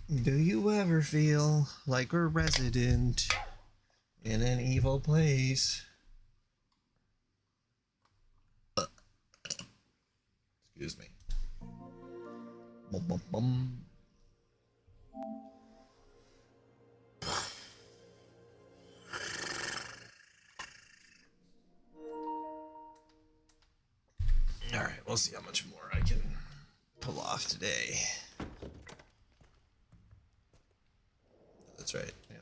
Do you ever feel like a resident in an evil place? Excuse me. Bum, bum, bum. Alright, we'll see how much more I can pull off today. That's right. Yeah.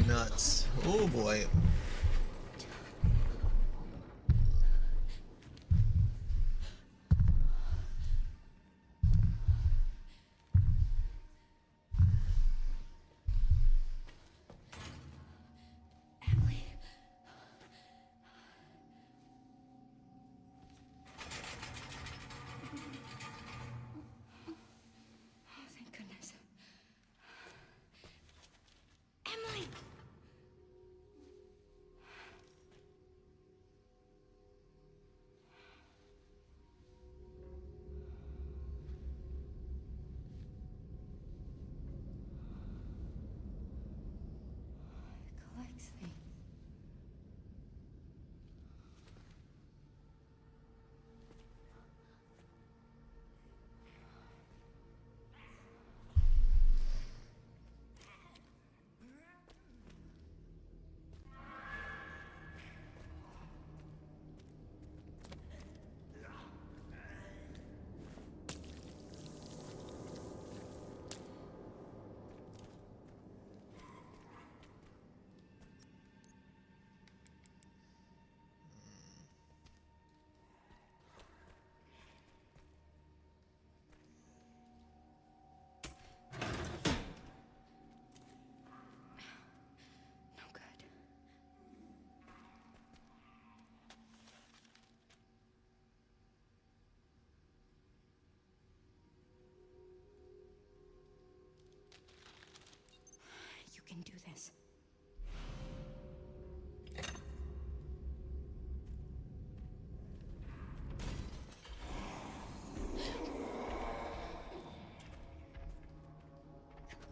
Nuts. Oh boy. Emily. Oh, thank goodness. Emily! It collects things. No good. You can do this.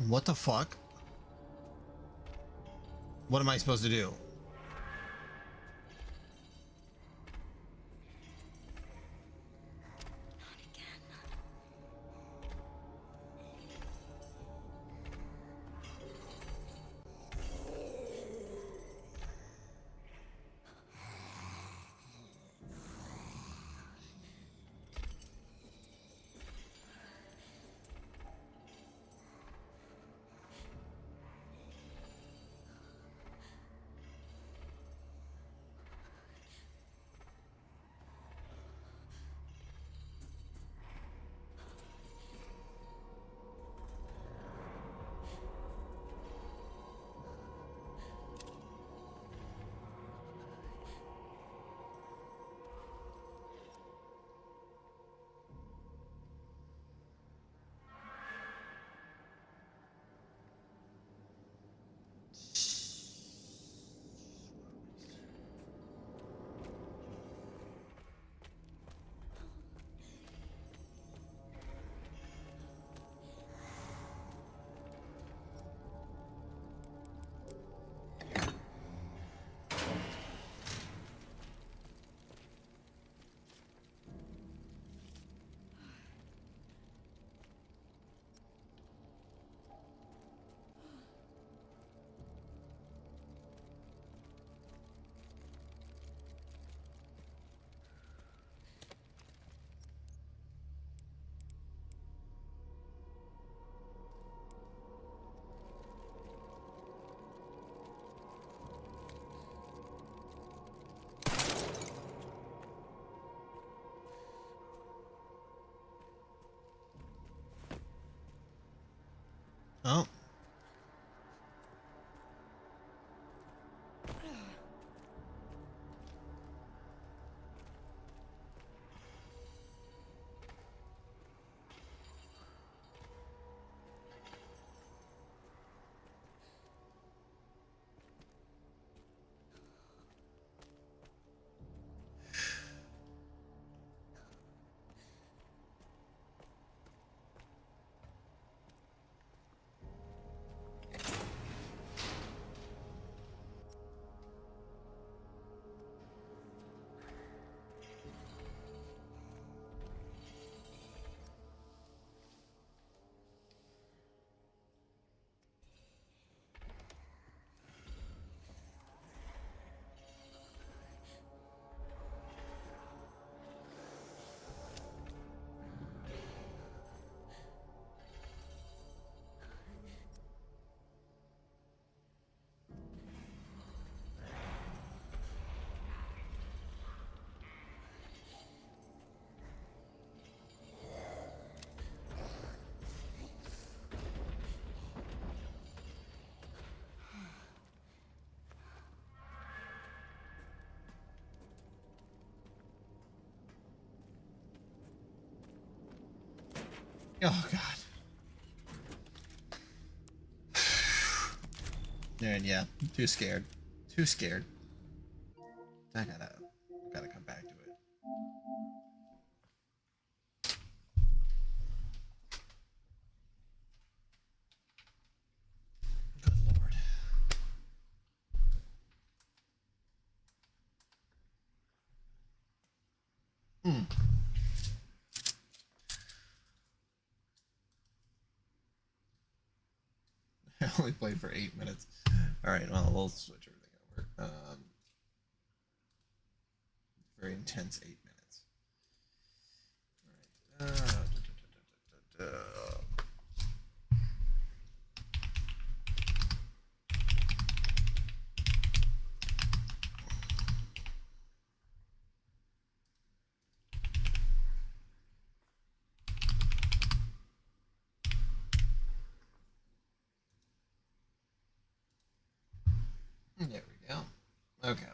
What the fuck? What am I supposed to do? Not again. Oh god. And yeah, too scared. Too scared. I gotta come back to it. Good lord. Hmm. I only played for 8 minutes. Alright, well, we'll switch everything over. Very intense 8 minutes. Alright. There we go. Okay.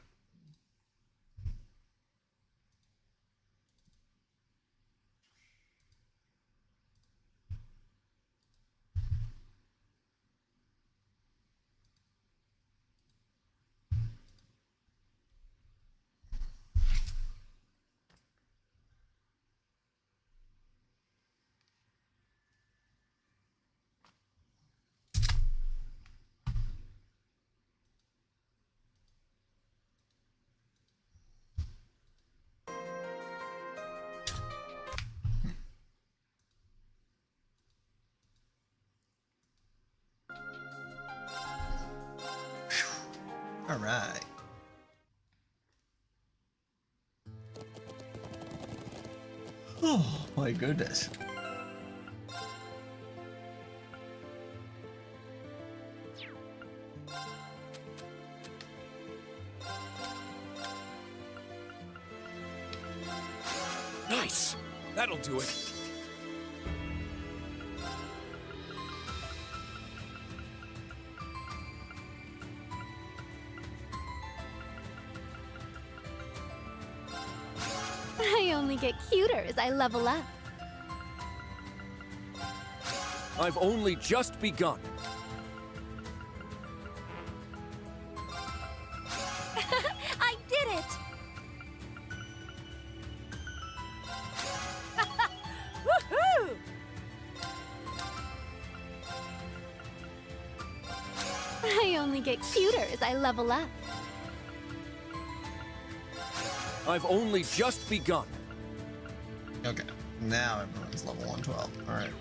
Alright. Oh my goodness. Nice! That'll do it. I only get cuter as I level up. I've only just begun. I did it! Woohoo! I only get cuter as I level up. I've only just begun. Okay. Now everyone's level 112. Alright.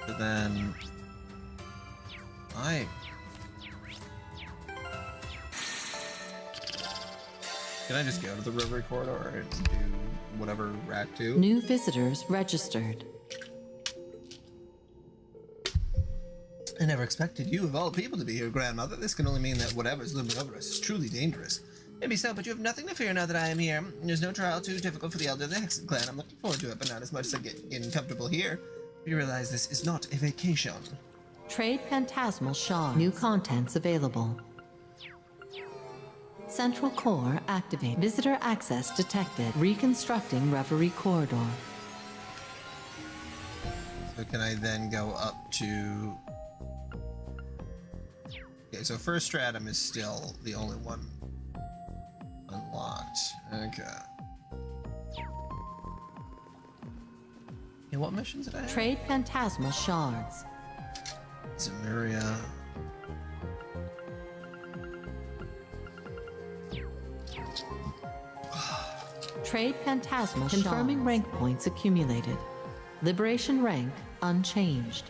So then Can I just go to the river corridor and do whatever rack 2? New visitors registered. I never expected you, of all people, to be your grandmother. This can only mean that whatever's looming over us is truly dangerous. Maybe so, but you have nothing to fear now that I am here. There's no trial too difficult for the elder of the Hexen clan. I'm looking forward to it, but not as much as I get getting comfortable here. You realize this is not a vacation. Trade phantasmal shards. New contents available. Central core activate. Visitor access detected. Reconstructing reverie corridor. So can I then go up to... Okay, so first stratum is still the only one unlocked. Okay. Okay, what missions did I have? Trade phantasmal shards. Zemuria. Trade phantasmal confirming shards. Rank points accumulated. Liberation rank unchanged.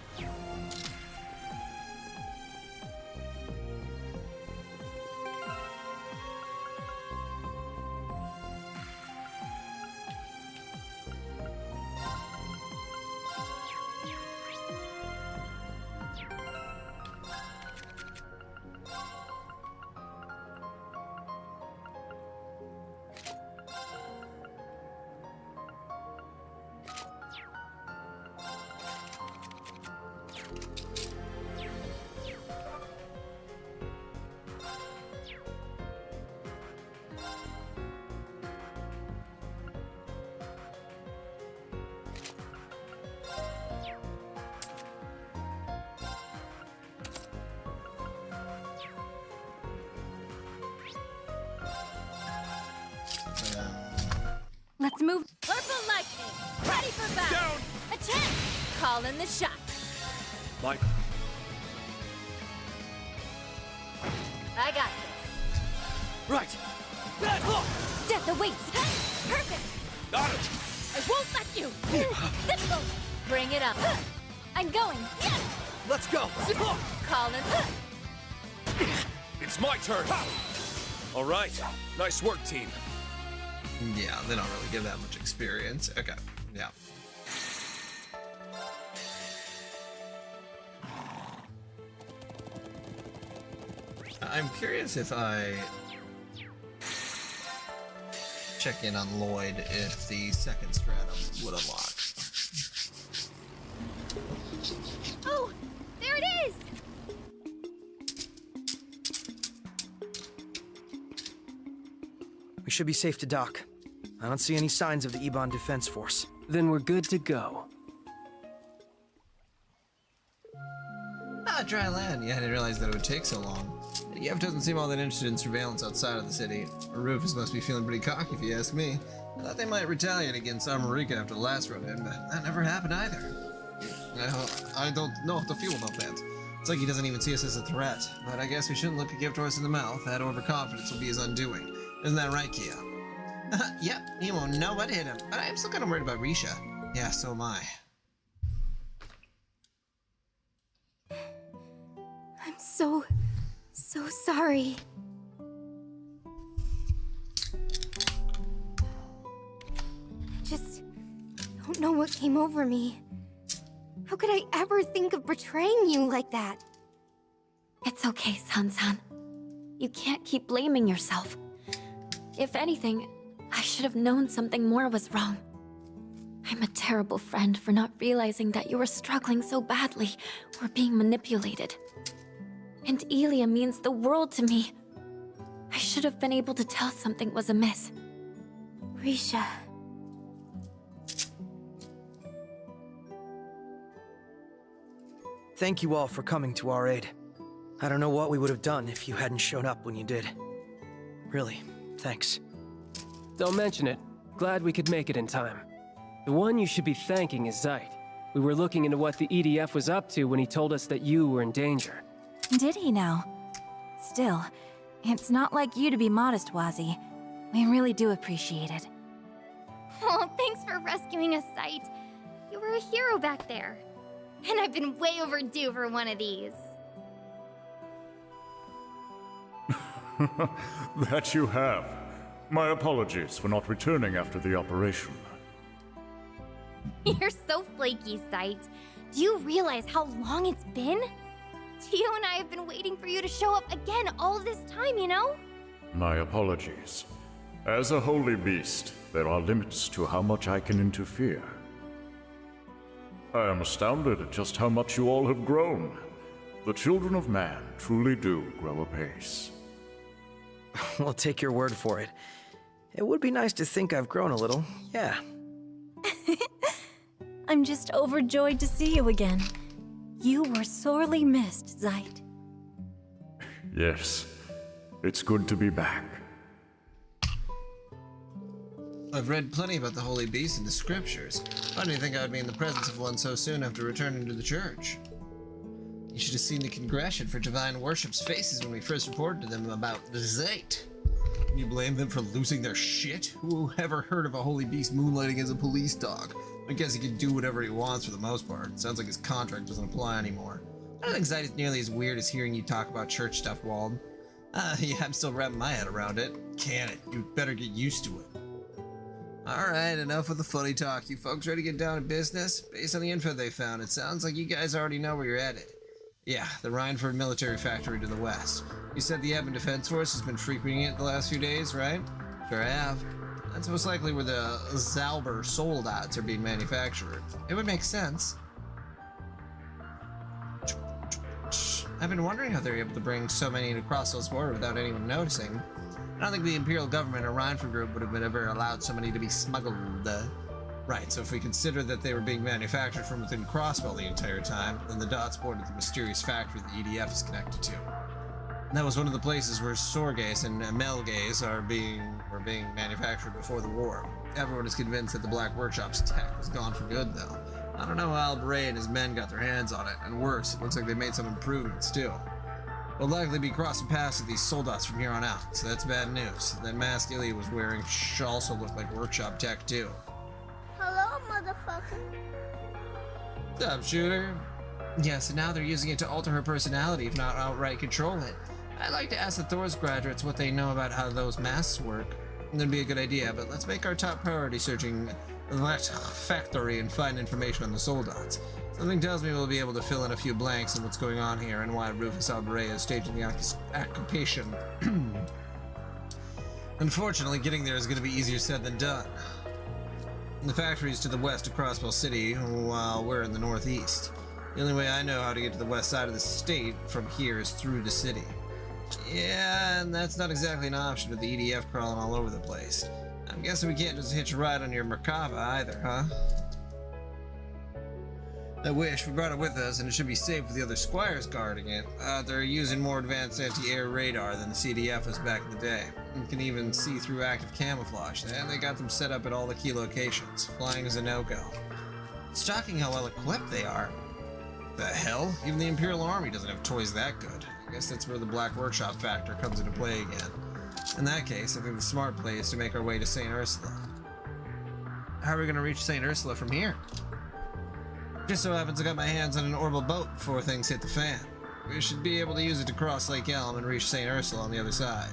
Let's move. Purple lightning, ready for battle. Down! Attack! Call in the shots. Like, I got this. right! Death awaits. Perfect. Got it! I won't let you. Simple. Bring it up. I'm going. Let's go! Call in. It's my turn! All right, nice work, team. Yeah, they don't really give that much experience. Okay, yeah. I'm curious if I check in on Lloyd if the second stratum would unlock. Oh, there it is. We should be safe to dock. I don't see any signs of the Ebon Defense Force. Then we're good to go. Ah, dry land. Yeah, I didn't realize that it would take so long. Yev doesn't seem all that interested in surveillance outside of the city. Rufus must be feeling pretty cocky if you ask me. I thought they might retaliate against Armorica after the last run-in, but that never happened either. I don't know what to feel about that. It's like he doesn't even see us as a threat. But I guess we shouldn't look a gift horse in the mouth. That overconfidence will be his undoing. Isn't that right, Kia? Yep, he won't know what hit him. But I'm still kind of worried about Risha. Yeah, so am I. I'm so sorry. I just don't know what came over me. How could I ever think of betraying you like that? It's okay, San-san. You can't keep blaming yourself. If anything, I should have known something more was wrong. I'm a terrible friend for not realizing that you were struggling so badly or being manipulated. And Elia means the world to me. I should have been able to tell something was amiss. Risha. Thank you all for coming to our aid. I don't know what we would have done if you hadn't shown up when you did. Really, thanks. Don't mention it. Glad we could make it in time. The one you should be thanking is Zeit. We were looking into what the EDF was up to when he told us that you were in danger. Did he now? Still, it's not like you to be modest, Wazi. We really do appreciate it. Oh, thanks for rescuing us, Sight. You were a hero back there. And I've been way overdue for one of these. That you have. My apologies for not returning after the operation. You're so flaky, Sight. Do you realize how long it's been? Tio and I have been waiting for you to show up again all this time, you know? My apologies. As a holy beast, there are limits to how much I can interfere. I am astounded at just how much you all have grown. The children of man truly do grow apace. We'll take your word for it. It would be nice to think I've grown a little, yeah. I'm just overjoyed to see you again. You were sorely missed, Zeit. Yes, it's good to be back. I've read plenty about the holy beast in the scriptures. Why do you think I would be in the presence of one so soon after returning to the church? You should have seen the congregation for divine worship's faces when we first reported to them about the Zeit. Can you blame them for losing their shit? Who ever heard of a holy beast moonlighting as a police dog? I guess he can do whatever he wants for the most part. It sounds like his contract doesn't apply anymore. I don't think Zeit is nearly as weird as hearing you talk about church stuff, Wald. Yeah, I'm still wrapping my head around it. Can it? You'd better get used to it. Alright, enough with the funny talk. You folks ready to get down to business? Based on the info they found, it sounds like you guys already know where you're headed. Yeah, the Rhineford military factory to the west. You said the Ebon Defense Force has been frequenting it the last few days, right? Sure I have. That's most likely where the Zalber soldiers are being manufactured. It would make sense. I've been wondering how they're able to bring so many across those borders without anyone noticing. I don't think the Imperial government or Rhineford group would have ever allowed so many to be smuggled. Right, so if we consider that they were being manufactured from within Crosswell the entire time, then the dots point to the mysterious factory the EDF is connected to. And that was one of the places where Sorgaze and Amelgaze were being manufactured before the war. Everyone is convinced that the Black Workshop's tech was gone for good, though. I don't know how Bray and his men got their hands on it, and worse, it looks like they made some improvements, too. We'll likely be crossing paths with these soldats from here on out, so that's bad news. That mask Ilya was wearing also looked like workshop tech, too. Hello, motherfucker. What's up, shooter? Yes, and now they're using it to alter her personality, if not outright control it. I'd like to ask the Thor's graduates what they know about how those masks work. That'd be a good idea, but let's make our top priority searching that factory and find information on the soldats. Something tells me we'll be able to fill in a few blanks on what's going on here and why Rufus Alvarez is staging the occupation. Unfortunately, getting there is going to be easier said than done. The factory is to the west of Crossbell City, while we're in the northeast. The only way I know how to get to the west side of the state from here is through the city. Yeah, and that's not exactly an option with the EDF crawling all over the place. I'm guessing we can't just hitch a ride on your Merkava either, huh? I wish. We brought it with us, and it should be safe with the other squires guarding it. They're using more advanced anti-air radar than the CDF was back in the day. You can even see through active camouflage, and they got them set up at all the key locations. Flying is a no-go. It's shocking how well equipped they are. The hell? Even the Imperial Army doesn't have toys that good. I guess that's where the Black Workshop factor comes into play again. In that case, I think the smart play is to make our way to St. Ursula. How are we going to reach St. Ursula from here? Just so happens I got my hands on an orbital boat before things hit the fan. We should be able to use it to cross Lake Elm and reach St. Ursula on the other side.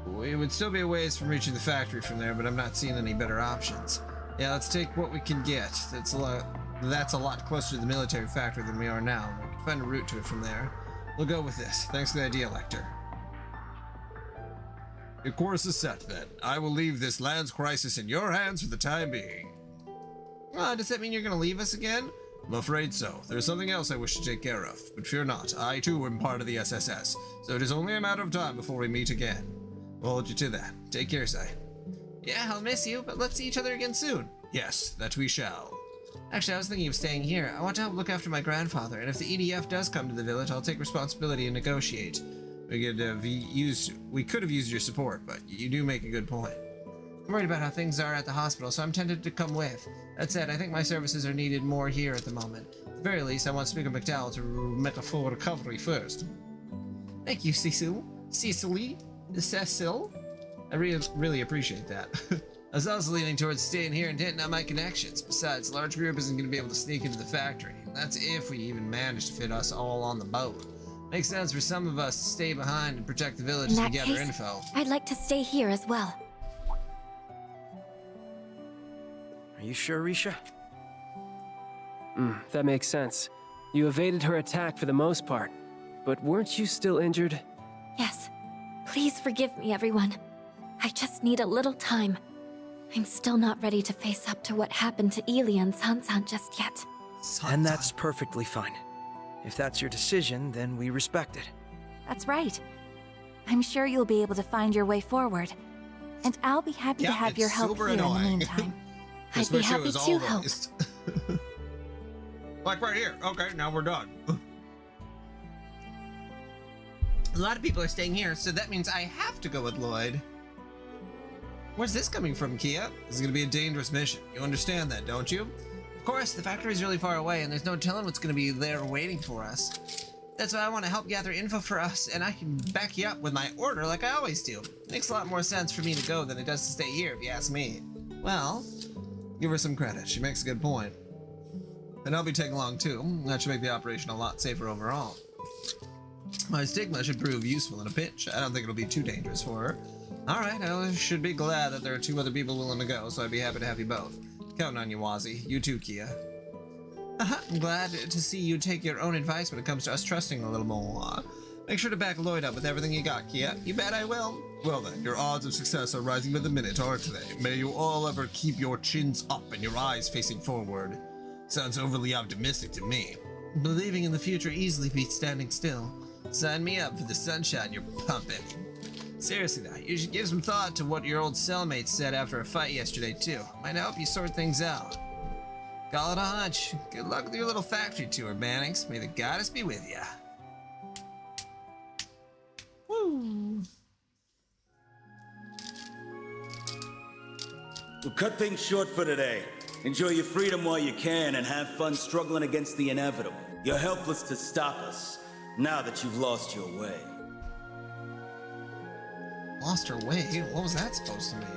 We would still be a ways from reaching the factory from there, but I'm not seeing any better options. Yeah, let's take what we can get. That's a lot closer to the military factory than we are now. We can find a route to it from there. We'll go with this. Thanks for the idea, Lecter. Your course is set, then. I will leave this land's crisis in your hands for the time being. Does that mean you're going to leave us again? I'm afraid so. There's something else I wish to take care of, but fear not. I, too, am part of the SSS, so it is only a matter of time before we meet again. We'll hold you to that. Take care, Sai. Yeah, I'll miss you, but let's see each other again soon. Yes, that we shall. Actually, I was thinking of staying here. I want to help look after my grandfather, and if the EDF does come to the village, I'll take responsibility and negotiate. We could have used your support, but you do make a good point. I'm worried about how things are at the hospital, so I'm tempted to come with. That said, I think my services are needed more here at the moment. At the very least, I want Speaker McDowell to make a full recovery first. Thank you, Cecil. Cecily? Cecil? I really appreciate that. I was also leaning towards staying here and hitting out my connections. Besides, a large group isn't going to be able to sneak into the factory. That's if we even manage to fit us all on the boat. Makes sense for some of us to stay behind and protect the village as we gather info. I'd like to stay here as well. Are you sure, Risha? That makes sense. You evaded her attack for the most part, but weren't you still injured? Yes. Please forgive me, everyone. I just need a little time. I'm still not ready to face up to what happened to Ilya and Sansan just yet. And that's perfectly fine. If that's your decision, then we respect it. That's right. I'm sure you'll be able to find your way forward. And I'll be happy to have your help here in the meantime. I'd be happy to help. Like right here. Okay, now we're done. A lot of people are staying here, so that means I have to go with Lloyd. Where's this coming from, Kia? This is going to be a dangerous mission. You understand that, don't you? Of course, the factory's really far away, and there's no telling what's going to be there waiting for us. That's why I want to help gather info for us, and I can back you up with my order like I always do. It makes a lot more sense for me to go than it does to stay here, if you ask me. Well, give her some credit. She makes a good point. And I'll be taking along, too. That should make the operation a lot safer overall. My stigma should prove useful in a pinch. I don't think it'll be too dangerous for her. Alright, I should be glad that there are 2 other people willing to go, so I'd be happy to have you both. Counting on you, Wazzy. You too, Kia. I'm glad to see you take your own advice when it comes to us trusting a little more. Make sure to back Lloyd up with everything you got, Kia. You bet I will. Well then, your odds of success are rising by the minute, aren't they? May you all ever keep your chins up and your eyes facing forward. Sounds overly optimistic to me. Believing in the future easily beats standing still. Sign me up for the sunshine you're pumping. Seriously though, you should give some thought to what your old cellmate said after a fight yesterday too. Might help you sort things out. Call it a hunch. Good luck with your little factory tour, Bannings. May the goddess be with ya. Woo! So cut things short for today. Enjoy your freedom while you can and have fun struggling against the inevitable. You're helpless to stop us, now that you've lost your way. Lost her way? What was that supposed to mean?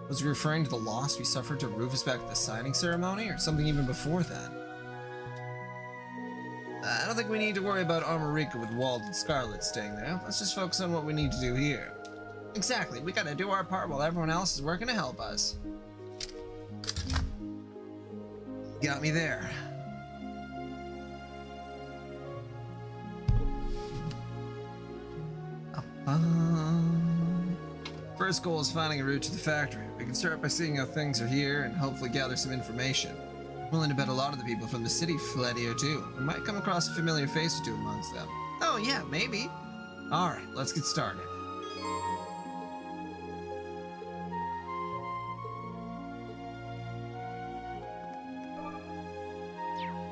Was he referring to the loss we suffered to Rufus back at the signing ceremony, or something even before that? I don't think we need to worry about Armorica with Wald and Scarlet staying there. Let's just focus on what we need to do here. Exactly, we gotta do our part while everyone else is working to help us. Got me there. First goal is finding a route to the factory. We can start by seeing how things are here and hopefully gather some information. I'm willing to bet a lot of the people from the city fled here too. We might come across a familiar face or two amongst them. Oh yeah, maybe. Alright, let's get started.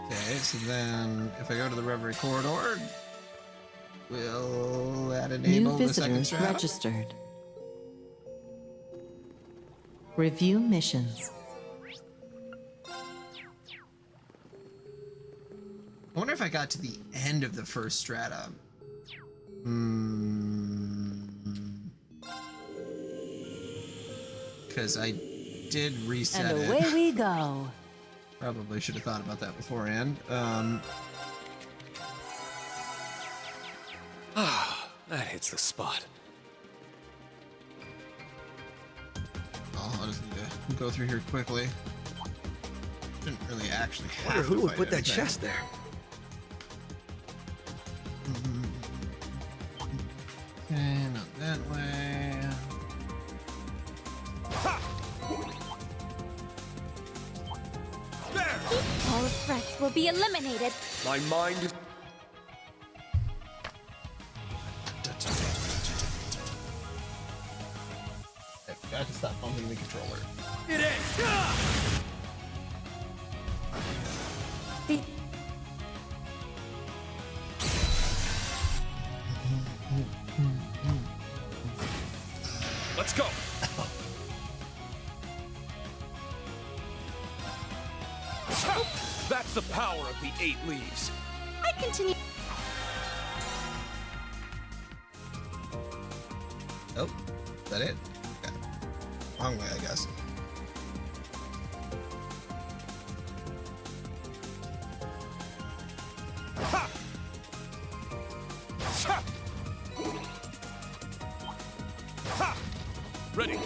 Okay, so then if I go to the Reverie Corridor, will that enable New the second visitors stratum? registered. Review missions. I wonder if I got to the end of the first strata. Because I did reset And it. away we go. Probably should have thought about that beforehand. That hits the spot. Oh, I'll just need to go through here quickly. Didn't really actually I wonder have who to would fight put that anything. chest there. Okay, not that way. All threats will be eliminated. My mind. I forgot to stop bumping the controller. It is. Let's go. That's the power of the 8 leaves. I continue. Oh, is that it? Okay. Wrong way, I guess. Ha! Ha! Ha! Ready.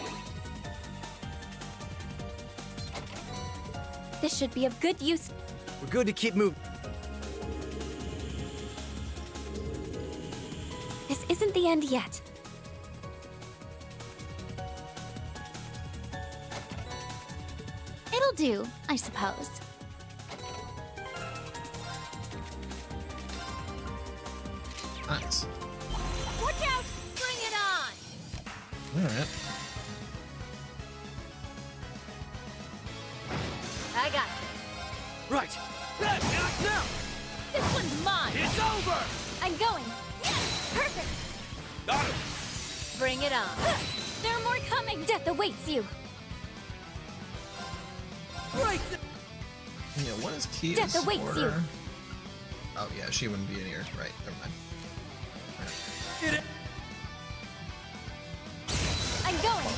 This should be of good use. We're good to keep moving. This isn't the end yet. It'll do, I suppose. Nice. Watch out! Bring it on! Alright. I got this. Right. Now. This one's mine. It's over. I'm going. Yes! Perfect. Got it. Bring it on. There are more coming. Death awaits you. Right. Yeah, what is key Death to awaits order? you. Oh yeah, she wouldn't be in here. Right, never mind. I'm going.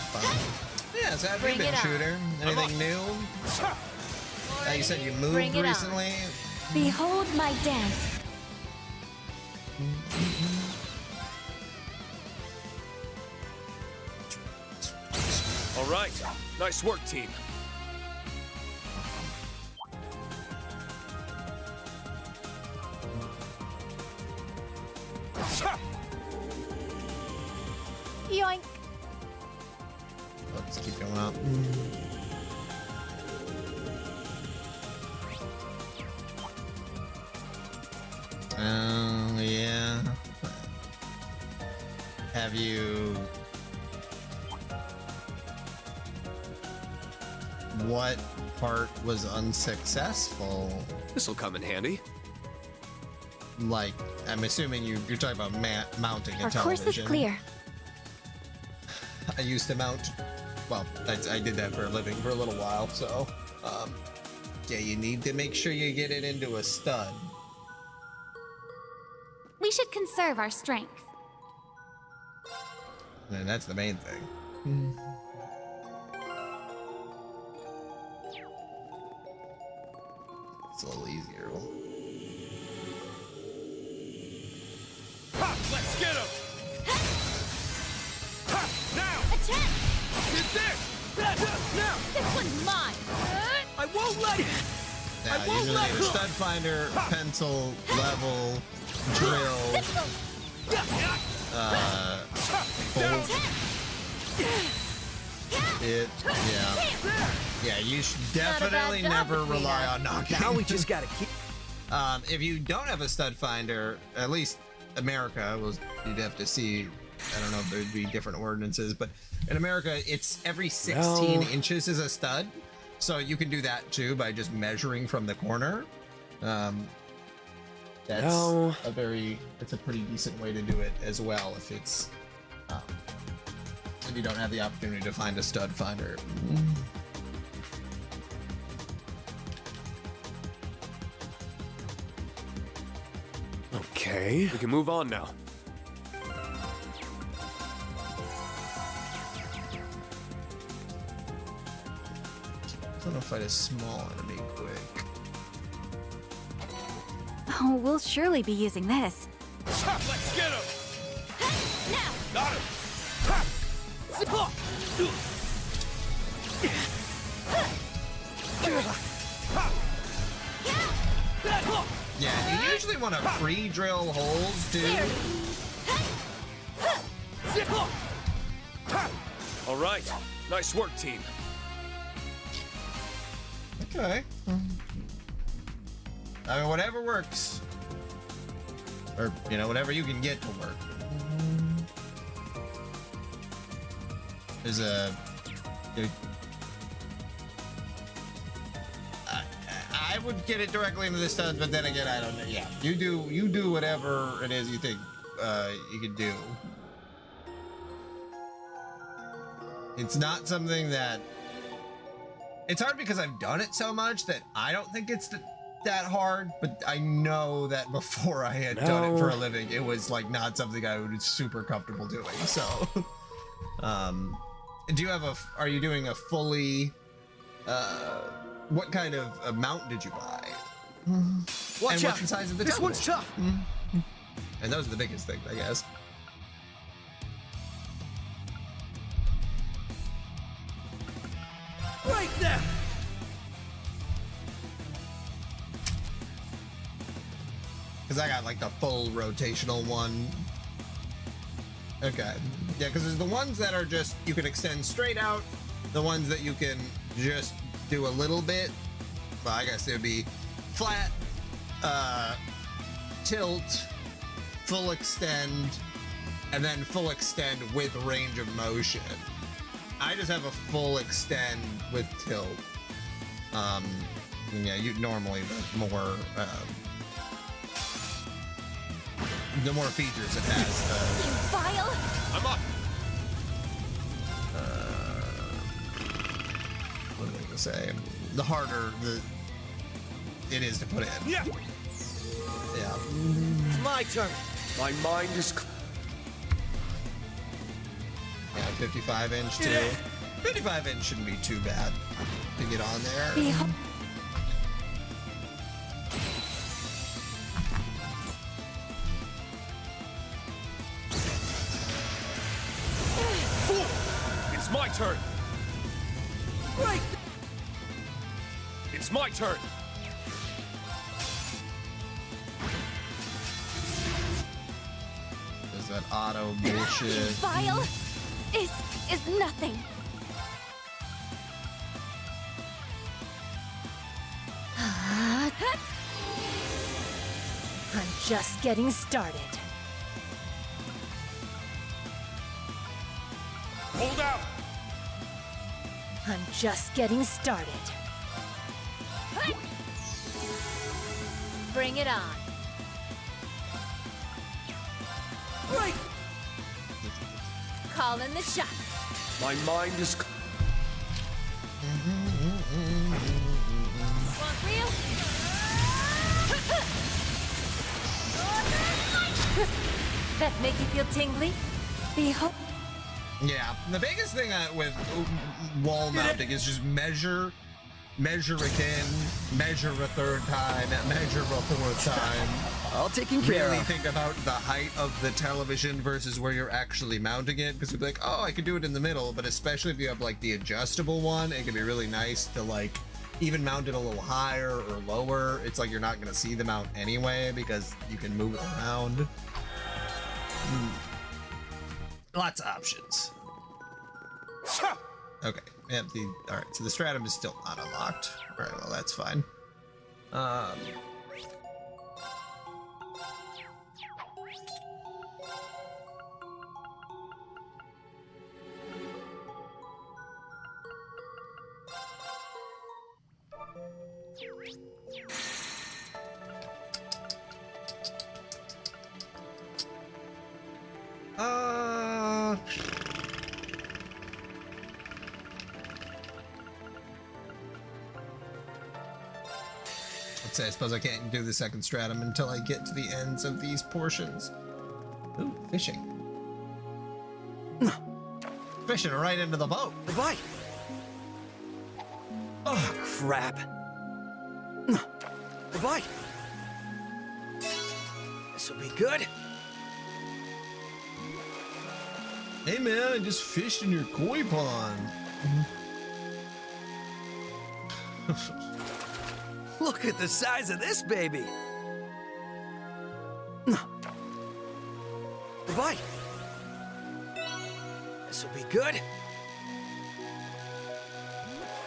Yeah, so have you Bring been, it on. Shooter? Anything new? You said you moved Bring it on. recently? Behold my dance. All right. Nice work, team. Yoink. Let's keep going up. Yeah. Have you... What part was unsuccessful? This'll come in handy. Like, I'm assuming you're talking about mounting a Our television. course is clear. I used to mount well, I did that for a living for a little while, so yeah, you need to make sure you get it into a stud. We should conserve our strength. And that's the main thing. It's a little easier. Ha! Let's get him! Ha! Now! Attack! It's this! Now! This one's mine! I won't let Yeah, usually need a stud finder, pencil, level, drill, bolt. Yeah, you should definitely never rely on knocking. Now we just gotta keep. If you don't have a stud finder, at least America, you'd have to see. I don't know if there'd be different ordinances, but in America, it's every 16 inches is a stud. So you can do that too by just measuring from the corner. That's it's a pretty decent way to do it as well if it's if you don't have the opportunity to find a stud finder. Okay. We can move on now. I don't know if fight a small enemy quick. Oh, we'll surely be using this. Ha! Let's get him! Now! Got him! Yeah, you usually want to pre-drill holes, too. All right. Nice work, team. Okay. I mean, whatever works. Or, you know, whatever you can get to work. There's I would get it directly into the studs, but then again, I don't know. Yeah, you do whatever it is you think you can do. It's not something that... It's hard because I've done it so much that I don't think it's that hard, but I know that before I had done it for a living, it was like not something I would be super comfortable doing. So, do you have are you doing a fully, what kind of mount did you buy? Watch and out! what's the size of the This temple? one's tough. And those are the biggest things, I guess. Right there. Because I got like the full rotational one. Okay. Yeah, because there's the ones that are just, you can extend straight out. The ones that you can just do a little bit. Well, I guess it would be flat, tilt, full extend, and then full extend with range of motion. I just have a full extend with tilt. Yeah, you normally the more features it has. You vile! I'm up. What am I gonna say? The harder it is to put in. Yeah. Yeah. It's my turn. My mind is. Yeah, 55 inch too. 55 inch shouldn't be too bad to get on there. It's my turn. Right. It's my turn. There's that auto bullshit. Vile is nothing. I'm just getting started. Hold out. I'm just getting started. Bring it on. Right. Call in the shots. My mind is. Want real? That make you feel tingly? Behold. Yeah, the biggest thing with wall mounting is just measure again, measure a third time, measure a fourth time. All taken care Really of. think about the height of the television versus where you're actually mounting it, because you'd be like, oh, I could do it in the middle, but especially if you have like the adjustable one, it can be really nice to like even mount it a little higher or lower. It's like you're not gonna see the mount anyway because you can move it around. Lots of options. Okay. Yep. All right. So the stratum is still not unlocked. All right. Well, that's fine. Let's say, I suppose I can't do the second stratum until I get to the ends of these portions. Ooh, fishing. Fishing right into the boat. Goodbye. Oh, crap. Goodbye. This'll be good. Hey man, I just fished in your koi pond. Look at the size of this baby. Goodbye. This'll be good.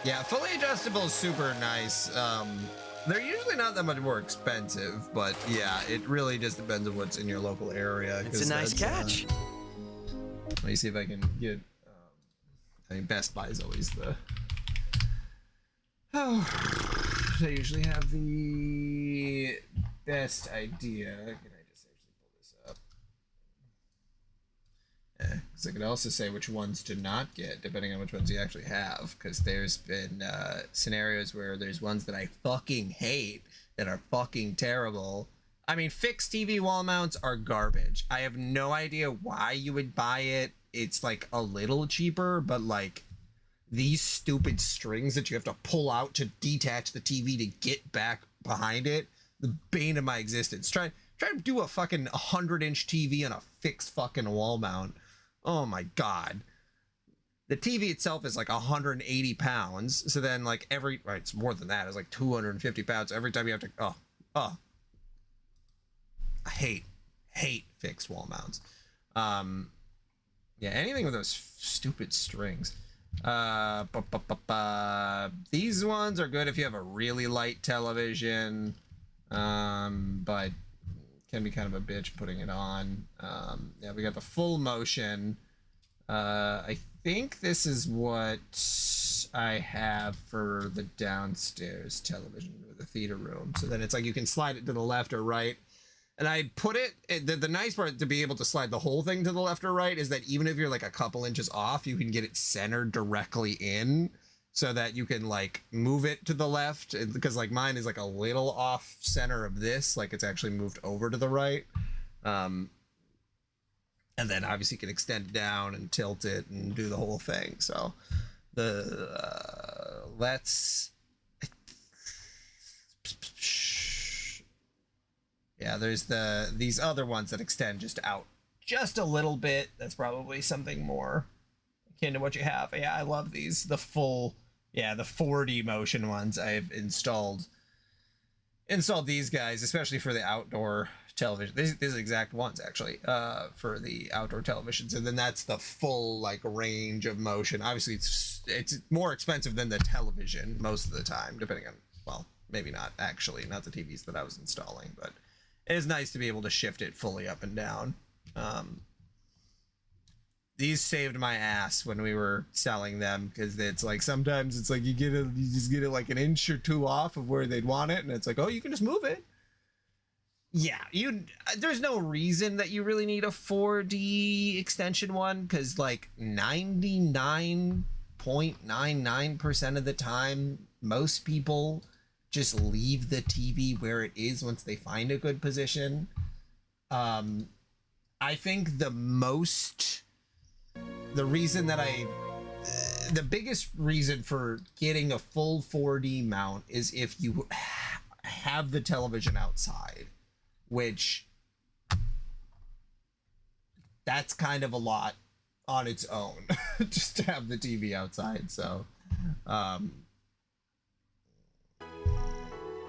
Yeah, fully adjustable is super nice. They're usually not that much more expensive, but yeah, it really just depends on what's in your local area. It's a nice catch. Let me see if I can get. I mean, Best Buy is always the. Oh, they usually have the best idea. Can I just actually pull this up? Yeah, because I could also say which ones to not get, depending on which ones you actually have. Because there's been scenarios where there's ones that I fucking hate that are fucking terrible. I mean, fixed TV wall mounts are garbage. I have no idea why you would buy it. It's like a little cheaper, but like these stupid strings that you have to pull out to detach the TV to get back behind it, the bane of my existence. Try to do a fucking 100-inch TV on a fixed fucking wall mount. Oh my god. The TV itself is like 180 pounds. So then like it's more than that. It's like 250 pounds every time you have to, I hate fixed wall mounts. Yeah, anything with those stupid strings. These ones are good if you have a really light television, but can be kind of a bitch putting it on. Yeah, we got the full motion. I think this is what I have for the downstairs television or the theater room. So then it's like you can slide it to the left or right. And I put it, the nice part to be able to slide the whole thing to the left or right is that even if you're like a couple inches off, you can get it centered directly in so that you can like move it to the left, because like mine is like a little off center of this, like it's actually moved over to the right. And then obviously you can extend it down and tilt it and do the whole thing. So yeah, there's these other ones that extend just out just a little bit. That's probably something more akin to what you have. Yeah, I love these. The 4D motion ones I've installed these guys, especially for the outdoor television. These are the exact ones actually, for the outdoor televisions. And then that's the full like range of motion. Obviously it's more expensive than the television most of the time, depending on, well, maybe not actually, not the TVs that I was installing, but it is nice to be able to shift it fully up and down. These saved my ass when we were selling them, because it's like sometimes it's like you just get it like an inch or two off of where they'd want it, and it's like, oh, you can just move it. Yeah, there's no reason that you really need a 4D extension one, because like 99% 99.99% of the time, most people just leave the TV where it is once they find a good position. I think the biggest reason for getting a full 4D mount is if you have the television outside, which that's kind of a lot on its own just to have the TV outside. So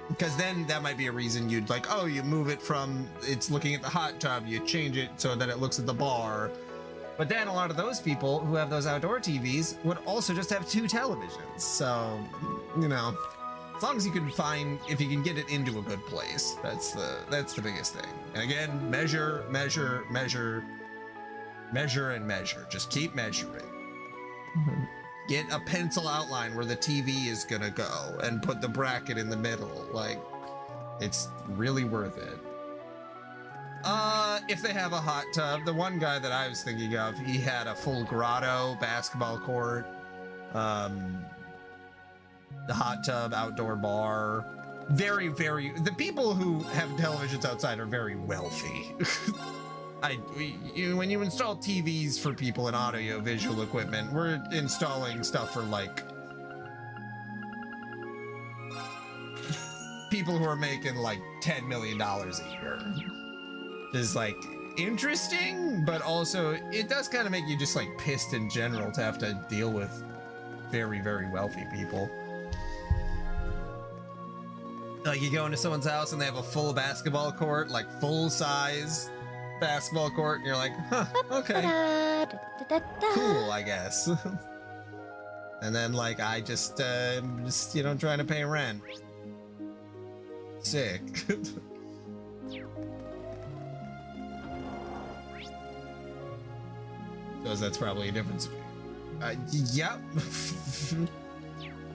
because then that might be a reason you'd like, oh, you move it from it's looking at the hot tub, you change it so that it looks at the bar. But then a lot of those people who have those outdoor TVs would also just have 2 televisions. So, you know, as long as you can find, if you can get it into a good place, that's the biggest thing. And again, measure, measure, measure, measure, and measure. Just keep measuring. Get a pencil outline where the TV is gonna go and put the bracket in the middle. Like, it's really worth it. If they have a hot tub, the one guy that I was thinking of, he had a full grotto, basketball court, the hot tub, outdoor bar. Very, very, the people who have televisions outside are very wealthy. When you install TVs for people in audio visual equipment, we're installing stuff for like people who are making like $10 million a year. Is like interesting, but also it does kind of make you just like pissed in general to have to deal with very, very wealthy people. Like you go into someone's house and they have a full basketball court, like full size basketball court, and you're like, huh, okay, cool, I guess. And then like I just you know, trying to pay rent. Sick. Because that's probably a difference. Yep.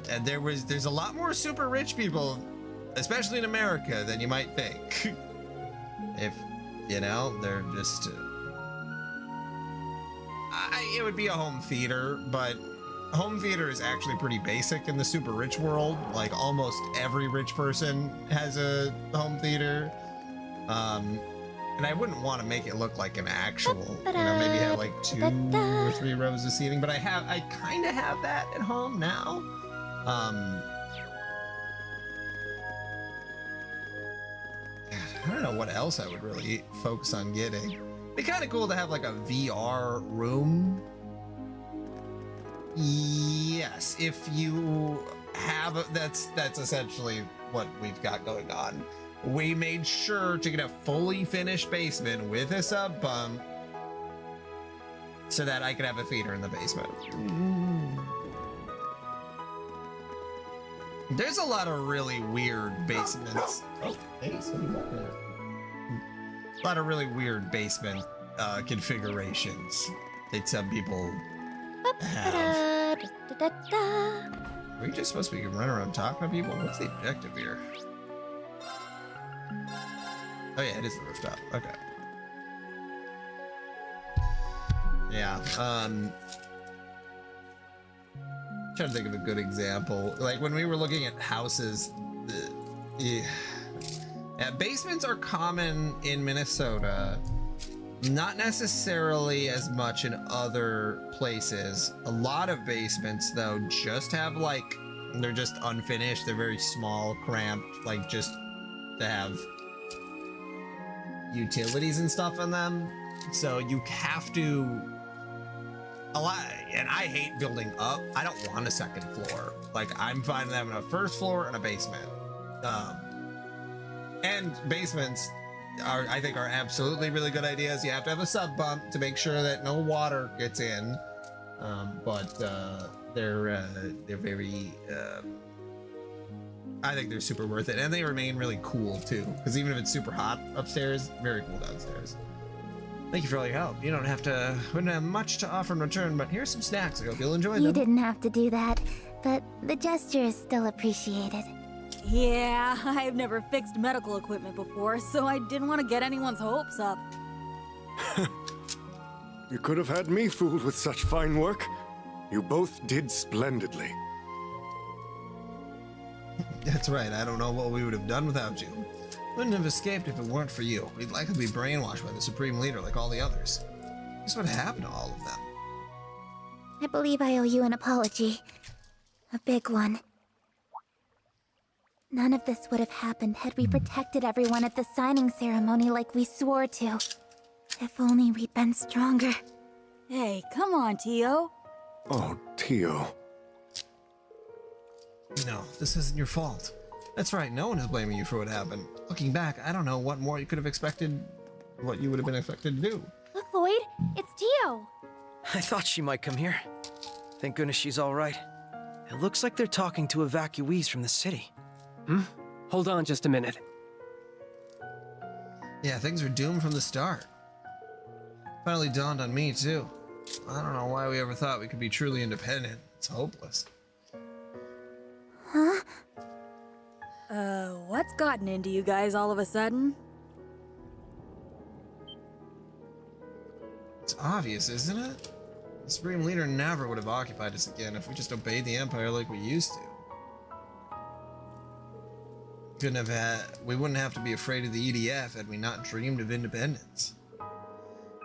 And there's a lot more super rich people, especially in America, than you might think. If, you know, they're just... it would be a home theater, but home theater is actually pretty basic in the super rich world. Like, almost every rich person has a home theater. And I wouldn't want to make it look like an actual, you know, maybe have like 2 or 3 rows of seating, but I kind of have that at home now. I don't know what else I would really focus on getting. It'd be kind of cool to have like a VR room. Yes, if you have, that's essentially what we've got going on. We made sure to get a fully finished basement with a sub pump so that I could have a theater in the basement. There's a lot of really weird basements. Oh, hey, somebody back there. A lot of really weird basement configurations that some people have. Are we just supposed to be running around talking to people? What's the objective here? Oh yeah, it is the rooftop. Okay. Yeah. Trying to think of a good example. Like when we were looking at houses, basements are common in Minnesota. Not necessarily as much in other places. A lot of basements though just have like, they're just unfinished. They're very small, cramped, like just to have utilities and stuff in them. So you have to and I hate building up. I don't want a second floor. Like I'm fine with having a first floor and a basement. And basements I think are absolutely really good ideas. You have to have a sub pump to make sure that no water gets in. But they're very I think they're super worth it, and they remain really cool too, because even if it's super hot upstairs, very cool downstairs. Thank you for all your help. You don't have to, wouldn't have much to offer in return, but here's some snacks. I hope you'll enjoy them. You didn't have to do that, but the gesture is still appreciated. Yeah, I've never fixed medical equipment before, so I didn't want to get anyone's hopes up. You could have had me fooled with such fine work. You both did splendidly. That's right, I don't know what we would have done without you. Wouldn't have escaped if it weren't for you. We'd likely be brainwashed by the Supreme Leader like all the others. Guess what happened to all of them? I believe I owe you an apology. A big one. None of this would have happened had we protected everyone at the signing ceremony like we swore to. If only we'd been stronger. Hey, come on, Tio. Oh, Tio. No, this isn't your fault. That's right, no one is blaming you for what happened. Looking back, I don't know what more you could have expected, what you would have been expected to do. Look, Lloyd, it's Tio. I thought she might come here. Thank goodness she's all right. It looks like they're talking to evacuees from the city. Hold on just a minute. Yeah, things were doomed from the start. Finally dawned on me, too. I don't know why we ever thought we could be truly independent. It's hopeless. Huh? What's gotten into you guys all of a sudden? It's obvious, isn't it? The Supreme Leader never would have occupied us again if we just obeyed the Empire like we used to. We wouldn't have to be afraid of the EDF had we not dreamed of independence.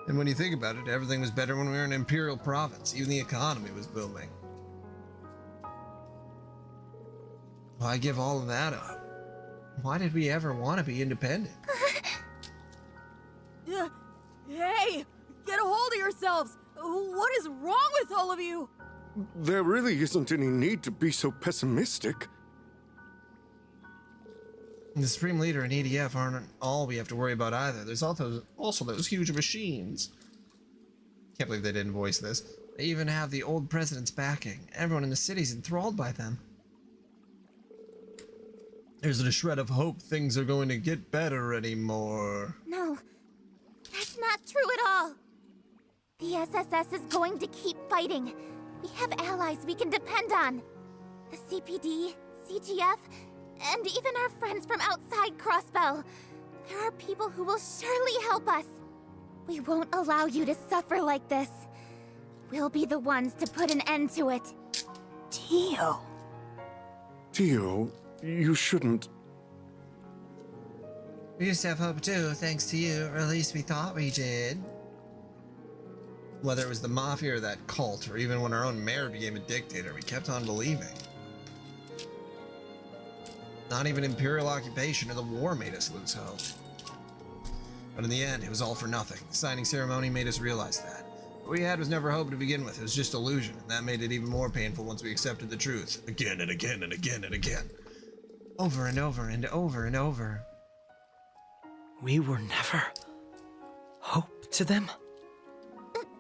And when you think about it, everything was better when we were an imperial province. Even the economy was booming. Why give all of that up? Why did we ever want to be independent? Hey! Get a hold of yourselves! What is wrong with all of you? There really isn't any need to be so pessimistic. The Supreme Leader and EDF aren't all we have to worry about either. There's also those huge machines. Can't believe they didn't voice this. They even have the old president's backing. Everyone in the city's enthralled by them. There isn't a shred of hope things are going to get better anymore. No, that's not true at all. The SSS is going to keep fighting. We have allies we can depend on. The CPD, CGF, and even our friends from outside Crossbell. There are people who will surely help us. We won't allow you to suffer like this. We'll be the ones to put an end to it. Tio. Tio, you shouldn't. We used to have hope too, thanks to you, or at least we thought we did. Whether it was the Mafia or that cult, or even when our own mayor became a dictator, we kept on believing. Not even Imperial occupation or the war made us lose hope. But in the end, it was all for nothing. The signing ceremony made us realize that. What we had was never hope to begin with, it was just illusion, and that made it even more painful once we accepted the truth. Again and again and again and again. Over and over and over and over. We were never hope to them?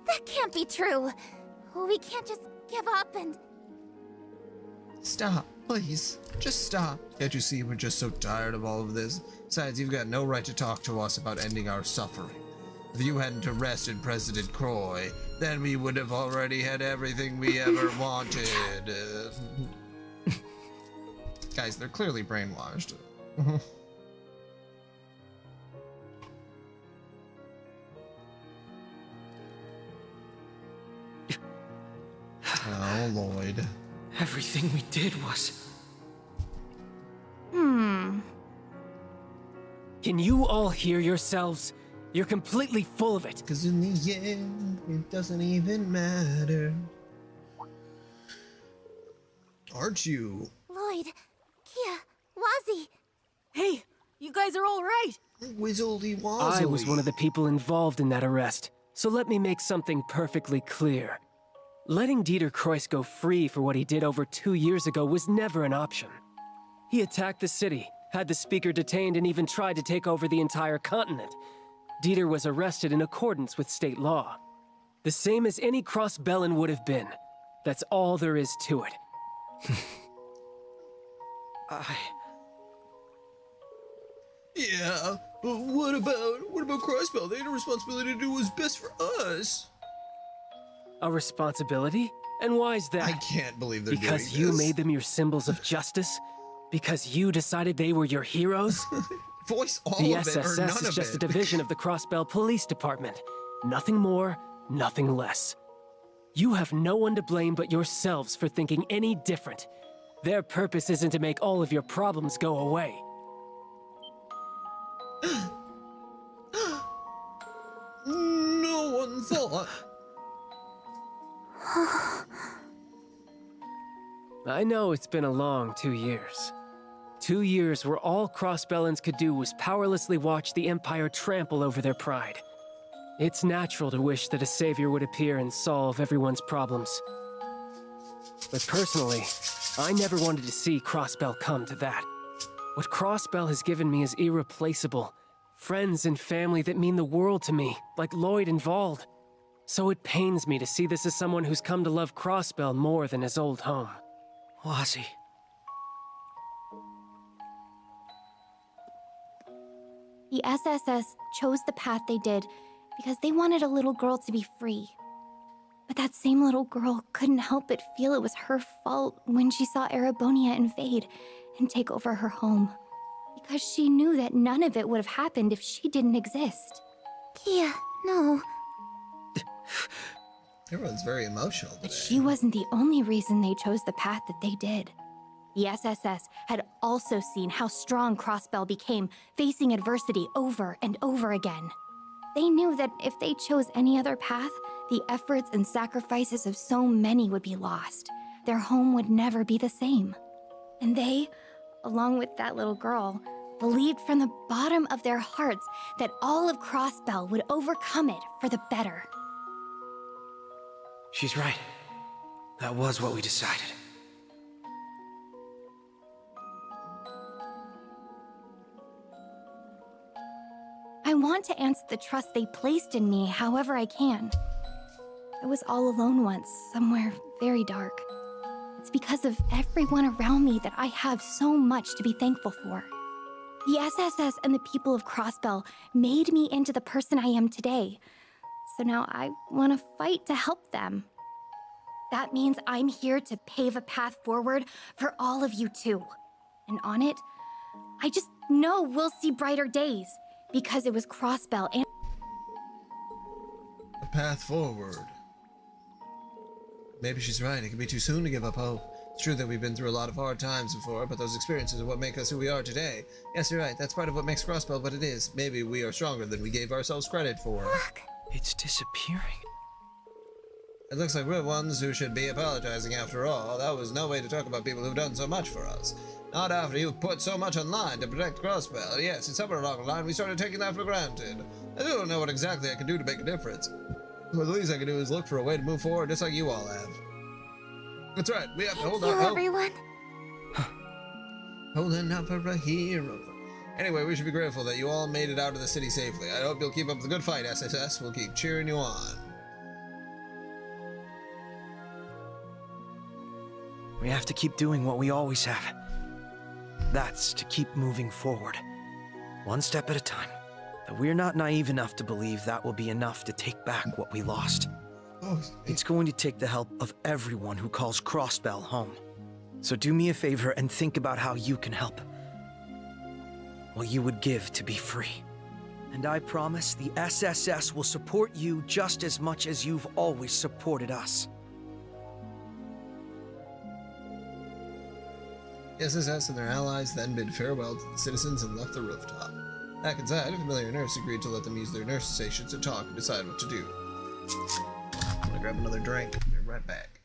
That can't be true. We can't just give up and... Stop, please. Just stop. Can't you see we're just so tired of all of this? Besides, you've got no right to talk to us about ending our suffering. If you hadn't arrested President Croy, then we would have already had everything we ever wanted. Guys, they're clearly brainwashed. Oh, Lloyd. Everything we did was... Can you all hear yourselves? You're completely full of it. Because in the end, it doesn't even matter. Aren't you? Lloyd, Kia, Wazzy. Hey, you guys are all right. Wizzledy Wozzly. I was one of the people involved in that arrest, so let me make something perfectly clear. Letting Dieter Croyce go free for what he did over 2 years ago was never an option. He attacked the city, had the speaker detained, and even tried to take over the entire continent. Dieter was arrested in accordance with state law. The same as any Crossbellan would have been. That's all there is to it. Yeah, but what about Crossbell? They had a responsibility to do what's best for us. A responsibility? And why is that? I can't believe they're doing this. Because you made them your symbols of justice? Because you decided they were your heroes? Voice all the of it, or SSS none is of just it. a division of the Crossbell Police Department. Nothing more, nothing less. You have no one to blame but yourselves for thinking any different. Their purpose isn't to make all of your problems go away. No one thought. I know it's been a long 2 years. 2 years where all Crossbellans could do was powerlessly watch the Empire trample over their pride. It's natural to wish that a savior would appear and solve everyone's problems. But personally, I never wanted to see Crossbell come to that. What Crossbell has given me is irreplaceable. Friends and family that mean the world to me, like Lloyd and Vald. So it pains me to see this as someone who's come to love Crossbell more than his old home. Ozzy. The SSS chose the path they did because they wanted a little girl to be free. But that same little girl couldn't help but feel it was her fault when she saw Erebonia invade and take over her home. Because she knew that none of it would have happened if she didn't exist. Kia, no. Everyone's very emotional today. But she wasn't the only reason they chose the path that they did. The SSS had also seen how strong Crossbell became, facing adversity over and over again. They knew that if they chose any other path, the efforts and sacrifices of so many would be lost. Their home would never be the same. And they, along with that little girl, believed from the bottom of their hearts that all of Crossbell would overcome it for the better. She's right. That was what we decided. I want to answer the trust they placed in me however I can. I was all alone once, somewhere very dark. It's because of everyone around me that I have so much to be thankful for. The SSS and the people of Crossbell made me into the person I am today. So now I want to fight to help them. That means I'm here to pave a path forward for all of you too. And on it, I just know we'll see brighter days. Because it was Crossbell and A path forward. Maybe she's right. It can be too soon to give up hope. It's true that we've been through a lot of hard times before, but those experiences are what make us who we are today. Yes, you're right. That's part of what makes Crossbell what it is. Maybe we are stronger than we gave ourselves credit for. Look. It's disappearing. It looks like we're the ones who should be apologizing after all. That was no way to talk about people who've done so much for us. Not after you've put so much online to protect Crossbell. Yes, it's somewhere along the line we started taking that for granted. I still don't know what exactly I can do to make a difference. But the least I can do is look for a way to move forward just like you all have. That's right, we have to hold Thank on. you, everyone. Holding out for a hero. Anyway, we should be grateful that you all made it out of the city safely. I hope you'll keep up the good fight, SSS. We'll keep cheering you on. We have to keep doing what we always have. That's to keep moving forward, one step at a time. But we're not naive enough to believe that will be enough to take back what we lost. It's going to take the help of everyone who calls Crossbell home. So do me a favor and think about how you can help. What you would give to be free. And I promise the SSS will support you just as much as you've always supported us. The SSS and their allies then bid farewell to the citizens and left the rooftop. Back inside, a familiar nurse agreed to let them use their nurse station to talk and decide what to do. I'm gonna grab another drink. Be right back.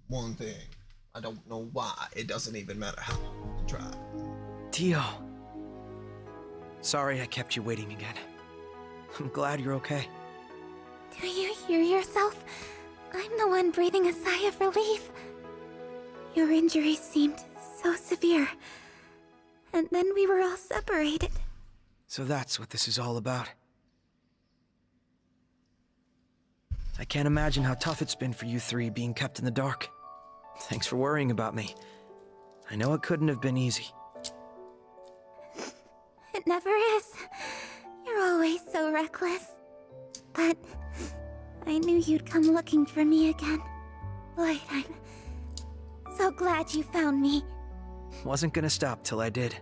one thing. I don't know why. It doesn't even matter how long you try. Tio. Sorry I kept you waiting again. I'm glad you're okay. Do you hear yourself? I'm the one breathing a sigh of relief. Your injuries seemed so severe. And then we were all separated. So that's what this is all about. I can't imagine how tough it's been for you three being kept in the dark. Thanks for worrying about me. I know it couldn't have been easy. It never is. You're always so reckless. But I knew you'd come looking for me again. Lloyd, I'm so glad you found me. Wasn't gonna stop till I did.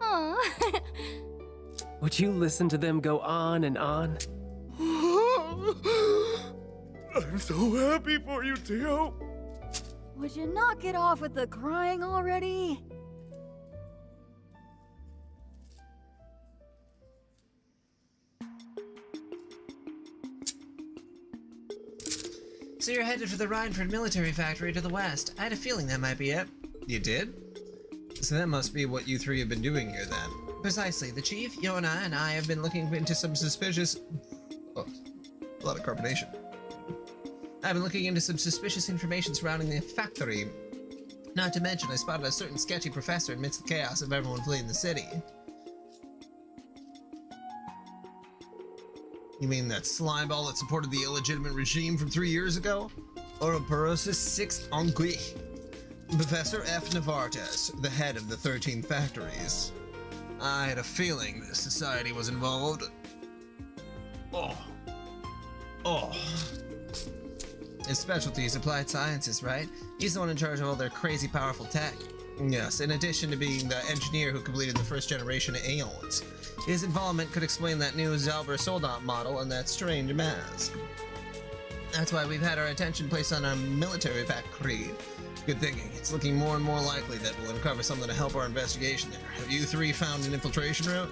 Aw. Would you listen to them go on and on? I'm so happy for you, Tio. Would you not get off with the crying already? So you're headed for the Rhineford military factory to the west. I had a feeling that might be it. You did? So that must be what you three have been doing here then. Precisely. The Chief, Yona, and I have been looking into some suspicious... Oh, a lot of carbonation. I've been looking into some suspicious information surrounding the factory. Not to mention, I spotted a certain sketchy professor amidst the chaos of everyone fleeing the city. You mean that slimeball that supported the illegitimate regime from 3 years ago? Ouroboros' sixth uncle, Professor F. Navartes, the head of the 13 factories. I had a feeling this society was involved. Oh. His specialty is applied sciences, right? He's the one in charge of all their crazy powerful tech. Yes, in addition to being the engineer who completed the first generation of Aeons. His involvement could explain that new Zalber Soldat model and that strange mask. That's why we've had our attention placed on our military factory. Good thinking. It's looking more and more likely that we'll uncover something to help our investigation there. Have you three found an infiltration route?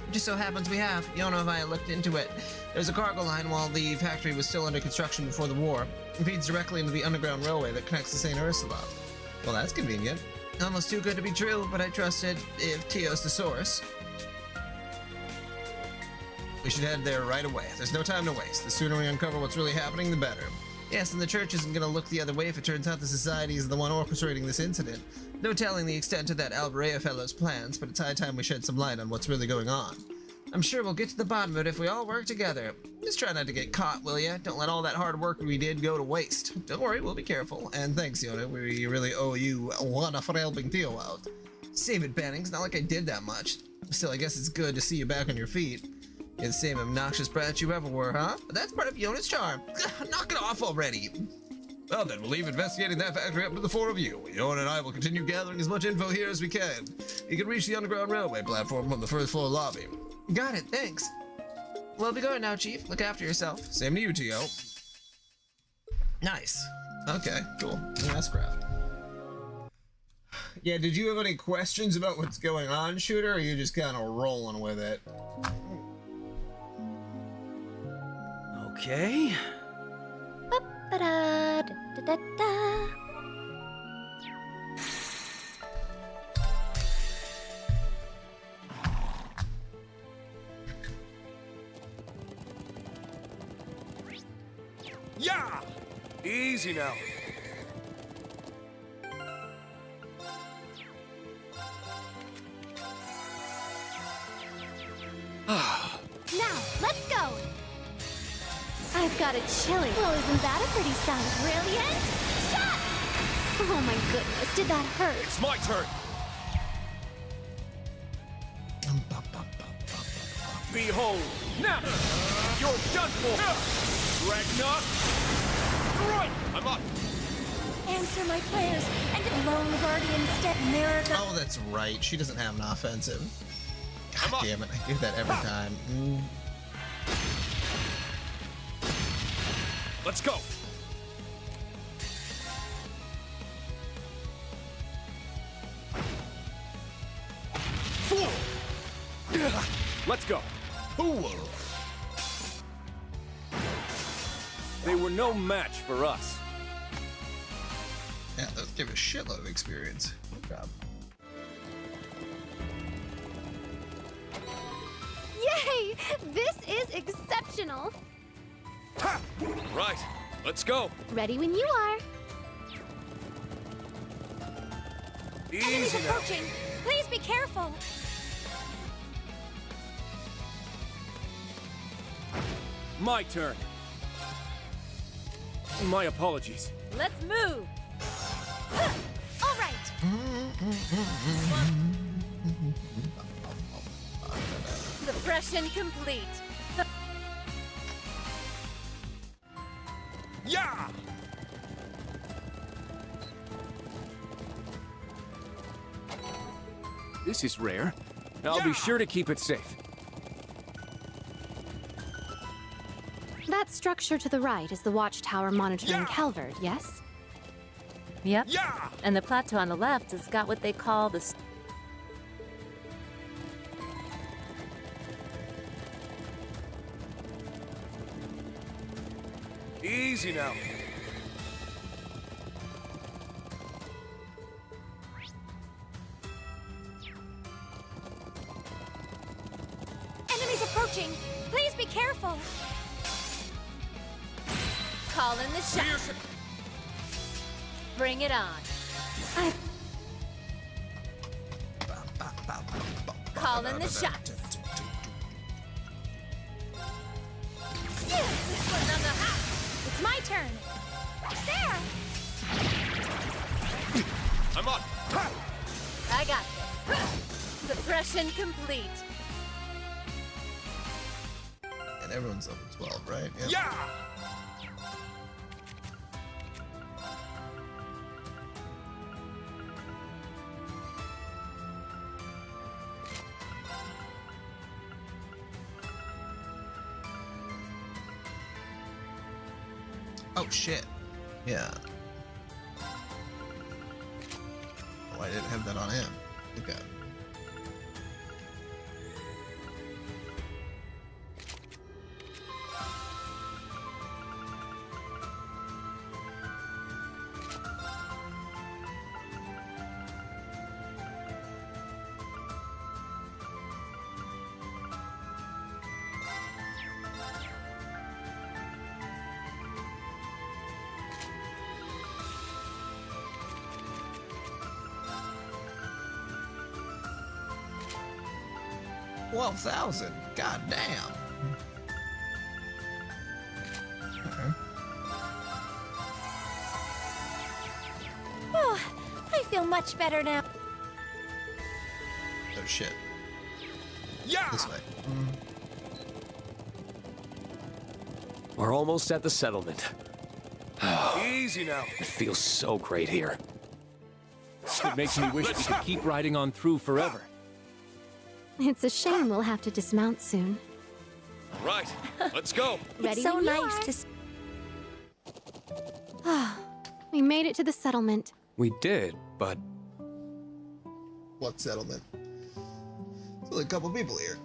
It just so happens we have. Yona and I looked into it. There's a cargo line while the factory was still under construction before the war. It feeds directly into the underground railway that connects to St. Ursula. Well, that's convenient. Almost too good to be true, but I trusted if Tio's the source. We should head there right away. There's no time to waste. The sooner we uncover what's really happening, the better. Yes, and the church isn't gonna look the other way if it turns out the society is the one orchestrating this incident. No telling the extent of that Alberea fellow's plans, but it's high time we shed some light on what's really going on. I'm sure we'll get to the bottom of it if we all work together. Just try not to get caught, will ya? Don't let all that hard work we did go to waste. Don't worry, we'll be careful. And thanks, Yona. We really owe you one for helping Tio out. Save it, Bennings. Not like I did that much. Still, I guess it's good to see you back on your feet. You're the same obnoxious brat you ever were, huh? But that's part of Yona's charm. Knock it off already. Well, then we'll leave investigating that factory up to the four of you. Yona and I will continue gathering as much info here as we can. You can reach the underground railway platform from the first floor lobby. Got it, thanks. Well, I'll be going now, Chief. Look after yourself. Same to you, Tio. Nice. Okay, cool. That's craft. Yeah, did you have any questions about what's going on, Shooter, or are you just kind of rolling with it? Okay. Ba-da-da-da-da. Yeah! Easy now. Now, let's go! I've got a chili. Well, isn't that a pretty sound? Brilliant shot! Oh my goodness, did that hurt? It's my turn. Behold, now you're done for. Ragnar, right, I'm up. Answer my prayers, and the lone guardian step mirror. Oh, that's right. She doesn't have an offensive. God damn it, I do that every time. Let's go. Fool. Let's go. Fool. They were no match for us. Yeah, those give a shitload of experience. Good job. Yay! This is exceptional! Right, let's go. Ready when you are. Easy now. Approaching. Please be careful. My turn. My apologies. Let's move! All right. Suppression complete. Yeah! This is rare. I'll be sure to keep it safe. That structure to the right is the watchtower monitoring Calvert, yes? Yep. And the plateau on the left has got what they call the... Easy now. Enemies approaching. Please be careful. Call in the shots. Bring it on. Call in the shots. This one on the house. It's my turn. There. I'm on. I got this. Suppression complete. And everyone's level 12, right? Yep. Yeah! Oh shit. Yeah. Oh, I didn't have that on him. Okay. $12,000. God damn. Oh, I feel much better now. Oh shit. Yeah! This way. We're almost at the settlement. Easy now. It feels so great here. It makes me wish we could keep riding on through forever. It's a shame we'll have to dismount soon. Right, let's go. Ready It's so when you nice are. We made it to the settlement. We did, but... What settlement? There's only a couple people here.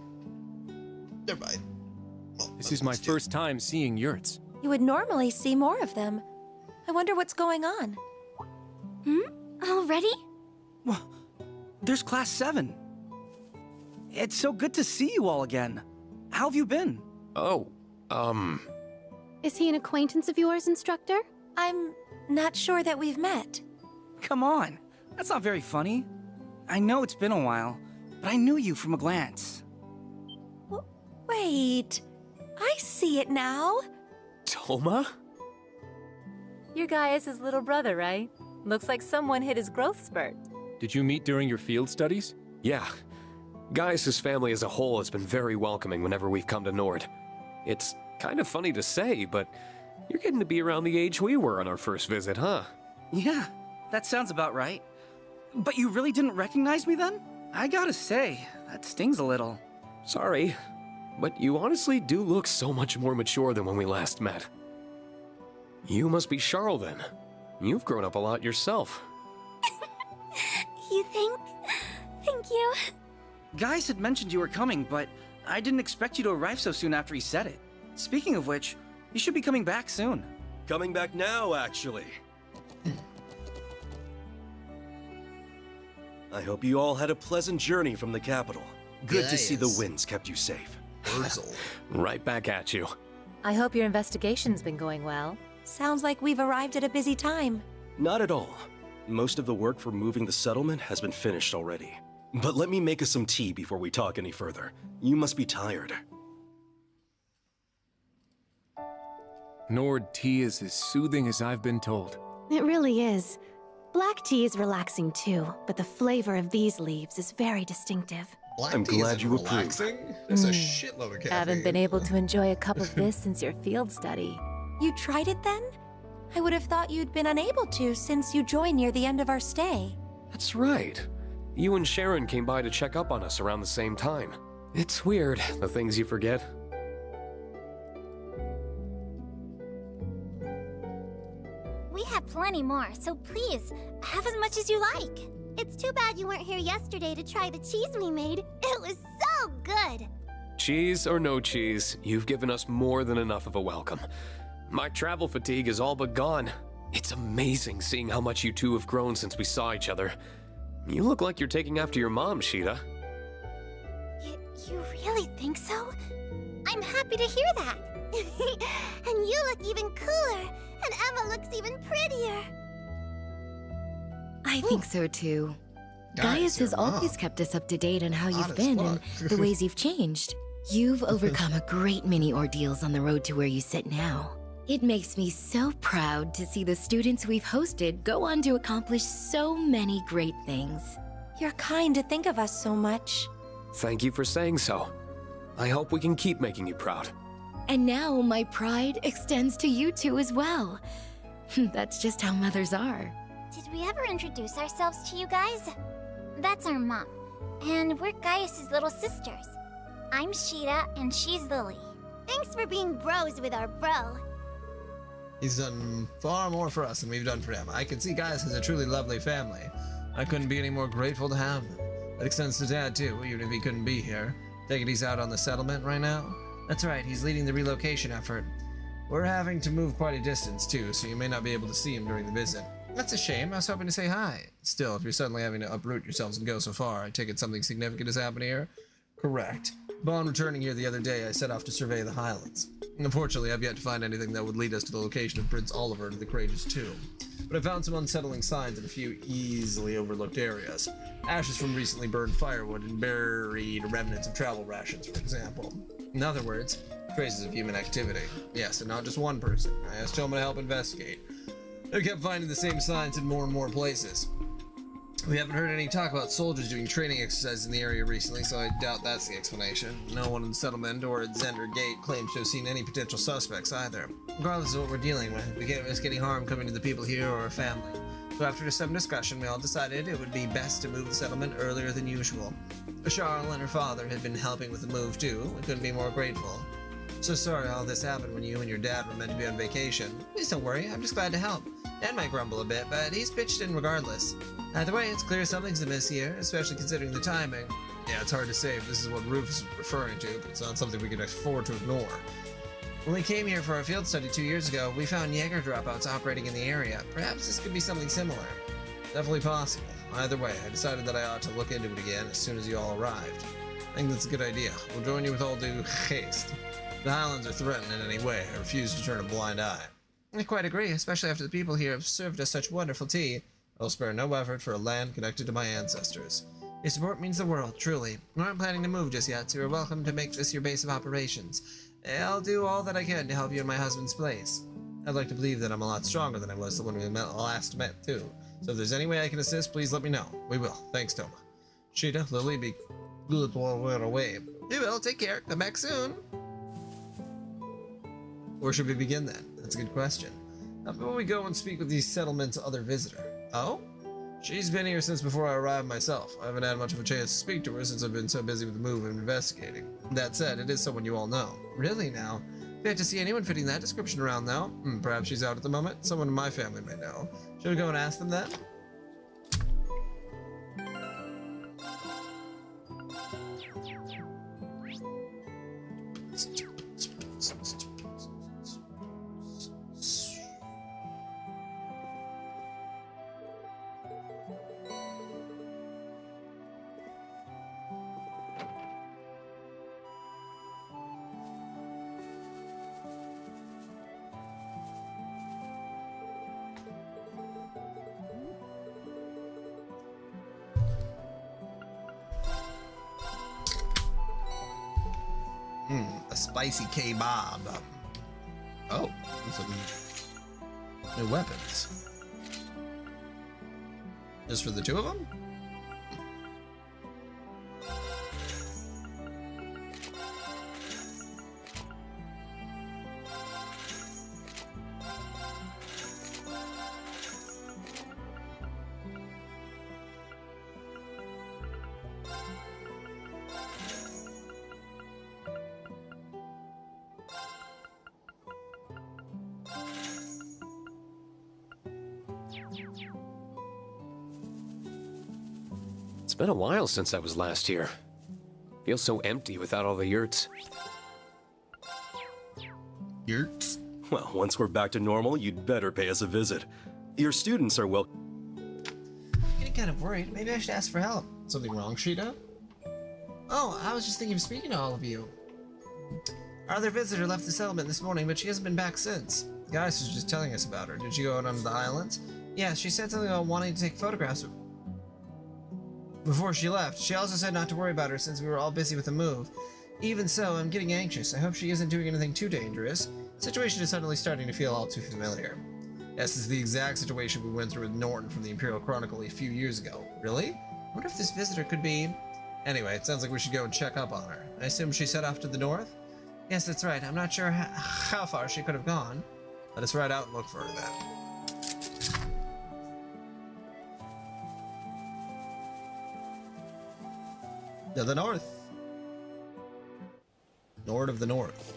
Never mind. Well, This is my first time seeing yurts. You would normally see more of them. I wonder what's going on. Already? Well, there's Class 7. It's so good to see you all again. How have you been? Oh, Is he an acquaintance of yours, instructor? I'm not sure that we've met. Come on. That's not very funny. I know it's been a while, but I knew you from a glance. Wait. I see it now. Toma? Your guy is his little brother, right? Looks like someone hit his growth spurt. Did you meet during your field studies? Yeah. Gaius' family as a whole has been very welcoming whenever we've come to Nord. It's kind of funny to say, but you're getting to be around the age we were on our first visit, huh? Yeah, that sounds about right. But you really didn't recognize me then? I gotta say, that stings a little. Sorry, but you honestly do look so much more mature than when we last met. You must be Charles then. You've grown up a lot yourself. You think? Thank you. Gaius had mentioned you were coming, but I didn't expect you to arrive so soon after he said it. Speaking of which, You should be coming back soon. Coming back now, actually. I hope you all had a pleasant journey from the capital. Good to see the winds kept you safe. Right back at you. I hope your investigation's been going well. Sounds like we've arrived at a busy time. Not at all. Most of the work for moving the settlement has been finished already. But let me make us some tea before we talk any further. You must be tired. Nord tea is as soothing as I've been told. It really is. Black tea is relaxing too, but the flavor of these leaves is very distinctive. I'm glad you approve. There's a shitload of caffeine. Haven't been able to enjoy a cup of this since your field study. You tried it then? I would have thought you'd been unable to since you joined near the end of our stay. That's right. You and Sharon came by to check up on us around the same time. It's weird, the things you forget. We have plenty more, so please, have as much as you like. It's too bad you weren't here yesterday to try the cheese we made. It was so good. Cheese or no cheese, you've given us more than enough of a welcome. My travel fatigue is all but gone. It's amazing seeing how much you two have grown since we saw each other. You look like you're taking after your mom, Sheeta. You really think so? I'm happy to hear that. And you look even cooler, and Emma looks even prettier. I think so too. Gaius has always kept us up to date on how you've been and the ways you've changed. You've overcome a great many ordeals on the road to where you sit now. It makes me so proud to see the students we've hosted go on to accomplish so many great things. You're kind to think of us so much. Thank you for saying so. I hope we can keep making you proud. And now my pride extends to you two as well. That's just how mothers are. Did we ever introduce ourselves to you guys? That's our mom, and we're Gaius's little sisters. I'm Sheeta, and she's Lily. Thanks for being bros with our bro. He's done far more for us than we've done for him. I can see Gaius has a truly lovely family. I couldn't be any more grateful to have them. That extends to Dad, too, even if he couldn't be here. Take it he's out on the settlement right now? That's right, he's leading the relocation effort. We're having to move quite a distance, too, so you may not be able to see him during the visit. That's a shame. I was hoping to say hi. Still, if you're suddenly having to uproot yourselves and go so far, I take it something significant has happened here? Correct. Upon returning here the other day, I set off to survey the Highlands. Unfortunately, I've yet to find anything that would lead us to the location of Prince Oliver to the Courageous tomb. But I found some unsettling signs in a few easily overlooked areas. Ashes from recently burned firewood and buried remnants of travel rations, for example. In other words, traces of human activity. Yes, and not just one person. I asked Toma to help investigate. I kept finding the same signs in more and more places. We haven't heard any talk about soldiers doing training exercises in the area recently, so I doubt that's the explanation. No one in the settlement or at Zender Gate claims to have seen any potential suspects either. Regardless of what we're dealing with, we can't risk any harm coming to the people here or our family. So after some discussion, we all decided it would be best to move the settlement earlier than usual. Charles and her father had been helping with the move too. We couldn't be more grateful. So sorry all this happened when you and your dad were meant to be on vacation. Please don't worry, I'm just glad to help. Dad might grumble a bit, but he's pitched in regardless. Either way, it's clear something's amiss here, especially considering the timing. Yeah, it's hard to say if this is what Rufus is referring to, but it's not something we can afford to ignore. When we came here for our field study 2 years ago, we found Jaeger dropouts operating in the area. Perhaps this could be something similar. Definitely possible. Either way, I decided that I ought to look into it again as soon as you all arrived. I think that's a good idea. We'll join you with all due haste. If the Highlands are threatened in any way, I refuse to turn a blind eye. I quite agree, especially after the people here have served us such wonderful tea. I'll spare no effort for a land connected to my ancestors. Your support means the world, truly. We aren't planning to move just yet, so you're welcome to make this your base of operations. I'll do all that I can to help you in my husband's place. I'd like to believe that I'm a lot stronger than I was when we last met, too. So if there's any way I can assist, please let me know. We will. Thanks, Toma. Sheeta, Lily, be good while we're away. We will. Take care. Come back soon. Where should we begin then? That's a good question. How about we go and speak with the settlement's other visitor? Oh? She's been here since before I arrived myself. I haven't had much of a chance to speak to her since I've been so busy with the move and investigating. That said, it is someone you all know. Really now? We have to see anyone fitting that description around now. Perhaps she's out at the moment. Someone in my family may know. Should we go and ask them then? A spicy kebab. Oh, some new weapons. Just for the two of them? It's been a while since I was last here. Feels so empty without all the yurts. Yurts? Well, once we're back to normal, you'd better pay us a visit. Your students are welcome. Getting kind of worried. Maybe I should ask for help. Something wrong, Sheeta? Oh, I was just thinking of speaking to all of you. Our other visitor left the settlement this morning, but she hasn't been back since. Gaius was just telling us about her. Did she go out onto the islands? Yeah, she said something about wanting to take photographs before she left. She also said not to worry about her since we were all busy with the move. Even so, I'm getting anxious. I hope she isn't doing anything too dangerous. The situation is suddenly starting to feel all too familiar. Yes, this is the exact situation we went through with Norton from the Imperial Chronicle a few years ago. Really? I wonder if this visitor could be... Anyway, it sounds like we should go and check up on her. I assume she set off to the north? Yes, that's right. I'm not sure how far she could have gone. Let us ride out and look for her then. To the north. Lord of the North.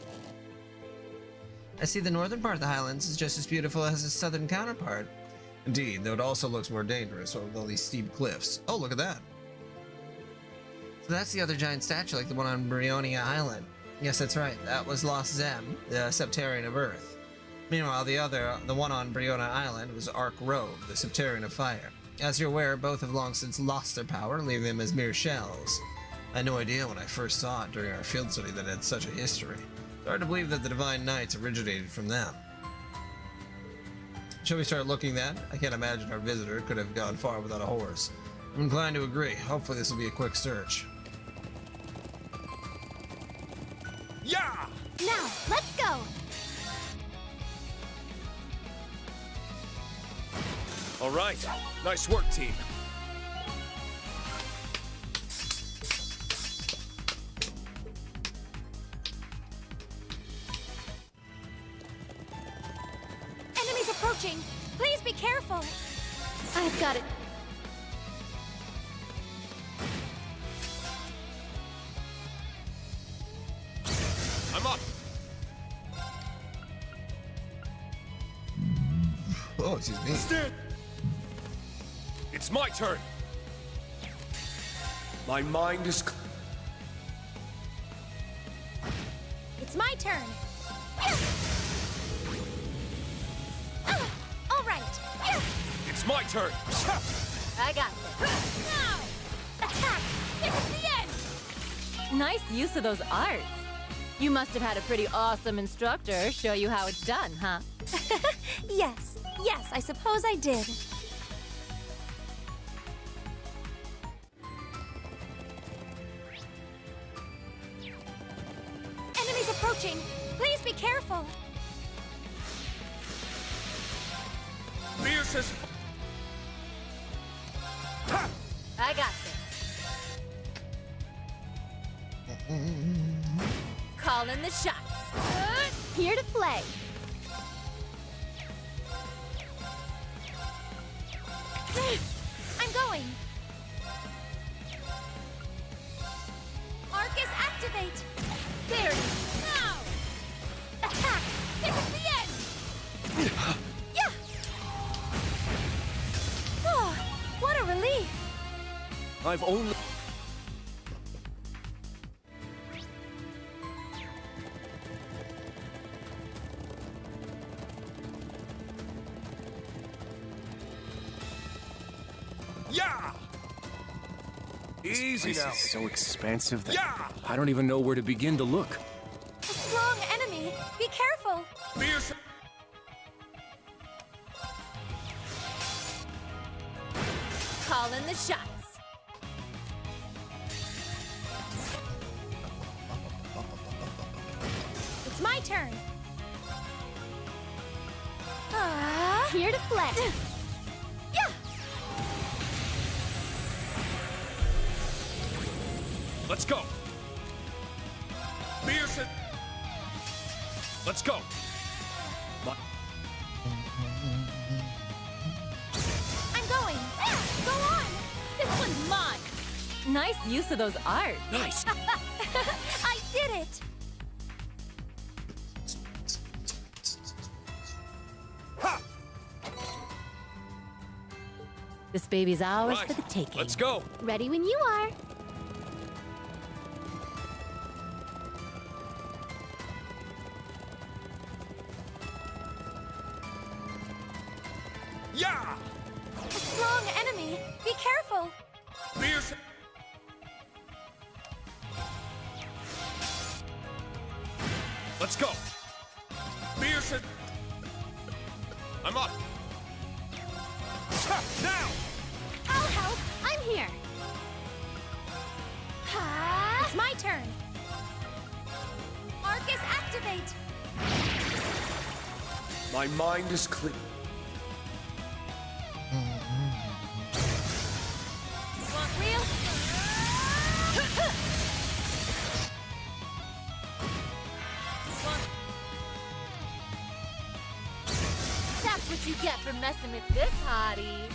I see the northern part of the Highlands is just as beautiful as its southern counterpart. Indeed, though it also looks more dangerous with all these steep cliffs. Oh, look at that. So that's the other giant statue, like the one on Brionia Island. Yes, that's right. That was Lost Zem, the Septarian of Earth. Meanwhile, the one on Brionia Island was Ark Rogue, the Septarian of Fire. As you're aware, both have long since lost their power, leaving them as mere shells. I had no idea when I first saw it during our field study that it had such a history. It's hard to believe that the Divine Knights originated from them. Shall we start looking then? I can't imagine our visitor could have gone far without a horse. I'm inclined to agree. Hopefully this will be a quick search. Yeah! Now, let's go! All right. Nice work, team. Enemies approaching. Please be careful. I've got it. I'm up. Oh, excuse me. Stand. It's my turn. My mind is... It's my turn. All right. It's my turn. I got this. Now! Attack! This is the end! Nice use of those arts. You must have had a pretty awesome instructor show you how it's done, huh? Yes, I suppose I did. Enemies approaching. Please be careful. Fierce as... I got this. Calling the shots. Here to play. I'm going. Arcus, activate. There it is. Now! Attack! This is the end! Yeah! Oh, what a relief! I've only... Yeah! Easy This now. is so expansive that Yeah! I don't even know where to begin to look. A strong enemy. Be careful. Fierce... Calling the shots. It's my turn. Here to flex. Yeah. Let's go. Pearson. Let's go. I'm going. Go on. This one's mine. Nice use of those art. Nice. I did it. This baby's ours Right. for the taking. Let's go. Ready when you are. Yeah. A strong enemy. Be careful. Pearson. Let's go. Pearson. I'm up. Ha, now. I'll help. I'm here. It's my turn. Arcus, activate. My mind is clear. Want real? That's what you get for messing with this hottie.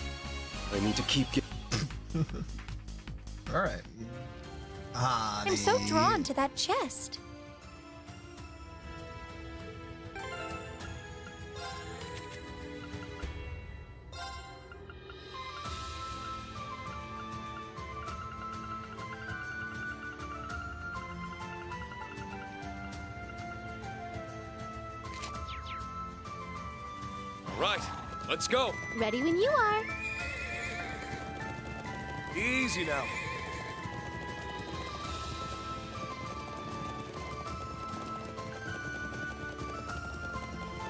I need to keep getting. All right. I'm so drawn to that chest. All right. Let's go. Ready when you are. Easy now.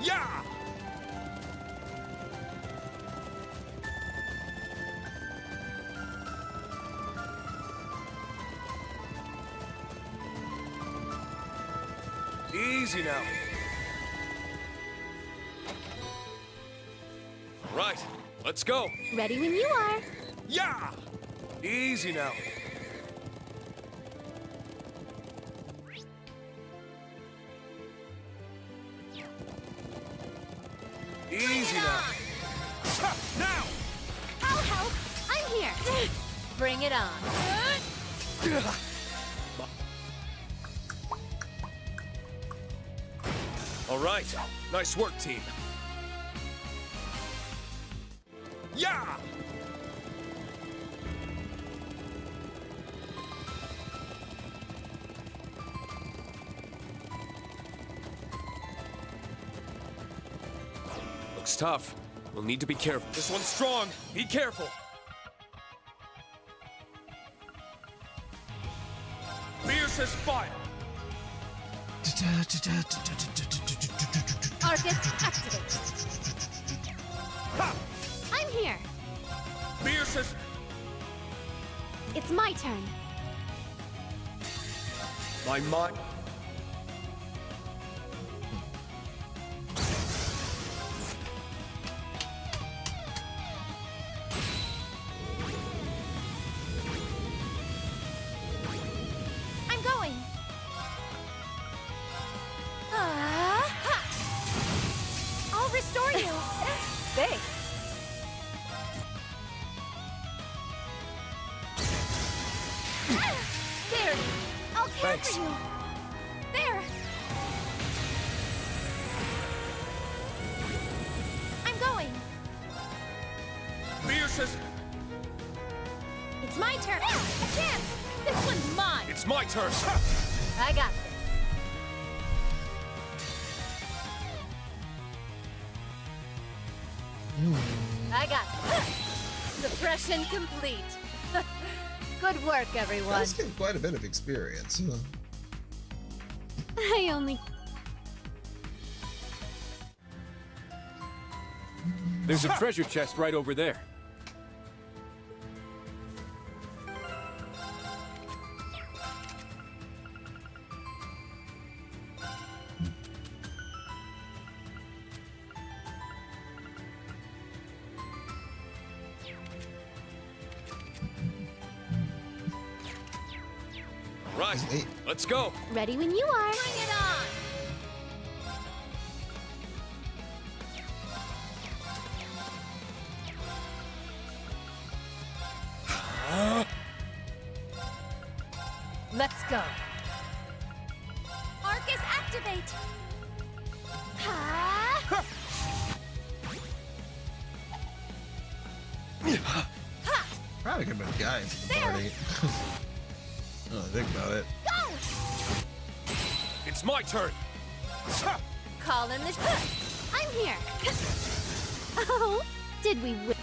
Yeah! Easy now. All right, let's go. Ready when you are. Yeah! Easy now. Easy now. Ha, now! I'll help. I'm here. Bring it on. All right, nice work, team. Yeah! Looks tough. We'll need to be careful. This one's strong. Be careful. Fiercest fire. Arcus, activate. Ha! I'm here. Fiercest. It's my turn. My mind. I'm going. I'll restore you. Thanks. There. I'll care Thanks. for you. There. I'm going. Fiercest. It's my turn. A chance. This one's mine. It's my turn. Ha! I got this. I got this. Suppression complete. Good work, everyone. That's getting quite a bit of experience. Huh? I only. There's a treasure chest right over there. Right. Let's go. Ready when you are. Bring it on! Let's go. Arcus, activate! Ha! Probably could have been guys at the party. Oh, think about it. Go! It's my turn. Call in the... I'm here! Oh, did we win?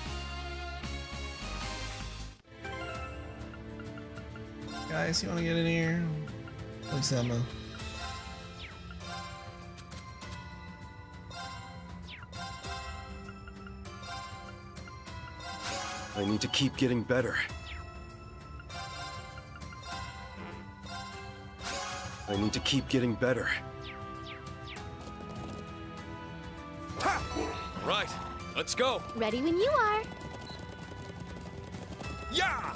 Guys, you want to get in here? What's Emma? I need to keep getting better. I need to keep getting better. Right. Let's go. Ready when you are. Yeah!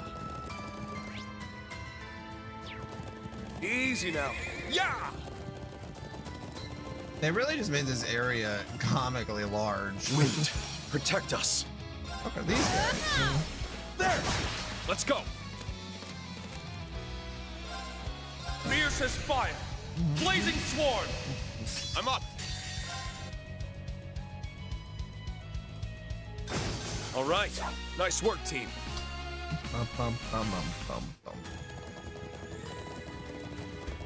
Easy now. Yeah! They really just made this area comically large. Wind, protect us. What are these guys? There! Let's go. Fiercest fire. Blazing sword. I'm up. All right. Nice work, team. Bum, bum, bum, bum, bum, bum.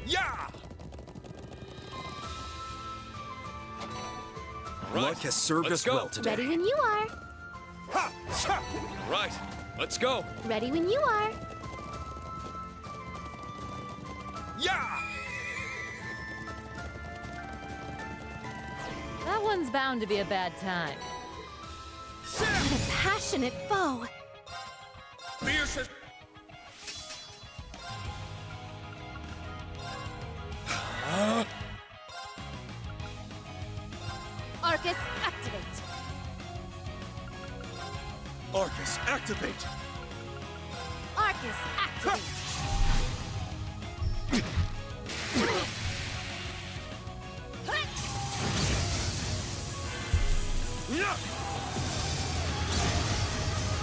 Yeah! Luck has served us well today. Ready when you are. Ha! Ha! Right. Let's go. Ready when you are. Yeah! That one's bound to be a bad time. What a passionate foe. Fiercest. Arcus, activate! Arcus, activate! Arcus, activate!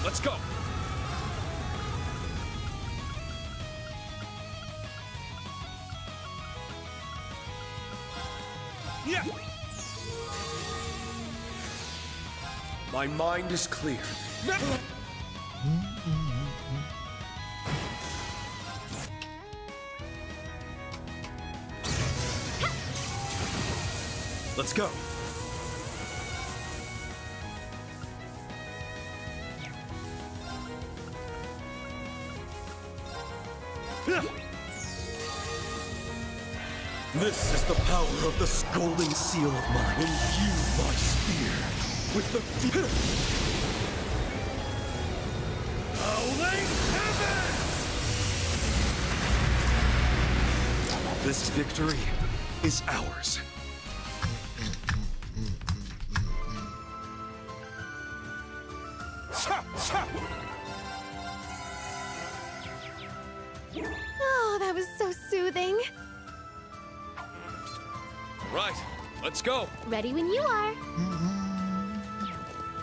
Let's go. Yeah. My mind is clear. Let's go. This is the power of the Scolding Seal of mine. Imbue my spear with the fear. Howling heaven! This victory is ours. Oh, that was so soothing. Right. Let's go. Ready when you are.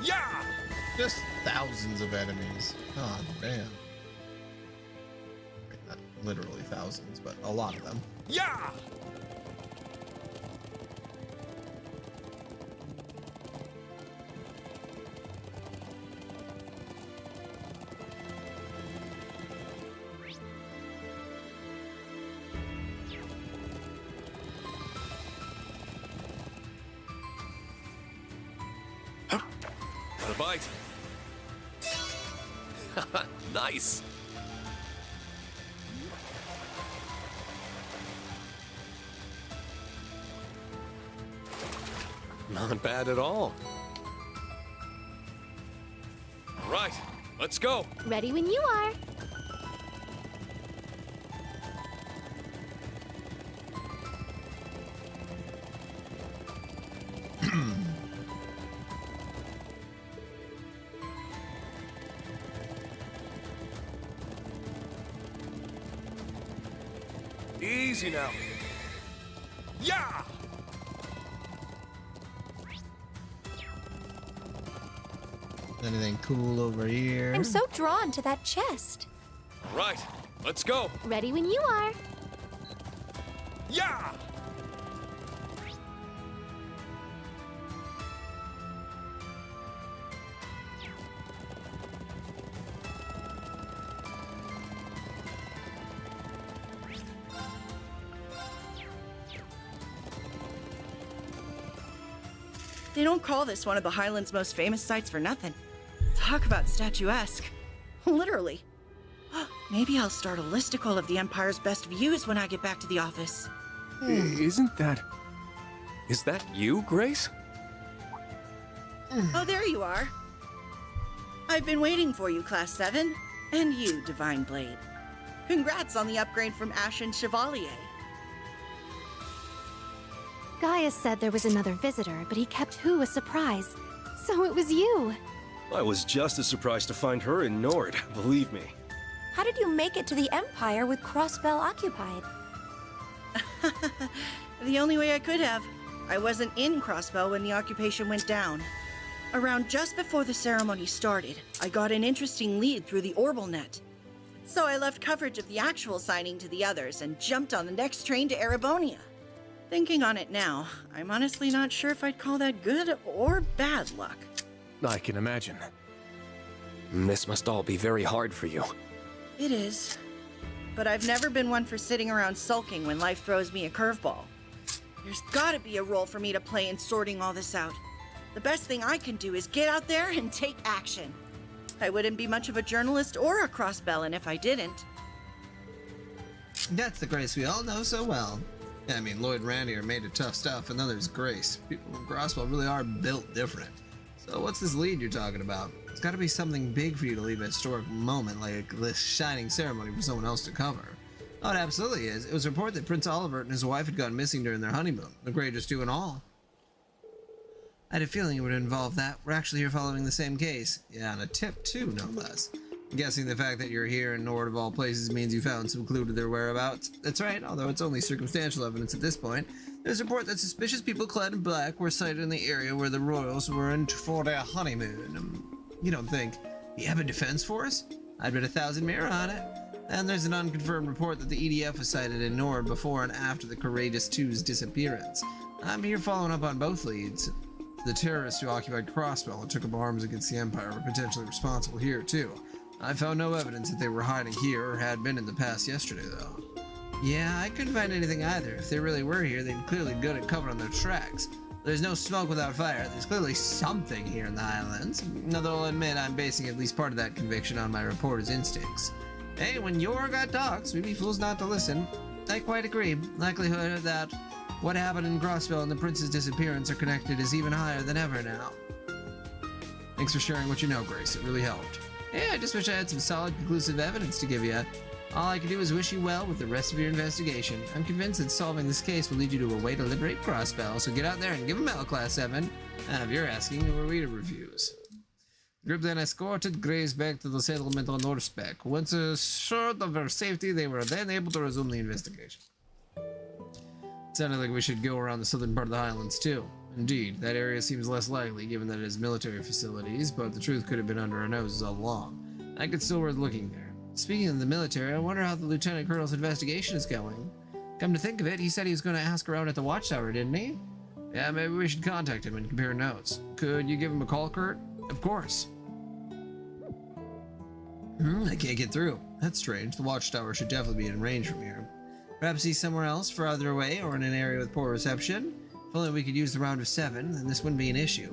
Yeah! Just thousands of enemies. Oh, man. Not literally thousands, but a lot of them. Yeah! The bite. Nice. Not bad at all. Right. Let's go. Ready when you are. Easy now. Yeah! Anything cool over here? I'm so drawn to that chest. All right, let's go. Ready when you are. Yeah! They don't call this one of the Highlands' most famous sites for nothing. Talk about statuesque. Literally. Maybe I'll start a listicle of the Empire's best views when I get back to the office. Isn't that... Is that you, Grace? Oh, there you are. I've been waiting for you, Class 7. And you, Divine Blade. Congrats on the upgrade from Ashen Chevalier. Gaius said there was another visitor, but he kept Who a surprise. So it was you. I was just as surprised to find her in Nord, believe me. How did you make it to the Empire with Crossbell occupied? The only way I could have. I wasn't in Crossbell when the occupation went down. Around just before the ceremony started, I got an interesting lead through the Orbal net. So I left coverage of the actual signing to the others and jumped on the next train to Erebonia. Thinking on it now, I'm honestly not sure if I'd call that good or bad luck. I can imagine. This must all be very hard for you. It is. But I've never been one for sitting around sulking when life throws me a curveball. There's gotta be a role for me to play in sorting all this out. The best thing I can do is get out there and take action. I wouldn't be much of a journalist or a crossbellin if I didn't. That's the Grace we all know so well. I mean, Lloyd and Randy are made of tough stuff, and then there's Grace. People from Crossbell really are built different. So what's this lead you're talking about? It's got to be something big for you to leave a historic moment like this shining ceremony for someone else to cover. Oh, it absolutely is. It was reported that Prince Oliver and his wife had gone missing during their honeymoon. The greatest two in all. I had a feeling it would involve that. We're actually here following the same case. Yeah, and a tip too, no less. I'm guessing the fact that you're here in Nord of all places means you found some clue to their whereabouts. That's right, although it's only circumstantial evidence at this point. There's a report that suspicious people clad in black were sighted in the area where the royals were in for their honeymoon. You don't think the Ebon Defense Force? I'd bet 1,000 mirror on it. And there's an unconfirmed report that the EDF was sighted in Nord before and after the Courageous Two's disappearance. I'm here following up on both leads. The terrorists who occupied Crossbell and took up arms against the Empire were potentially responsible here, too. I found no evidence that they were hiding here or had been in the past yesterday, though. Yeah, I couldn't find anything either. If they really were here, they'd clearly be good at covering their tracks. There's no smoke without fire. There's clearly something here in the Highlands. Although I'll admit I'm basing at least part of that conviction on my reporter's instincts. Hey, when Yorga talks, we'd be fools not to listen. I quite agree. Likelihood that what happened in Crossbell and the prince's disappearance are connected is even higher than ever now. Thanks for sharing what you know, Grace. It really helped. Hey, I just wish I had some solid, conclusive evidence to give you. All I can do is wish you well with the rest of your investigation. I'm convinced that solving this case will lead you to a way to liberate Crossbell, so get out there and give them hell, Class 7. If you're asking, who are we to reviews? The group then escorted Grace back to the settlement on Norspec. Once assured of her safety, they were then able to resume the investigation. It sounded like we should go around the southern part of the Highlands, too. Indeed, that area seems less likely, given that it has military facilities, but the truth could have been under our noses all along. I could still worth looking there. Speaking of the military, I wonder how the Lieutenant Colonel's investigation is going. Come to think of it, he said he was going to ask around at the Watchtower, didn't he? Yeah, maybe we should contact him and compare notes. Could you give him a call, Kurt? Of course. I can't get through. That's strange. The Watchtower should definitely be in range from here. Perhaps he's somewhere else, farther away, or in an area with poor reception? If only we could use the round of 7, then this wouldn't be an issue.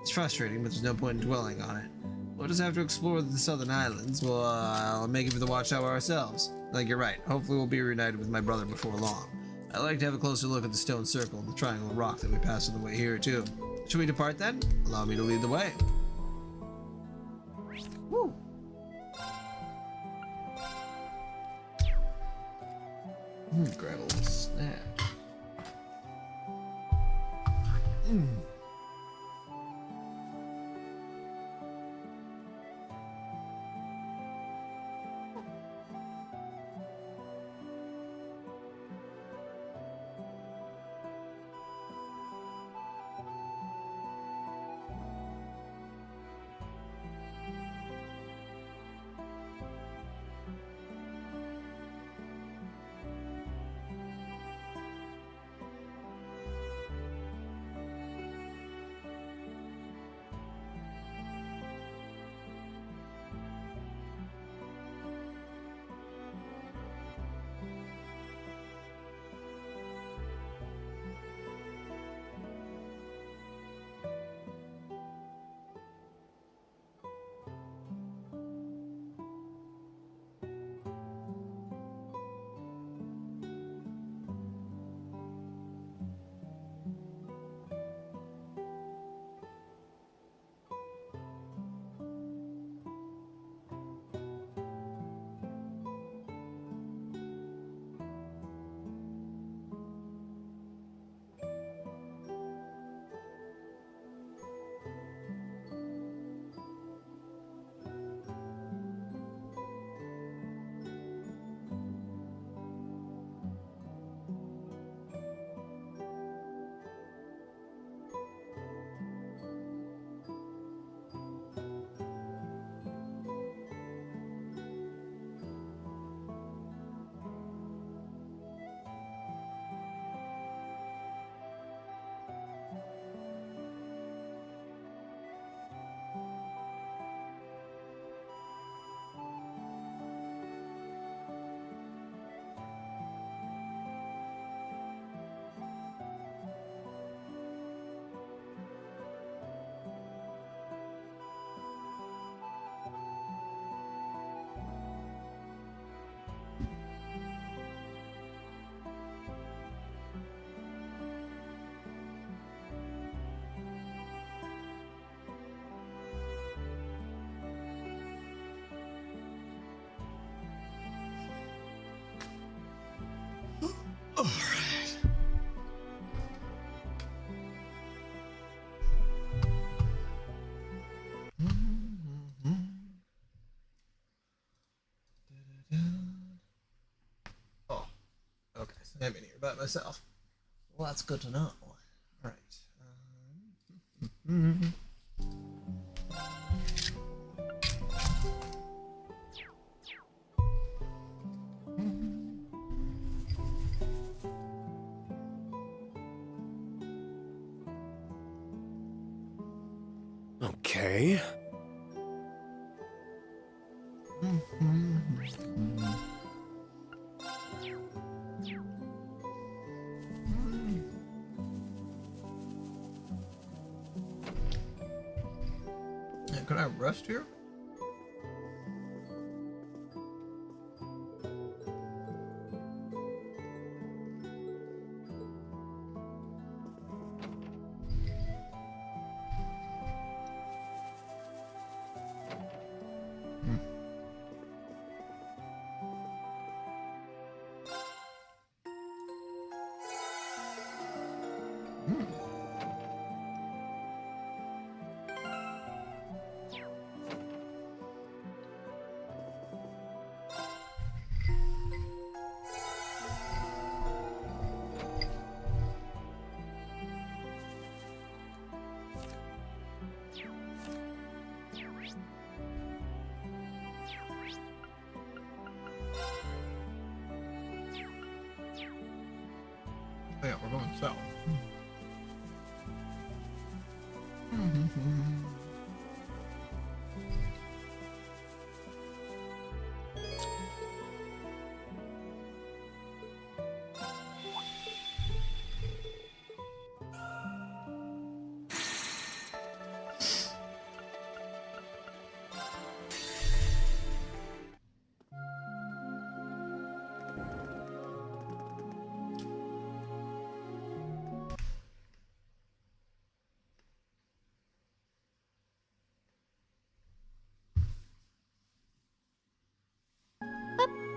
It's frustrating, but there's no point in dwelling on it. We'll just have to explore the southern islands. I'll make it for the Watchtower ourselves. I think you're right. Hopefully we'll be reunited with my brother before long. I'd like to have a closer look at the stone circle and the triangle of rock that we passed on the way here, too. Should we depart then? Allow me to lead the way. Woo! Grab a little snack. All right. Oh, okay. So I'm in here by myself. Well, that's good to know. All right. Okay. Can I rest here? Oh, yeah, we're going south.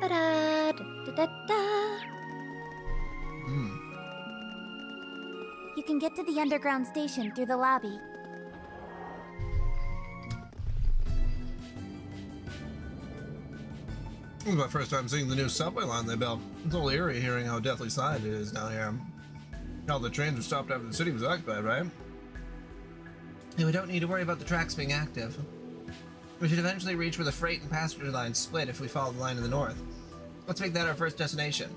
Ba-da-da-da-da. You can get to the underground station through the lobby. This is my first time seeing the new subway line they built. It's a little eerie hearing how deathly silent it is down here. All the trains were stopped after the city was occupied, right? Yeah, we don't need to worry about the tracks being active. We should eventually reach where the freight and passenger lines split if we follow the line in the north. Let's make that our first destination.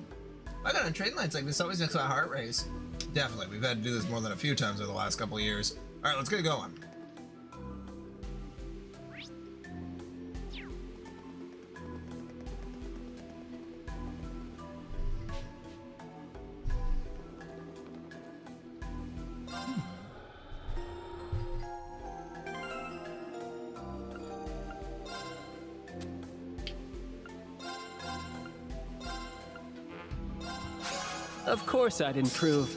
I got on train lines like this always makes my heart race. Definitely, we've had to do this more than a few times over the last couple of years. All right, let's get going. Of course I'd improve.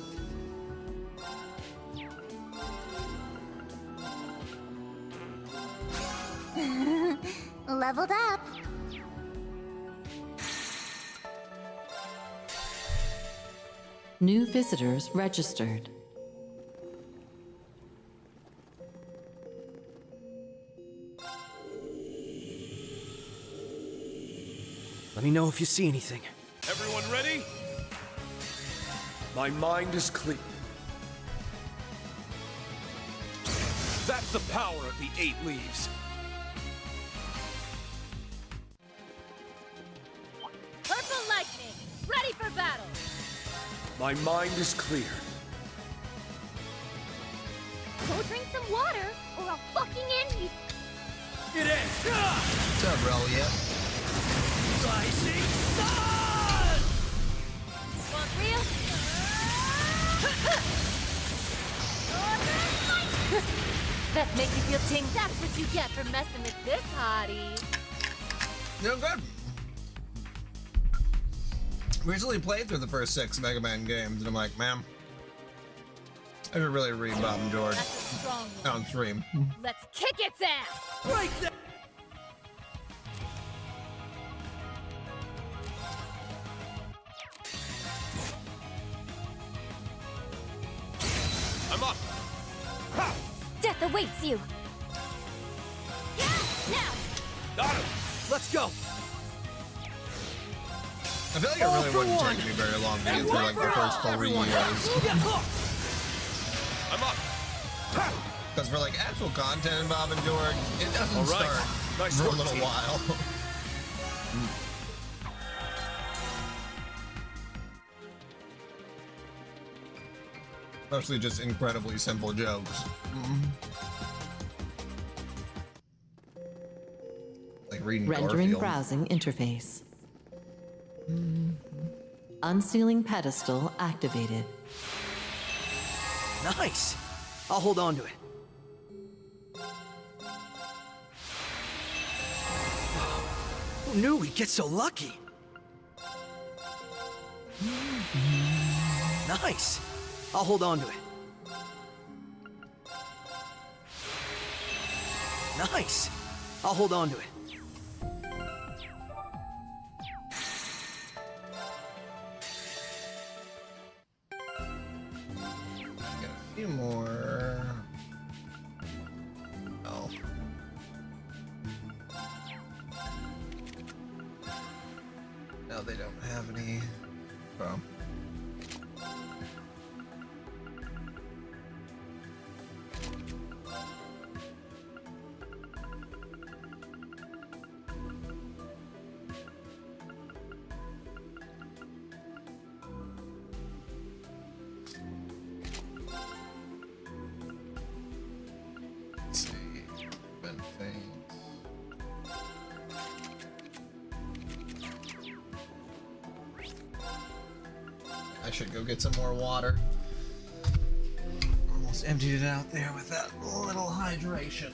Leveled up. New visitors registered. Let me know if you see anything. Everyone ready? My mind is clear. That's the power of the 8 leaves. Purple lightning, ready for battle. My mind is clear. Go drink some water, or I'll fucking end you. It ends. What's up, Relia? Rising sun! Want real? That make you feel ting? That's what you get for messing with this hottie. No good. Recently played through the first 6 Mega Man games, and I'm like, man, I should really read Bob and George That's a strong one. on stream. Let's kick its ass. Break that! I'm up. Ha! Death awaits you. Yeah, now. Got him. Let's go. I feel like it really wouldn't take me very long to get through like the first 4 years. I'm up. Because for like actual content in Bob and George, it doesn't All right. start Nice for a work, little team. while. Mostly just incredibly simple jokes. Like reading Rendering Garfield. browsing interface. Unsealing pedestal activated. Nice. I'll hold on to it. Who knew we'd get so lucky? Nice. I'll hold on to it. Nice. I'll hold on to it. Got a few more. Oh. No, they don't have any. Oh. Let's see. Ben Faint. I should go get some more water. Almost emptied it out there with that little hydration.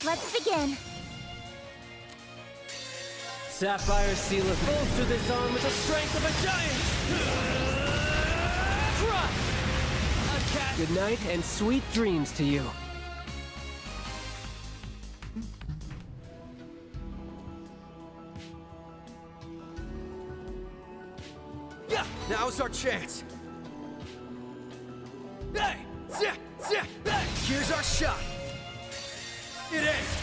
Let's begin. Sapphire sealeth. Bolster this arm with the strength of a giant! Crush! Good night and sweet dreams to you. Yeah, now's our chance. Hey, here's our shot. It is.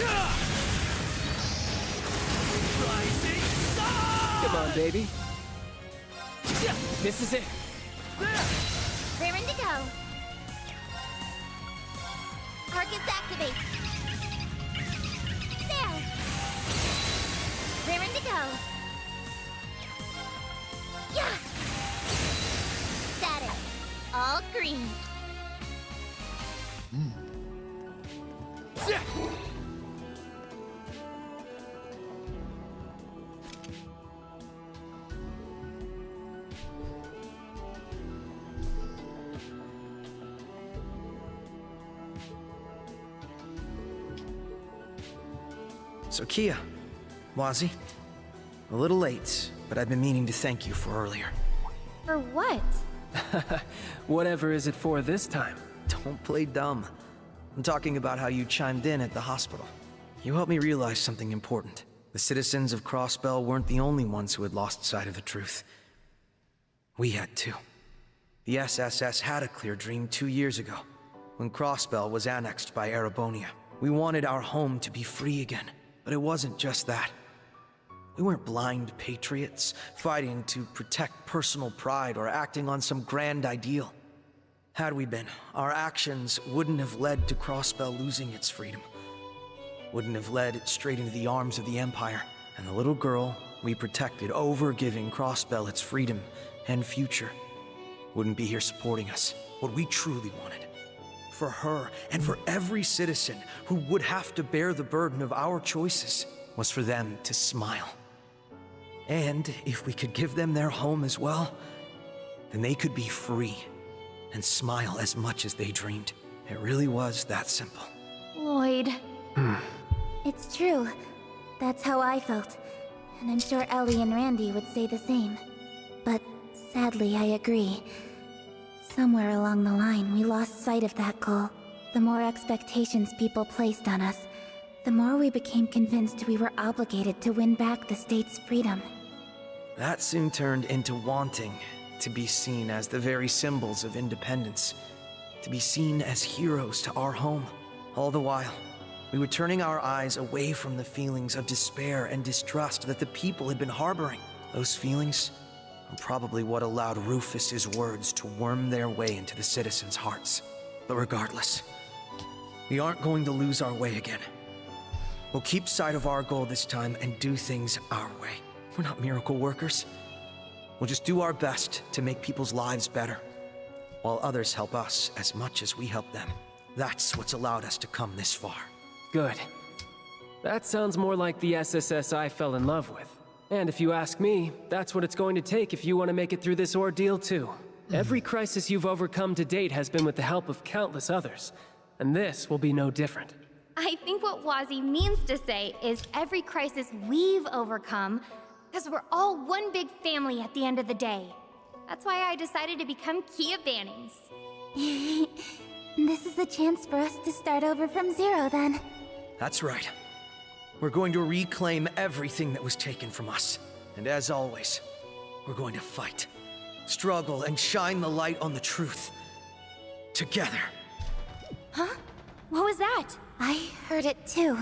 Rising sun! Come on, baby. This is it. Raring to go. Arcus activate. There. Raring to go. Yeah. Status. All green. So Kia, Wazi, a little late, but I've been meaning to thank you for earlier. For what? Whatever is it for this time? Don't play dumb. I'm talking about how you chimed in at the hospital. You helped me realize something important. The citizens of Crossbell weren't the only ones who had lost sight of the truth. We had too. The SSS had a clear dream 2 years ago, when Crossbell was annexed by Erebonia. We wanted our home to be free again, but it wasn't just that. We weren't blind patriots, fighting to protect personal pride or acting on some grand ideal. Had we been, our actions wouldn't have led to Crossbell losing its freedom. Wouldn't have led it straight into the arms of the Empire, and the little girl we protected over giving Crossbell its freedom and future wouldn't be here supporting us, what we truly wanted. For her, and for every citizen who would have to bear the burden of our choices, was for them to smile. And if we could give them their home as well, then they could be free and smile as much as they dreamed. It really was that simple. Lloyd. It's true. That's how I felt. And I'm sure Ellie and Randy would say the same. But sadly, I agree. Somewhere along the line, we lost sight of that goal. The more expectations people placed on us, the more we became convinced we were obligated to win back the state's freedom. That soon turned into wanting to be seen as the very symbols of independence, to be seen as heroes to our home. All the while, we were turning our eyes away from the feelings of despair and distrust that the people had been harboring. Those feelings are probably what allowed Rufus's words to worm their way into the citizens' hearts. But regardless, we aren't going to lose our way again. We'll keep sight of our goal this time and do things our way. We're not miracle workers. We'll just do our best to make people's lives better, while others help us as much as we help them. That's what's allowed us to come this far. Good. That sounds more like the SSS I fell in love with. And if you ask me, that's what it's going to take if you want to make it through this ordeal too. Every crisis you've overcome to date has been with the help of countless others, and this will be no different. I think what Wazzy means to say is every crisis we've overcome, because we're all one big family at the end of the day. That's why I decided to become Kia Bannings. This is a chance for us to start over from zero, then. That's right. We're going to reclaim everything that was taken from us. And as always, we're going to fight, struggle, and shine the light on the truth. Together. Huh? What was that? I heard it too.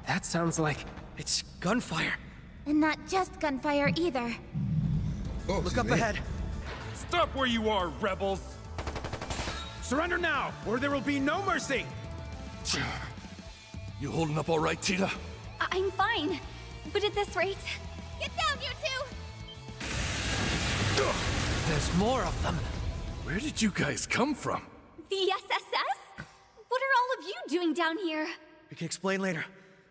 That sounds like... it's gunfire. And not just gunfire either. Oh, look up ahead. Stop where you are, rebels! Surrender now, or there will be no mercy! You holding up all right, Tita? I'm fine. But at this rate... Get down, you two! There's more of them. Where did you guys come from? The SSS? What are all of you doing down here? We can explain later.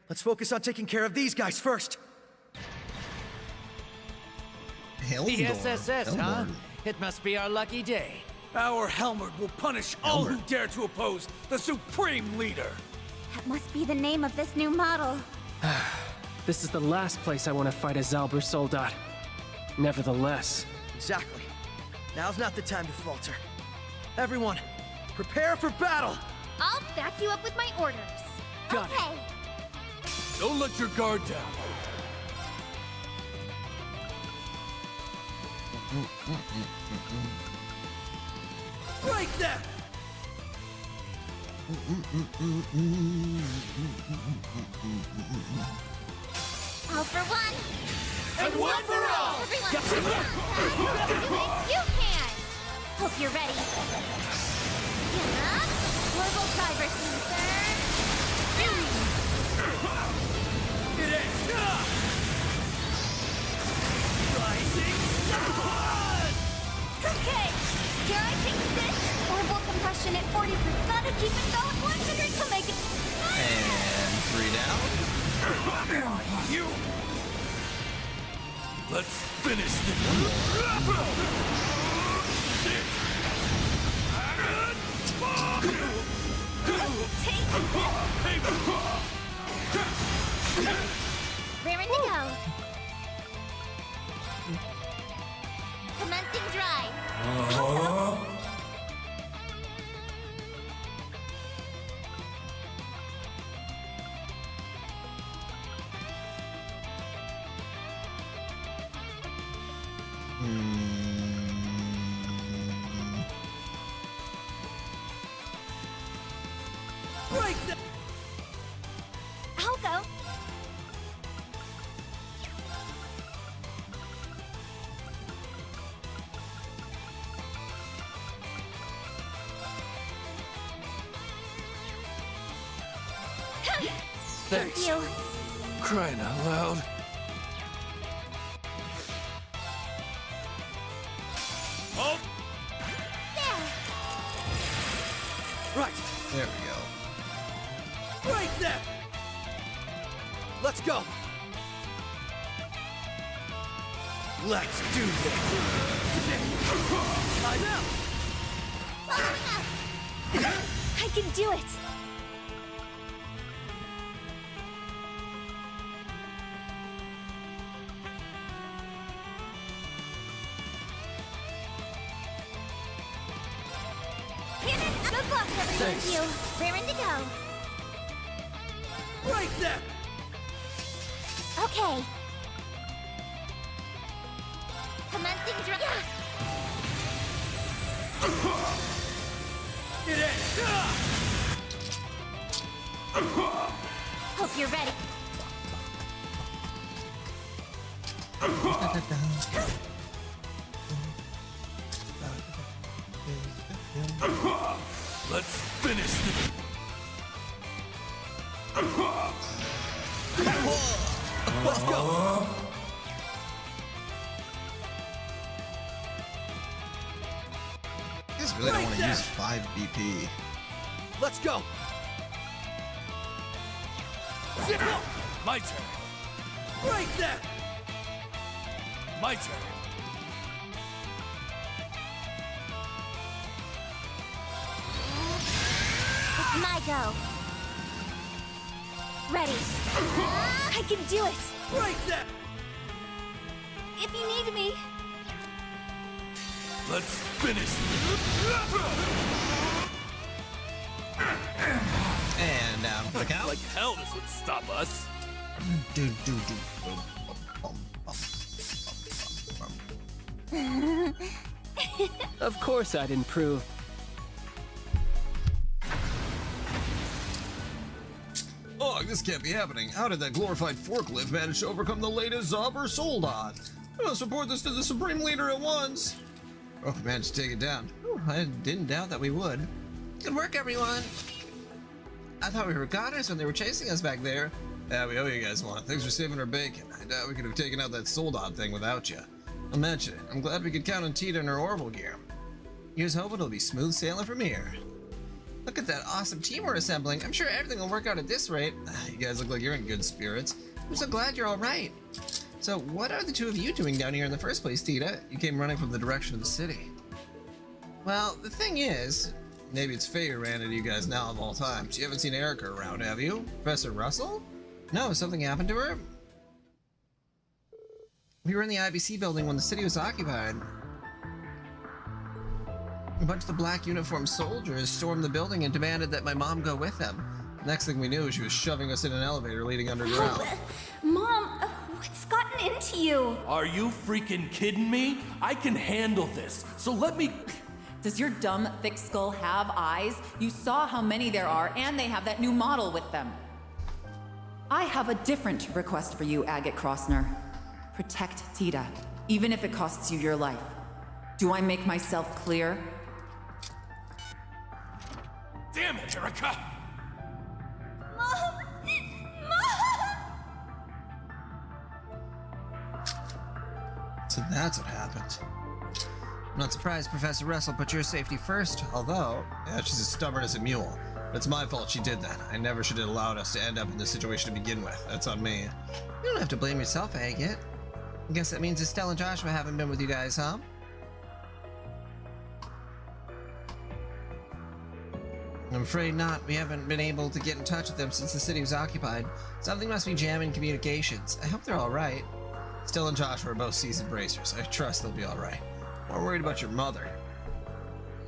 Let's focus on taking care of these guys first. The SSS, huh? It must be our lucky day. Our Helmerd will punish all who dare to oppose the Supreme Leader. That must be the name of this new model. This is the last place I want to fight a Zalber Soldat. Nevertheless... Exactly. Now's not the time to falter. Everyone, prepare for battle! I'll back you up with my orders. Got okay. Don't let your guard down. Break them! All for one! And one for all! Everyone! You can! Hope you're ready. Global driver sensor. It is! Rising sun! Okay, here I take this. Orbital compression at 40%. Gotta keep it going. 100 to make it. And 3 down. You! Let's finish this! Raring to go. I'll go. Thanks. Thank you. Crying out loud. Oh! Right. There we go. Right there! Let's go! Let's do this! I know! I can do it. Good luck, everyone. Thanks. You. Raring to go. Right there! Okay. Commencing drill. Get in! Hope you're ready. Let's finish this. Let's go. I just really don't want to use 5 BP. Let's go! My turn. Right there! My turn. It's my go. Ready. I can do it. Right there! If you need me. Let's finish. And down for the count. Like hell, this would stop us. Do, do, do. Of course I'd improve. Oh, this can't be happening. How did that glorified forklift manage to overcome the latest Zobber Soldat? We must report this to the Supreme Leader at once. Oh, we managed to take it down. Ooh, I didn't doubt that we would. Good work, everyone. I thought we were goners when they were chasing us back there. Yeah, we owe you guys one. Thanks for saving our bacon. I doubt we could have taken out that Soldat thing without you. I'll mention it. I'm glad we could count on Tita and her orbital gear. Here's hoping it'll be smooth sailing from here. Look at that awesome team we're assembling. I'm sure everything will work out at this rate. You guys look like you're in good spirits. I'm so glad you're all right. So, what are the two of you doing down here in the first place, Tita? You came running from the direction of the city. Well, the thing is, maybe it's fate who ran into you guys now of all times. You haven't seen Erica around, have you? Professor Russell? No, something happened to her? We were in the IBC building when the city was occupied. A bunch of the black uniformed soldiers stormed the building and demanded that my mom go with them. Next thing we knew, she was shoving us in an elevator leading underground. Mom, what's gotten into you? Are you freaking kidding me? I can handle this, so let me... Does your dumb, thick skull have eyes? You saw how many there are, and they have that new model with them. I have a different request for you, Agate Crossner. Protect Tita, even if it costs you your life. Do I make myself clear? Damn it, Erica! Mom! So that's what happened. I'm not surprised Professor Russell put your safety first, although, yeah, she's as stubborn as a mule. It's my fault she did that. I never should have allowed us to end up in this situation to begin with. That's on me. You don't have to blame yourself, Agate. I guess that means Estelle and Joshua haven't been with you guys, huh? I'm afraid not. We haven't been able to get in touch with them since the city was occupied. Something must be jamming communications. I hope they're alright. Estelle and Joshua are both seasoned bracers. I trust they'll be alright. More worried about your mother.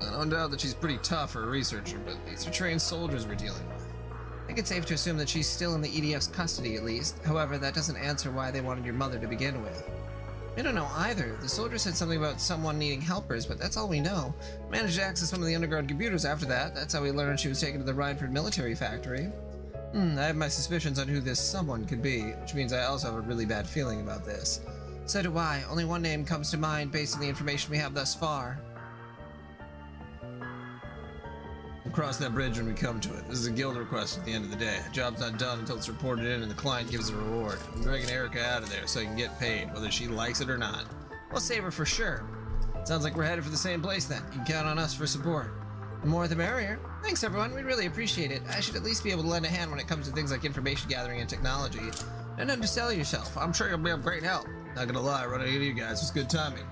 I don't doubt that she's pretty tough for a researcher, but these are trained soldiers we're dealing with. I think it's safe to assume that she's still in the EDF's custody at least. However, that doesn't answer why they wanted your mother to begin with. We don't know either. The soldier said something about someone needing helpers, but that's all we know. Managed to access some of the underground computers after that. That's how we learned she was taken to the Rhineford military factory. I have my suspicions on who this someone could be, which means I also have a really bad feeling about this. So do I. Only one name comes to mind based on the information we have thus far. We'll cross that bridge when we come to it. This is a guild request at the end of the day. The job's not done until it's reported in and the client gives a reward. I'm dragging Erica out of there so I can get paid, whether she likes it or not. We'll save her for sure. Sounds like we're headed for the same place then. You can count on us for support. The more the merrier. Thanks everyone, we really appreciate it. I should at least be able to lend a hand when it comes to things like information gathering and technology. And undersell yourself. I'm sure you'll be of great help. Not gonna lie, running into you guys was good timing.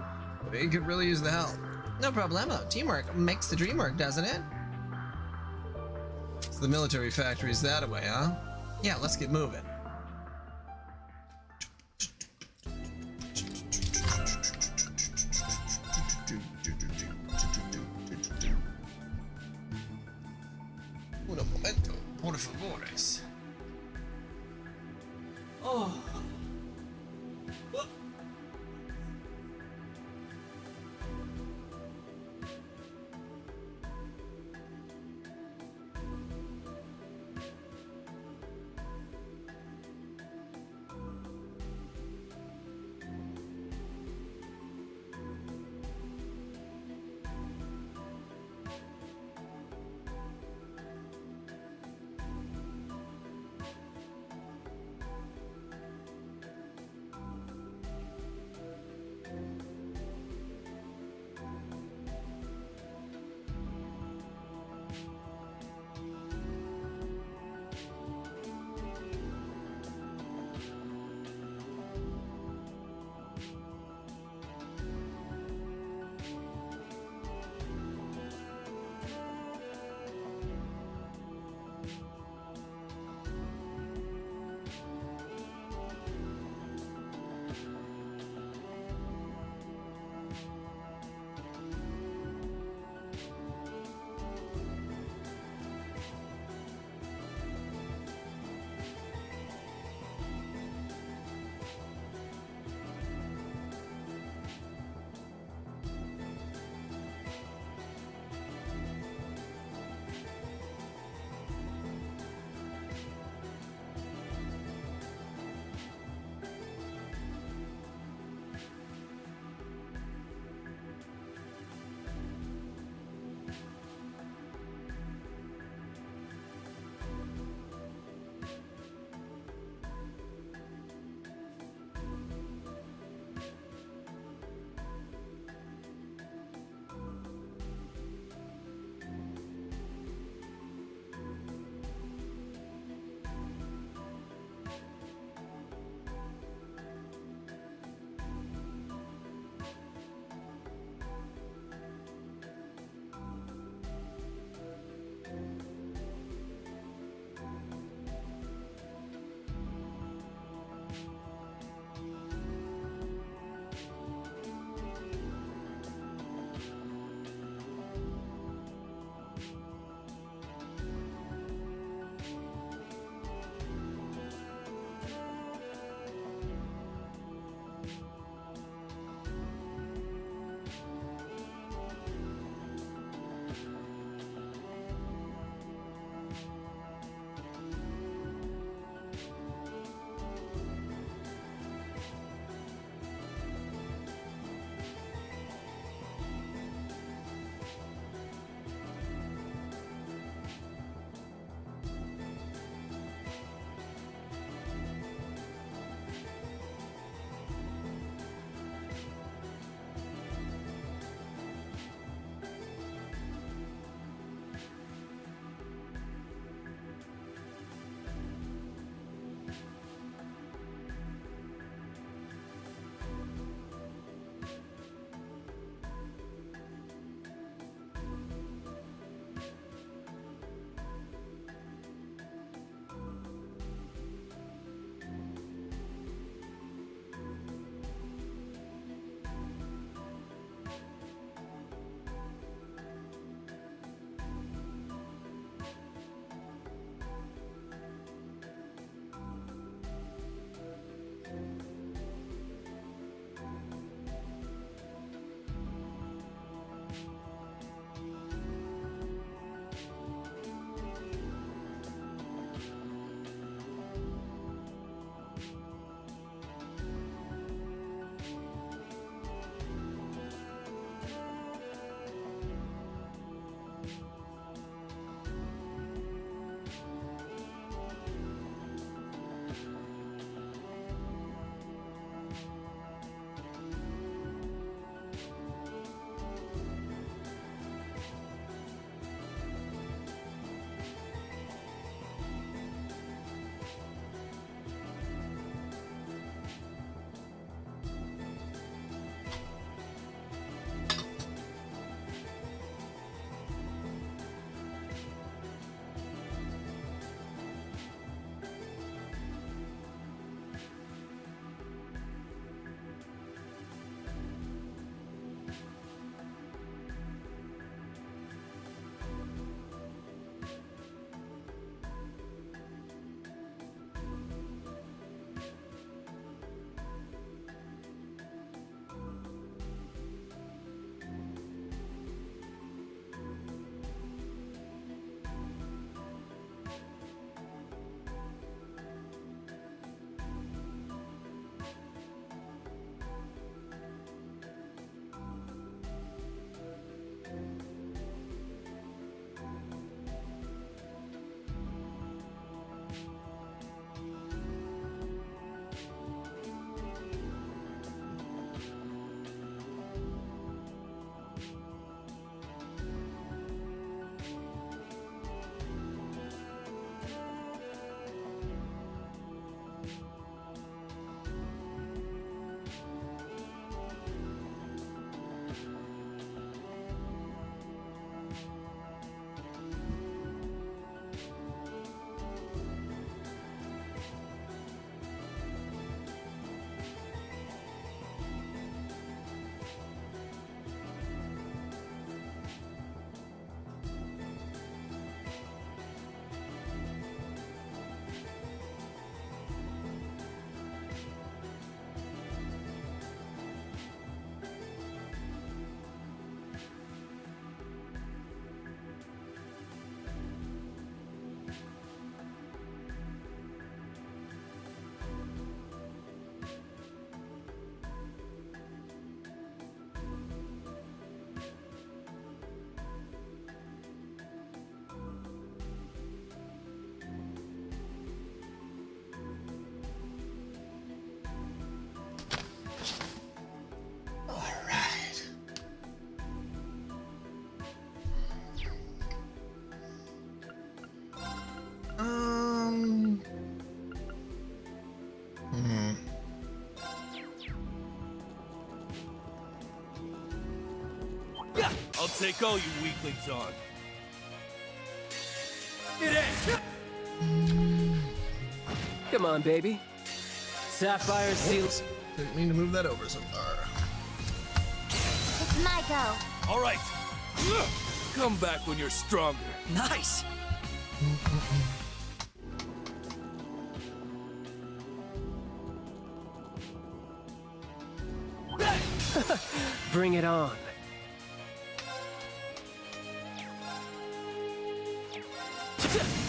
But you could really use the help. No problemo. Teamwork makes the dream work, doesn't it? So the military factory is that way, huh? Yeah, let's get moving. Un momento, por favores. Oh. I'll take all you weaklings on. It ends! Come on, baby. Sapphire seals. Didn't mean to move that over so far. It's my go. All right. Come back when you're stronger. Nice! Bring it on.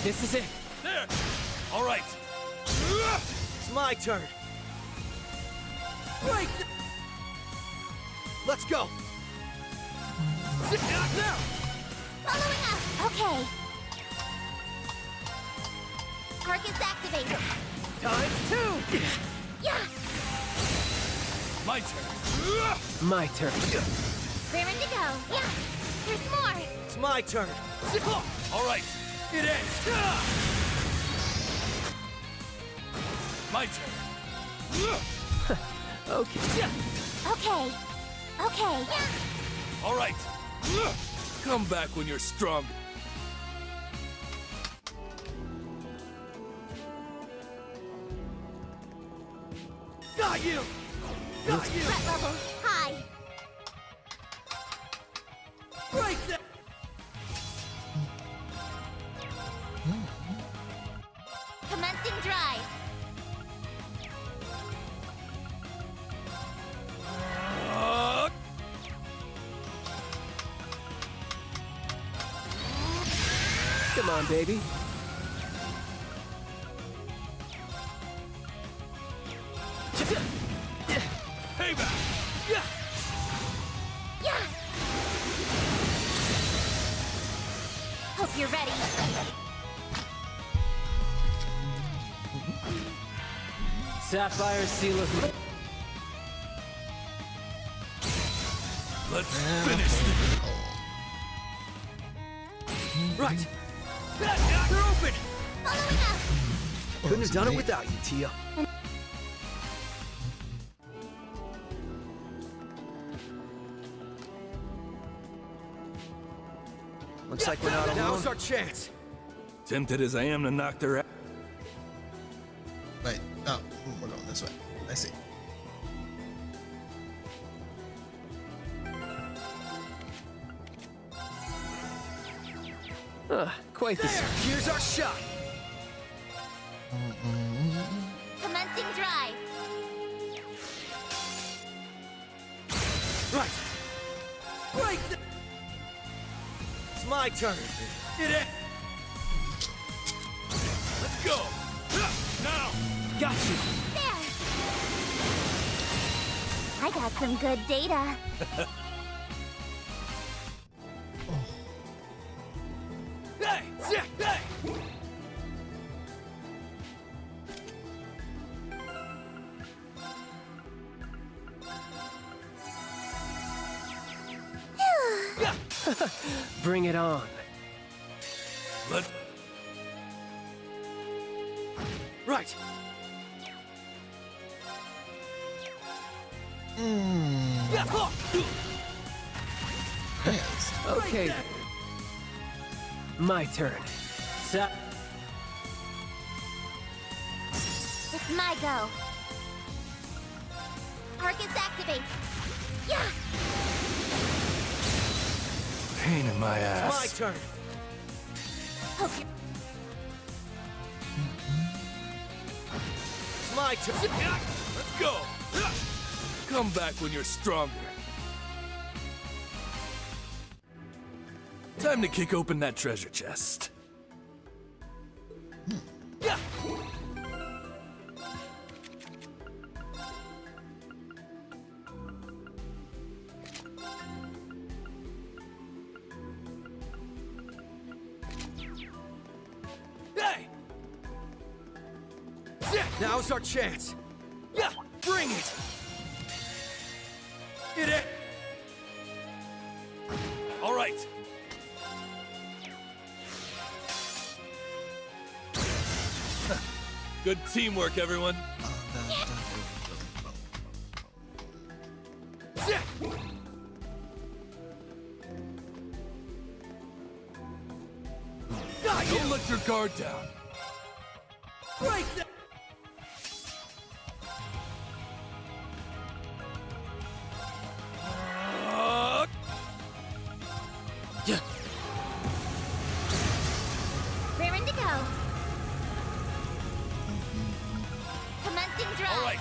This is it. There! All right. It's my turn. Break! Let's go! Now! Following up. Okay. Arcus activated. ×2! Yeah. My turn. My turn. Raring to go. Yeah. There's more. It's my turn. All right. It ends. My turn. Okay. Okay. Okay. Yeah. All right. Come back when you're strong. Got you! Got you! Threat level high. Break that! Commencing drive. Come on, baby. Payback! Yeah. Hope you're ready. Sapphire seal of... Let's finish this. Right! They're open! Following up. Couldn't have done it without you, Tia. Looks like we're not alone. Now's our chance. Tempted as I am to knock their ass. Wait. Oh, we're going this way. I see. Quite the there. Here's our shot. Commencing drive. Right. Break the... It's my turn. It ends. Let's go. Now. Got you. There. I got some good data. Hey! Hey! Bring it on. Let's... Right. Okay. My turn. It's my go. Arcus activate. Yeah. Pain in my ass. It's my turn. Okay. It's my turn. Let's go. Come back when you're stronger. Time to kick open that treasure chest. Yeah. Hey! Now's our chance. Yeah, bring it. It is. All right. Good teamwork, everyone. Let your guard down. Break that! Yeah. Raring to go. Commencing drive. All right.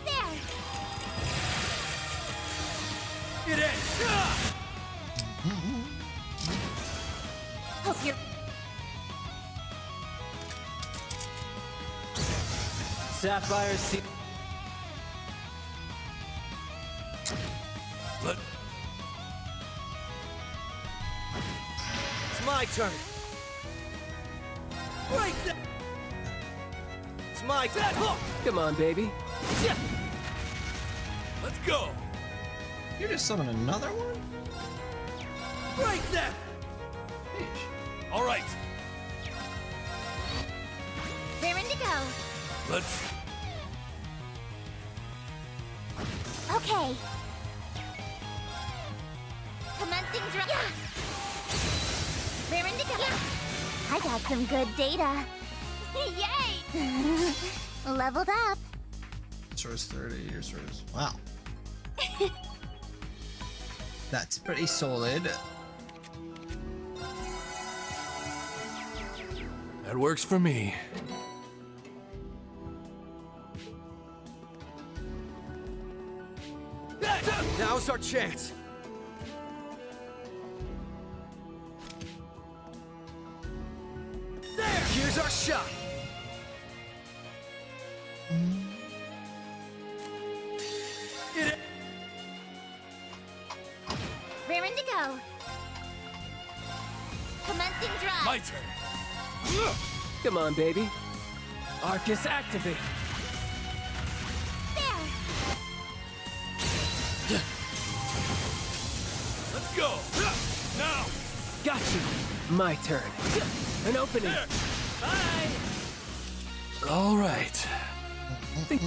There. It ends. Hope you're. Sapphire Sea. Let. It's my turn. Break that! It's my turn. Come on, baby. Yeah. Let's go. You just summoned another one? Break that! All right. Raring to go. Let's. Okay. Commencing drive. Yeah. Raring to go. Yeah. I got some good data. Yay! Leveled up. Yours 30, yours is. Wow. That's pretty solid. That works for me. Now's our chance. There! Here's our shot. Raring to go. Commencing drive. My turn. Come on, baby. Arcus activate. There. Let's go. Now. Got you. My turn. An opening. There. Bye. All right. I think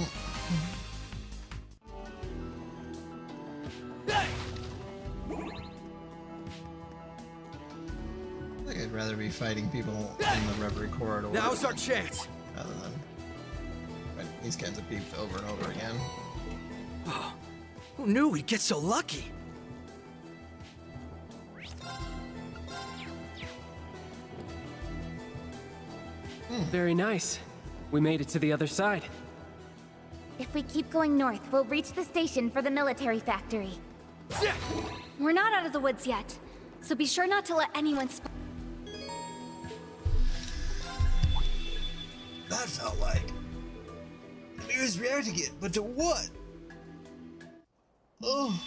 I'd rather be fighting people in the Reverie corridor. Now's our chance. Rather than fighting these kinds of peeps over and over again. Oh, who knew we'd get so lucky? Very nice. We made it to the other side. If we keep going north, we'll reach the station for the military factory. We're not out of the woods yet, so be sure not to let anyone That felt like Amir's reacting it, but to what? Oh.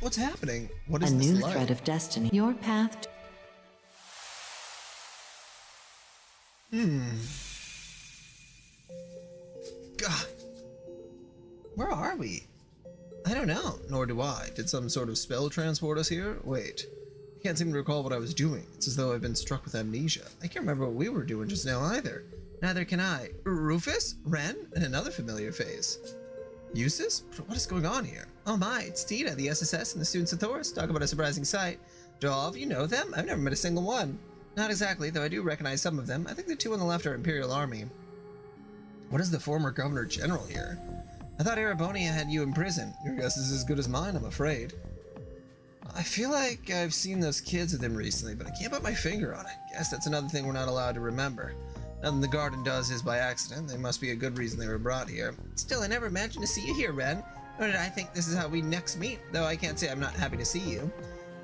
What's happening? What is a this new like? thread of destiny. Your path to God. Where are we? I don't know, nor do I. Did some sort of spell transport us here? Wait. I can't seem to recall what I was doing. It's as though I've been struck with amnesia. I can't remember what we were doing just now either. Neither can I. Rufus? Ren? And another familiar face. Eustace? What is going on here? Oh my, it's Tina, the SSS and the students of Thoris. Talk about a surprising sight. Do all of you know them? I've never met a single one. Not exactly, though I do recognize some of them. I think the two on the left are Imperial Army. What is the former Governor General here? I thought Arabonia had you in prison. Your guess is as good as mine, I'm afraid. I feel like I've seen those kids with him recently, but I can't put my finger on it. Guess that's another thing we're not allowed to remember. Nothing the garden does is by accident. There must be a good reason they were brought here. Still, I never imagined to see you here, Ren. Nor did I think this is how we next meet, though I can't say I'm not happy to see you.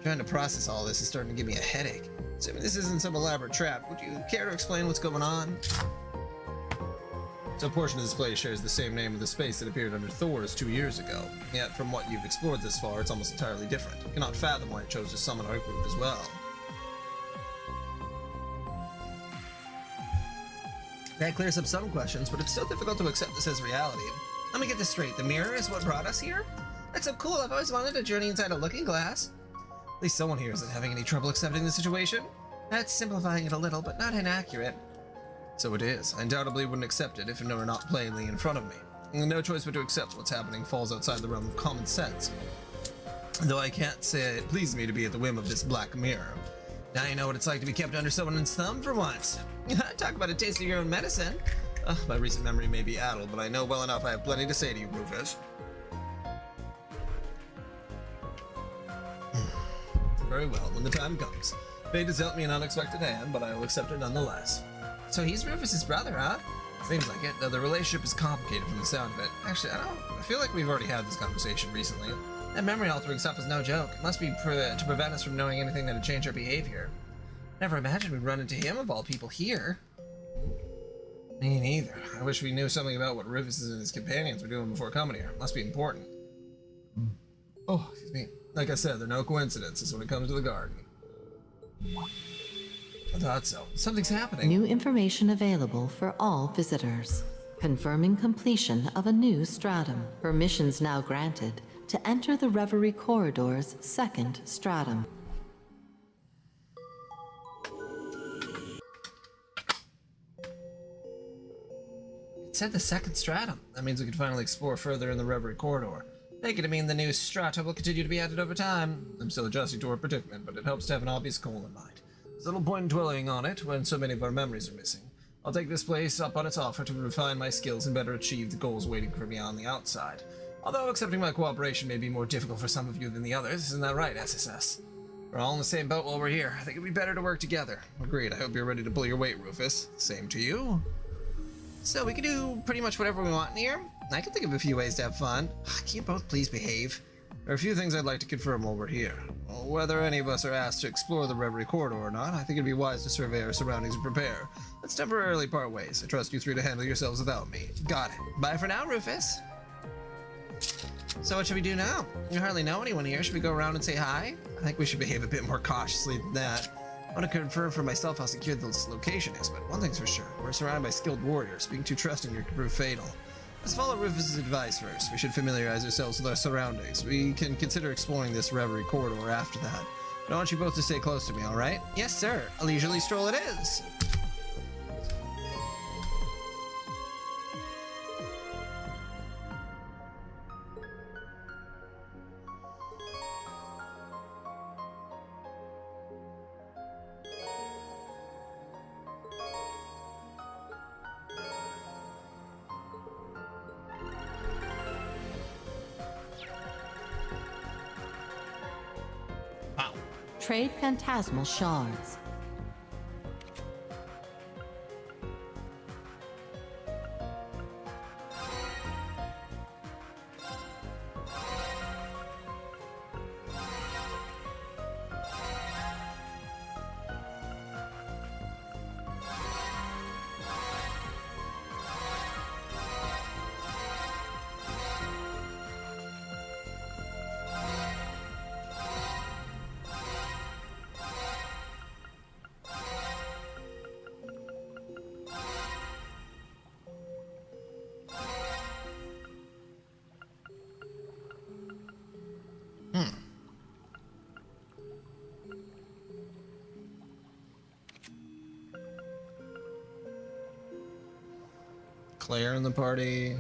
Trying to process all this is starting to give me a headache. Assuming this isn't some elaborate trap, would you care to explain what's going on? So a portion of this place shares the same name with the space that appeared under Thor's 2 years ago. Yet, from what you've explored this far, it's almost entirely different. I cannot fathom why it chose to summon our group as well. That clears up some questions, but it's still difficult to accept this as reality. Let me get this straight. The mirror is what brought us here? That's so cool. I've always wanted to journey inside a looking glass. At least someone here isn't having any trouble accepting the situation. That's simplifying it a little, but not inaccurate. So it is. I undoubtedly wouldn't accept it if it were not plainly in front of me. No choice but to accept what's happening falls outside the realm of common sense. Though I can't say it pleased me to be at the whim of this black mirror. Now you know what it's like to be kept under someone's thumb for once. Talk about a taste of your own medicine. My recent memory may be addled, but I know well enough I have plenty to say to you, Rufus. Very well, when the time comes. Fate has dealt me an unexpected hand, but I will accept it nonetheless. So he's Rufus's brother, huh? Seems like it, though the relationship is complicated from the sound of it. Actually, I feel like we've already had this conversation recently. That memory-altering stuff is no joke. It must be to prevent us from knowing anything that would change our behavior. Never imagined we'd run into him of all people here. Me neither. I wish we knew something about what Rufus and his companions were doing before coming here. Must be important. Oh, excuse me. Like I said, there are no coincidences when it comes to the garden. I thought so. Something's happening. New information available for all visitors. Confirming completion of a new stratum. Permissions now granted to enter the Reverie Corridor's second stratum. It said the second stratum. That means we can finally explore further in the Reverie Corridor. Take it to mean the new strata will continue to be added over time. I'm still adjusting to our predicament, but it helps to have an obvious goal in mind. There's little point in dwelling on it when so many of our memories are missing. I'll take this place up on its offer to refine my skills and better achieve the goals waiting for me on the outside. Although accepting my cooperation may be more difficult for some of you than the others, isn't that right, SSS? We're all in the same boat while we're here. I think it'd be better to work together. Agreed. I hope you're ready to pull your weight, Rufus. Same to you. So we can do pretty much whatever we want in here. I can think of a few ways to have fun. Can you both please behave? There are a few things I'd like to confirm while we're here. Whether any of us are asked to explore the Reverie Corridor or not, I think it'd be wise to survey our surroundings and prepare. Let's temporarily part ways. I trust you three to handle yourselves without me. Got it. Bye for now, Rufus. So what should we do now? You hardly know anyone here. Should we go around and say hi? I think we should behave a bit more cautiously than that. I want to confirm for myself how secure this location is, but one thing's for sure. We're surrounded by skilled warriors. Being too trusting here could prove fatal. Let's follow Rufus's advice first. We should familiarize ourselves with our surroundings. We can consider exploring this Reverie Corridor after that. But I want you both to stay close to me, alright? Yes, sir. A leisurely stroll it is. Trade phantasmal shards. Claire in the party.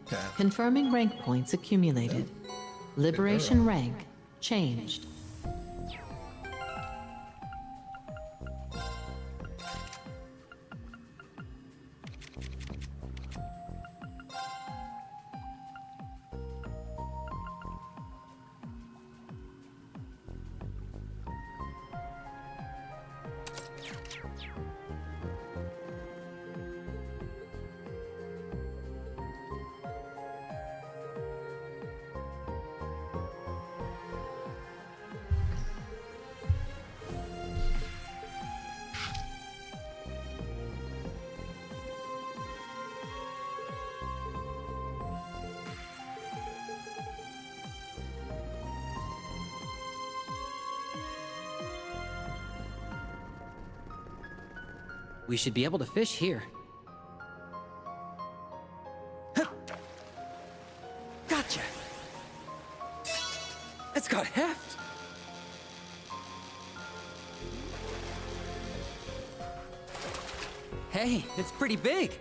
Okay. Confirming rank points accumulated. Liberation rank changed. We should be able to fish here. Gotcha! It's got heft! Hey, it's pretty big.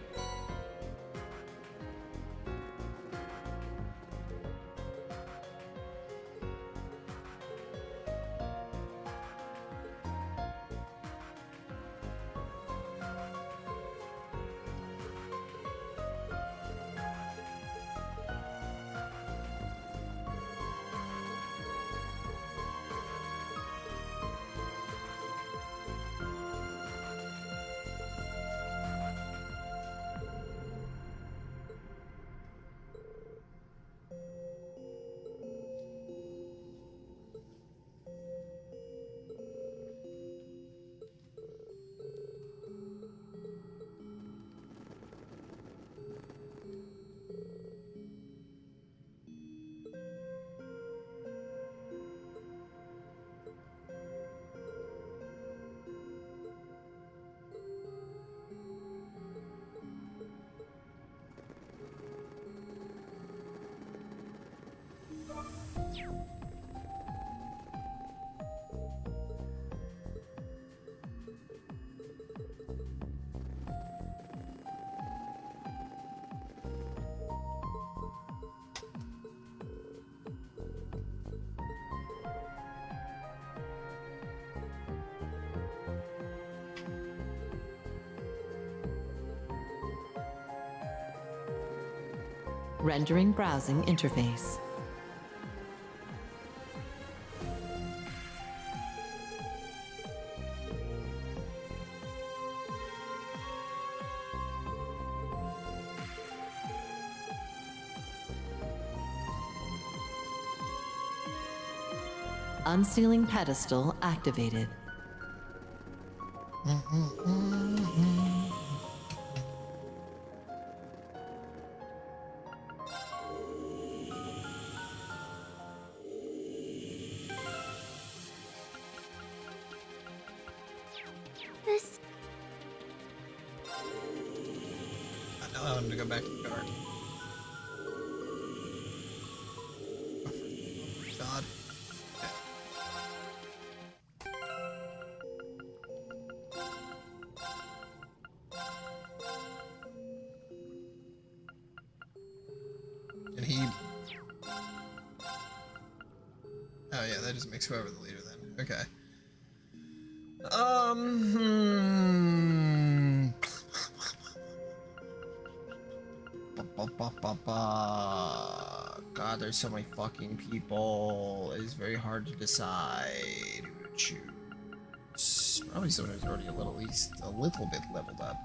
Rendering browsing interface. Unsealing pedestal activated. This... I know I wanted to go back to the guard. Oh, God. Can he... Oh yeah, that just makes whoever the leader then. Okay. God, there's so many fucking people. It is very hard to decide who to choose. Probably someone who's already at least a little bit leveled up.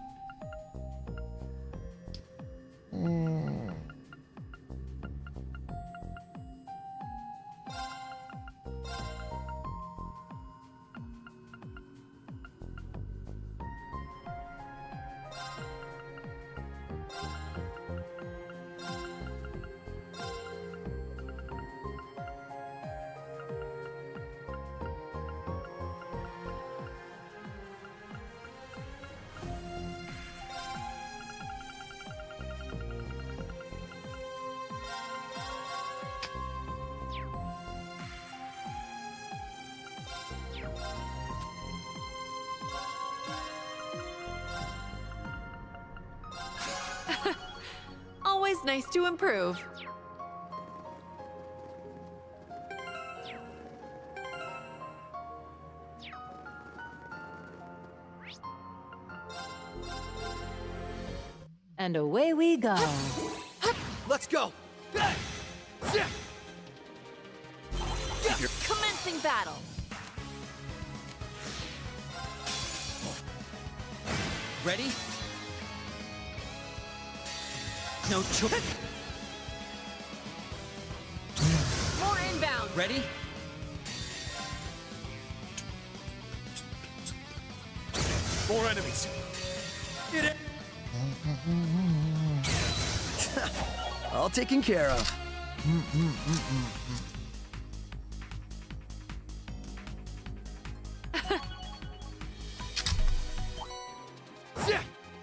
Always nice to improve. And away we go. Let's go! Commencing battle. Ready? No choice. More inbound. Ready? More enemies. Get it. All taken care of.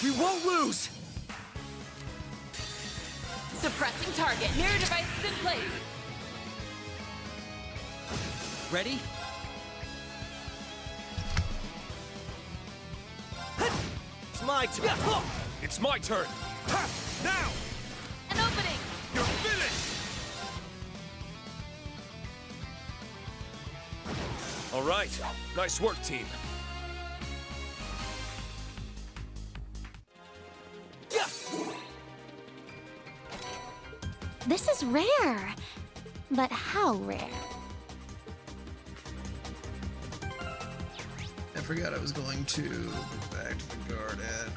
We won't lose. Suppressing target. Mirror devices in place. Ready? It's mine. my turn. It's my turn. Now! An opening! You're finished! All right. Nice work, team. This is rare. But how rare? I forgot I was going to go back to the garden.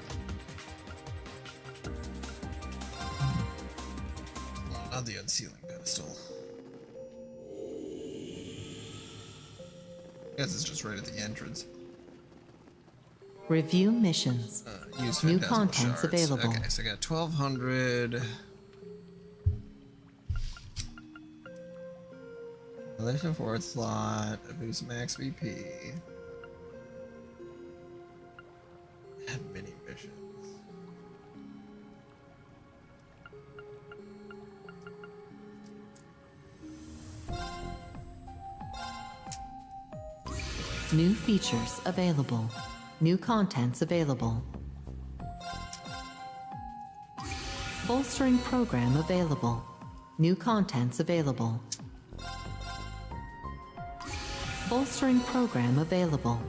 Well, not the unsealing pedestal. I guess it's just right at the entrance. Review missions. Use New phantasmal contents shards. available. Okay, so I got 1,200. Relation forward slot, boost max BP. And mini missions. New features available. New contents available. Bolstering program available. New contents available. Bolstering program available.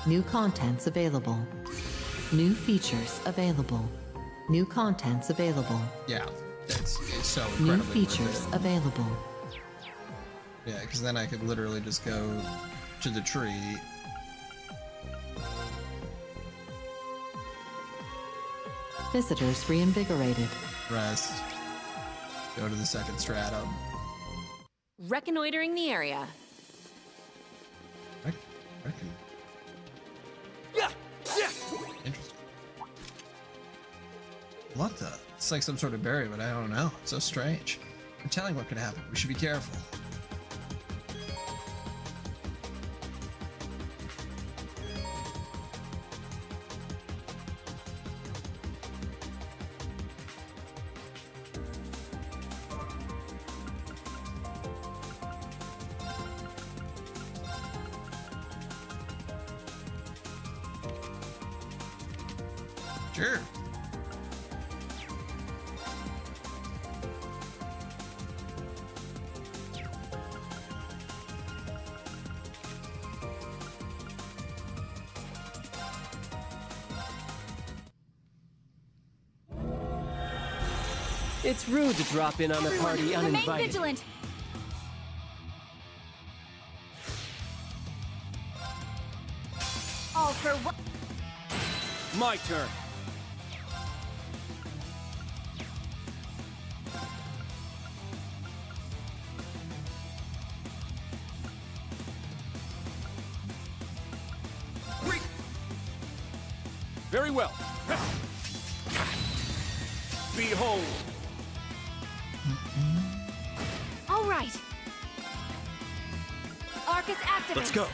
New contents available. New features available. New contents available. Yeah, it's so New incredibly worth features it. available. Yeah, because then I could literally just go to the tree. Visitors reinvigorated. Rest. Go to the second stratum. Reconnoitering the area. Reckon. Interesting. What the? It's like some sort of berry, but I don't know. It's so strange. I'm telling what could happen. We should be careful. Sure. It's rude to drop in on a party Remain uninvited. vigilant! All for what? My turn. Very well. Behold. All right. Arcus activate. Let's go.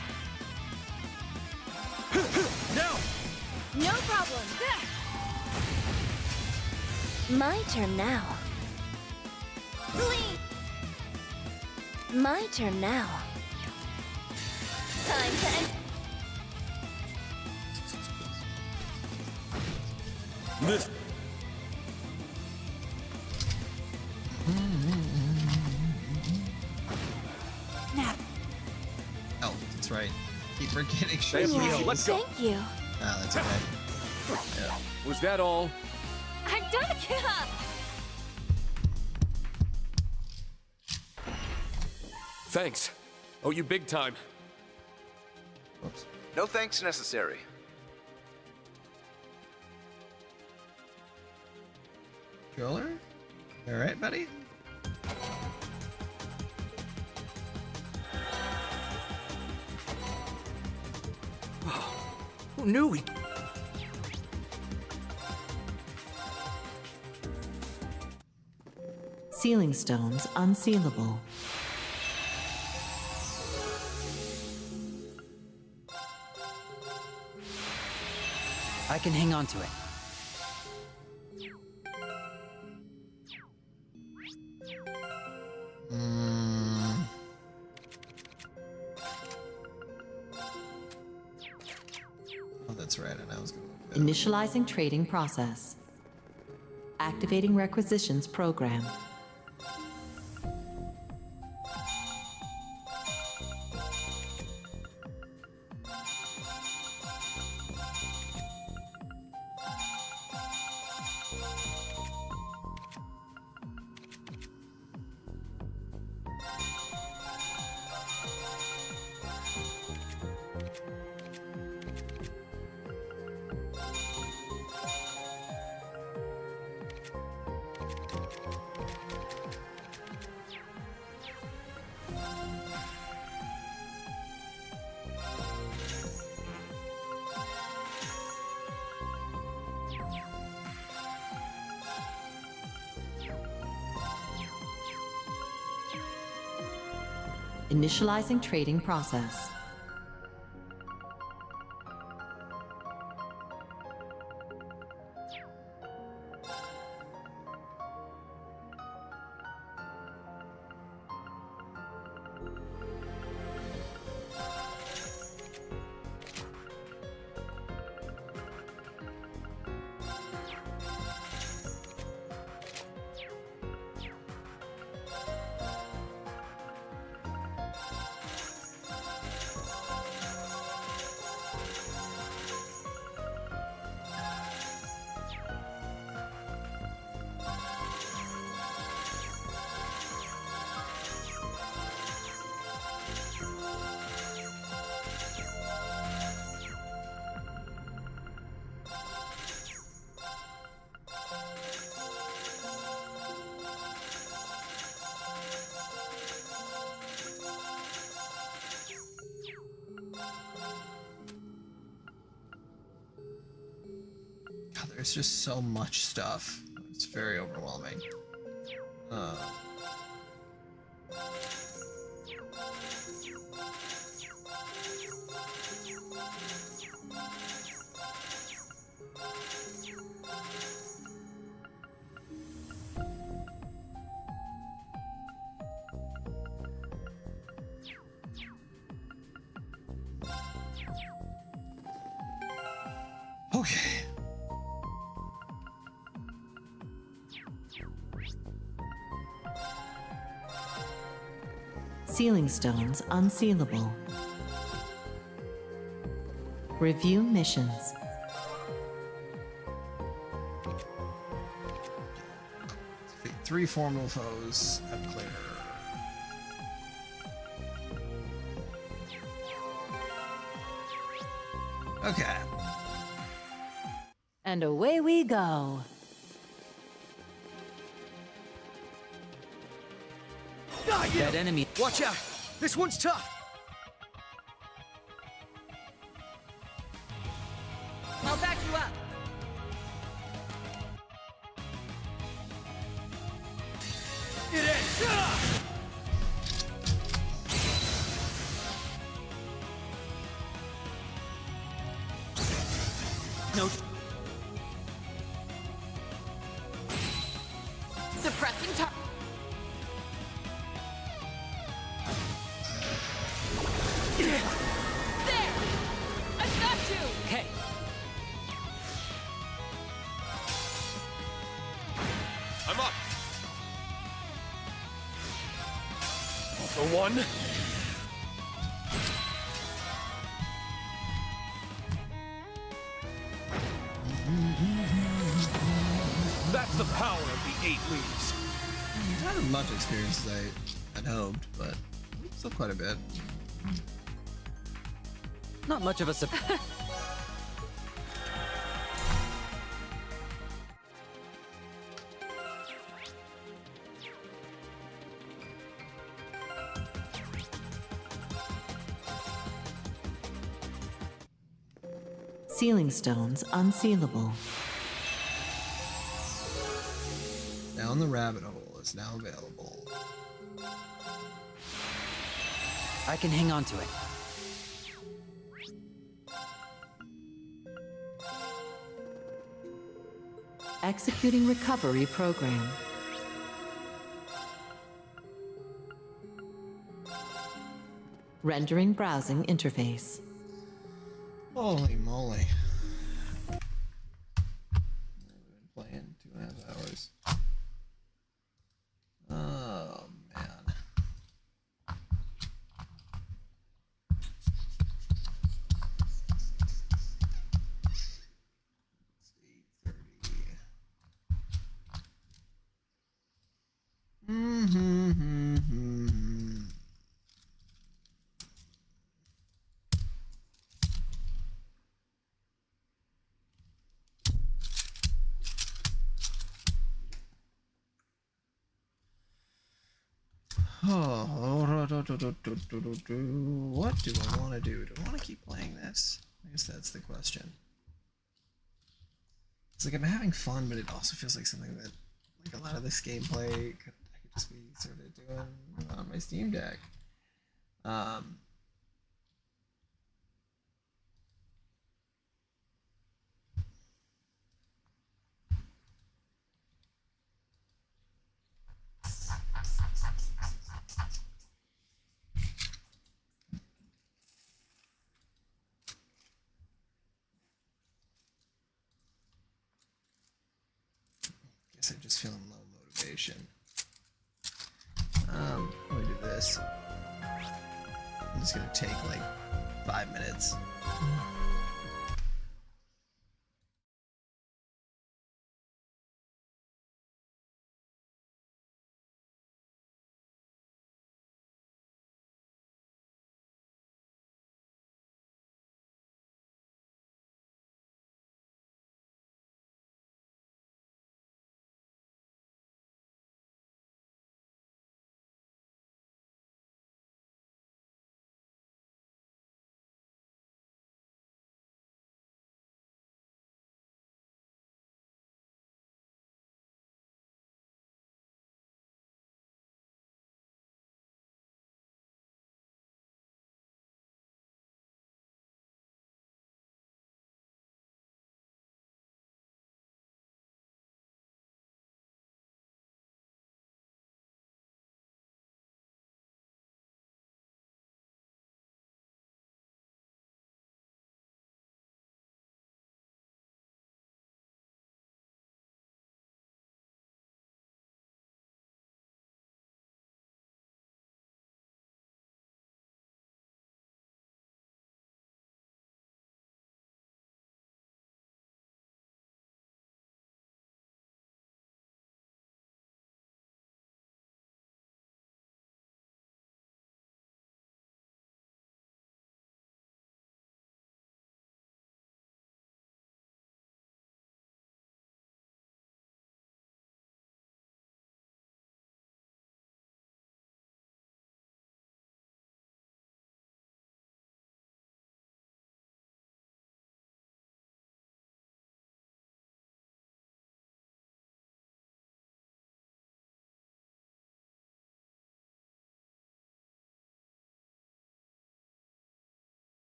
Now. No problem. My turn now. Glee. My turn now. Time to end. This. Nap. Oh, that's right. Keep forgetting Thank shit. you. Let's go. Thank you. Ah, that's okay. Yeah. Was that all? I'm done. Thanks. Oh, you big time. Whoops. No thanks necessary. Controller? All right, buddy? Who knew we... Sealing stones unsealable. I can hang on to it. Oh, that's that's right. And I was going to. Initializing trading process. Activating requisitions program. Initializing trading process. There's just so much stuff. It's very overwhelming. Okay. Sealing stones unsealable. Review missions. Defeat 3 formidable foes at clear. Okay. And away we go. That enemy. Watch out! This one's tough! I'll back you up. It ends! No. Suppressing target. There! I've got you! Okay. I'm up. For one. That's the power of the 8 leaves. Not as much experience as I had hoped, but still quite a bit. Not much of a surprise. Sealing stones unsealable. Down the rabbit hole is now available. I can hang on to it. Executing recovery program. Rendering browsing interface. Holy moly. Oh, what do I want to do? Do I want to keep playing this? I guess that's the question. It's like I'm having fun, but it also feels like something that, like a lot of this gameplay, I could just be sort of doing on my Steam Deck. Guess I'm just feeling low motivation. Let me do this. I'm just gonna take like 5 minutes.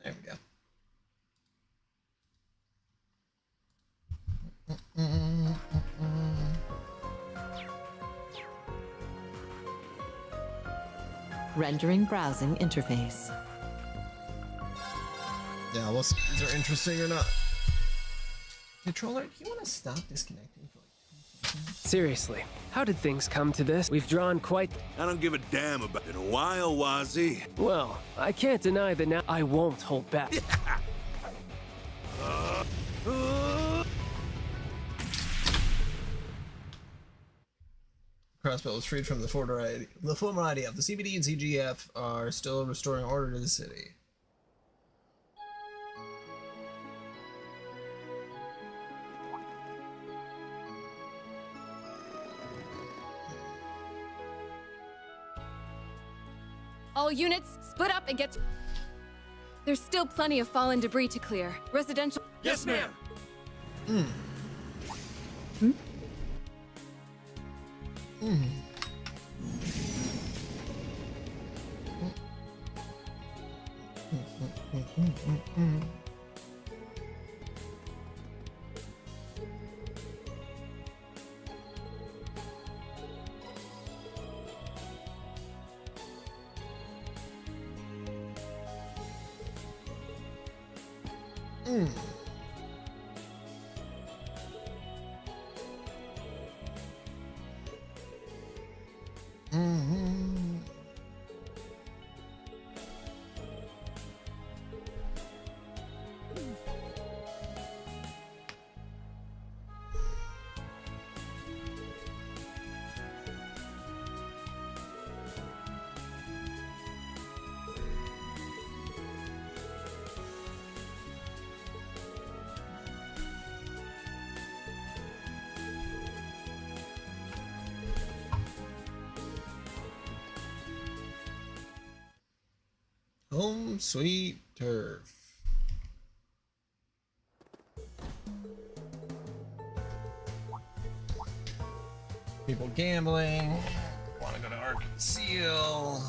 There we go. Rendering browsing interface. Yeah, we'll see if these are interesting or not. Controller, do you want to stop disconnecting for like 2 seconds? Seriously, how did things come to this? We've drawn quite... I don't give a damn about it. In a while, Wazzy. Well, I can't deny that now I won't hold back. Crossbow was freed from the former IDF. The former IDF. The CPD and CGF are still restoring order to the city. All units, split up and get to... There's still plenty of fallen debris to clear. Residential... Yes, ma'am! Home sweet turf. People gambling. Want to go to Ark and Seal.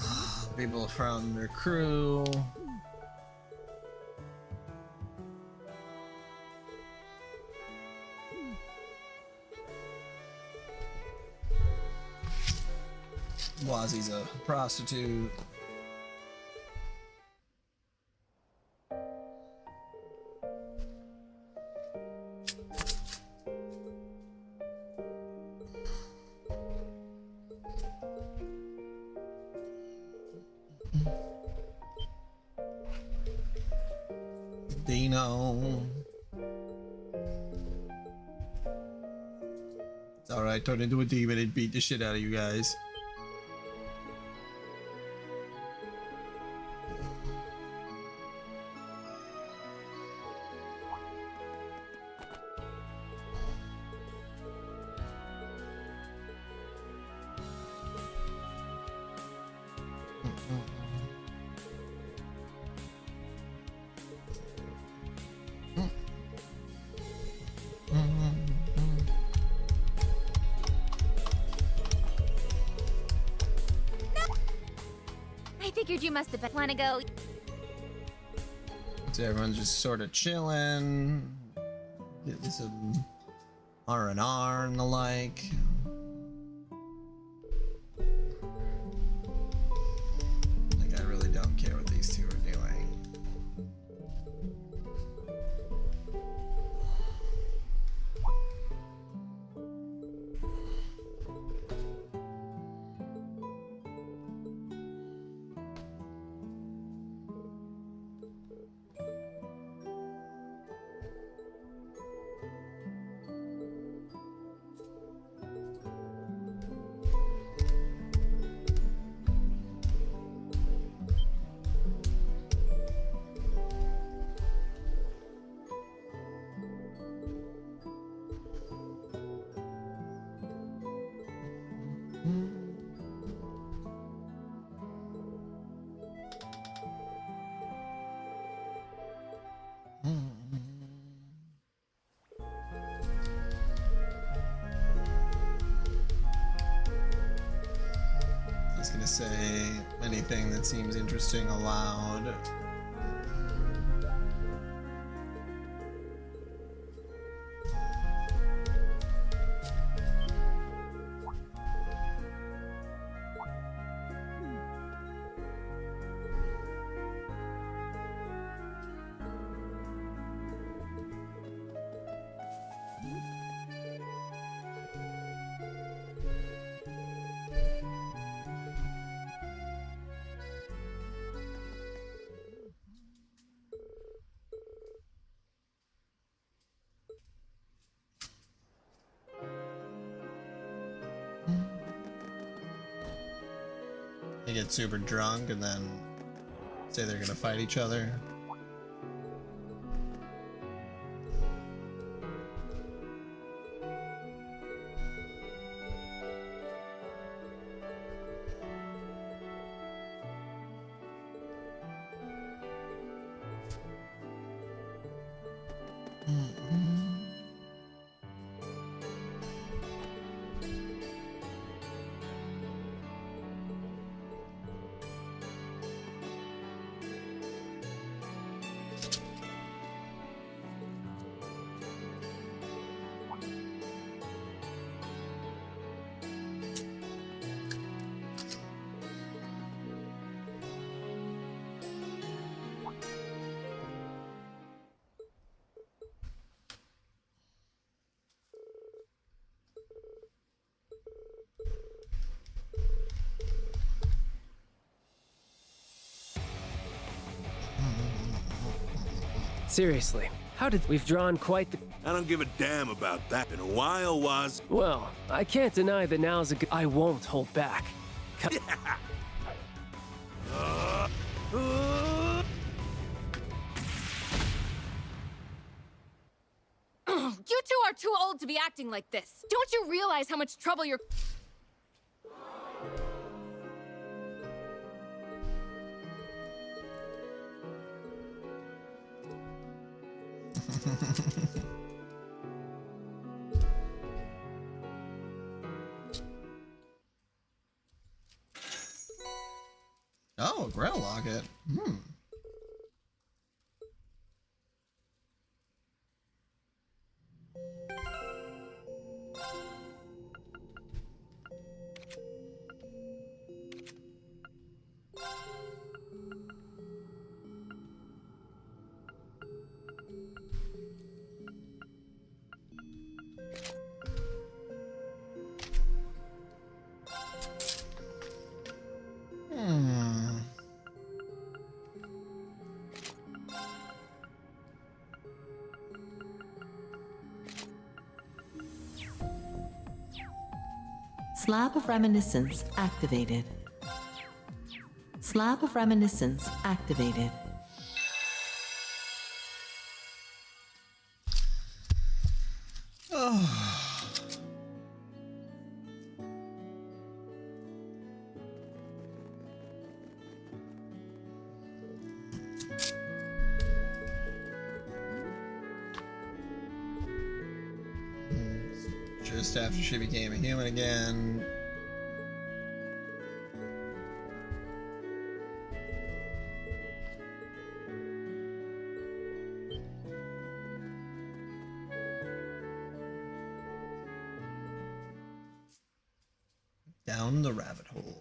People from their crew. Wazzy's a prostitute. Dino. It's alright, turn into a demon and beat the shit out of you guys. I figured you must have been. Wanna go? So everyone's just sort of chilling, getting some R&R and the like. Like, I really don't care what these two are doing. Just gonna say anything that seems interesting aloud. They get super drunk and then say they're gonna fight each other. Seriously, how did we've drawn quite the... I don't give a damn about that. Been a while, Waz. Well, I can't deny that now's a good... I won't hold back. You two are too old to be acting like this. Don't you realize how much trouble you're... Oh, a Grail locket. Hmm. Slab of Reminiscence activated. Slab of Reminiscence activated. Oh. Just after she became a human again. Down the rabbit hole.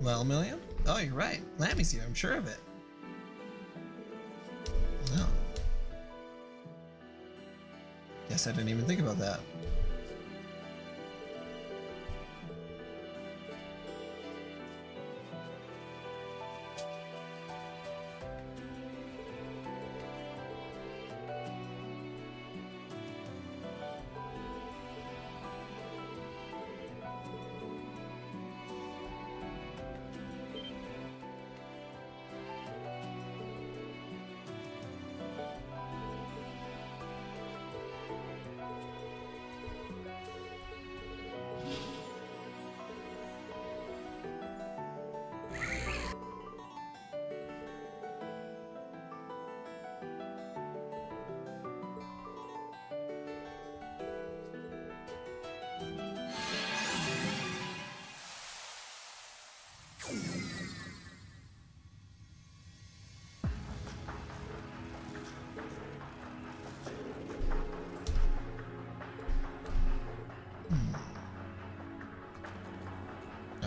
Well, Million? Oh, you're right. Lammy's here, I'm sure of it. No. Guess I didn't even think about that.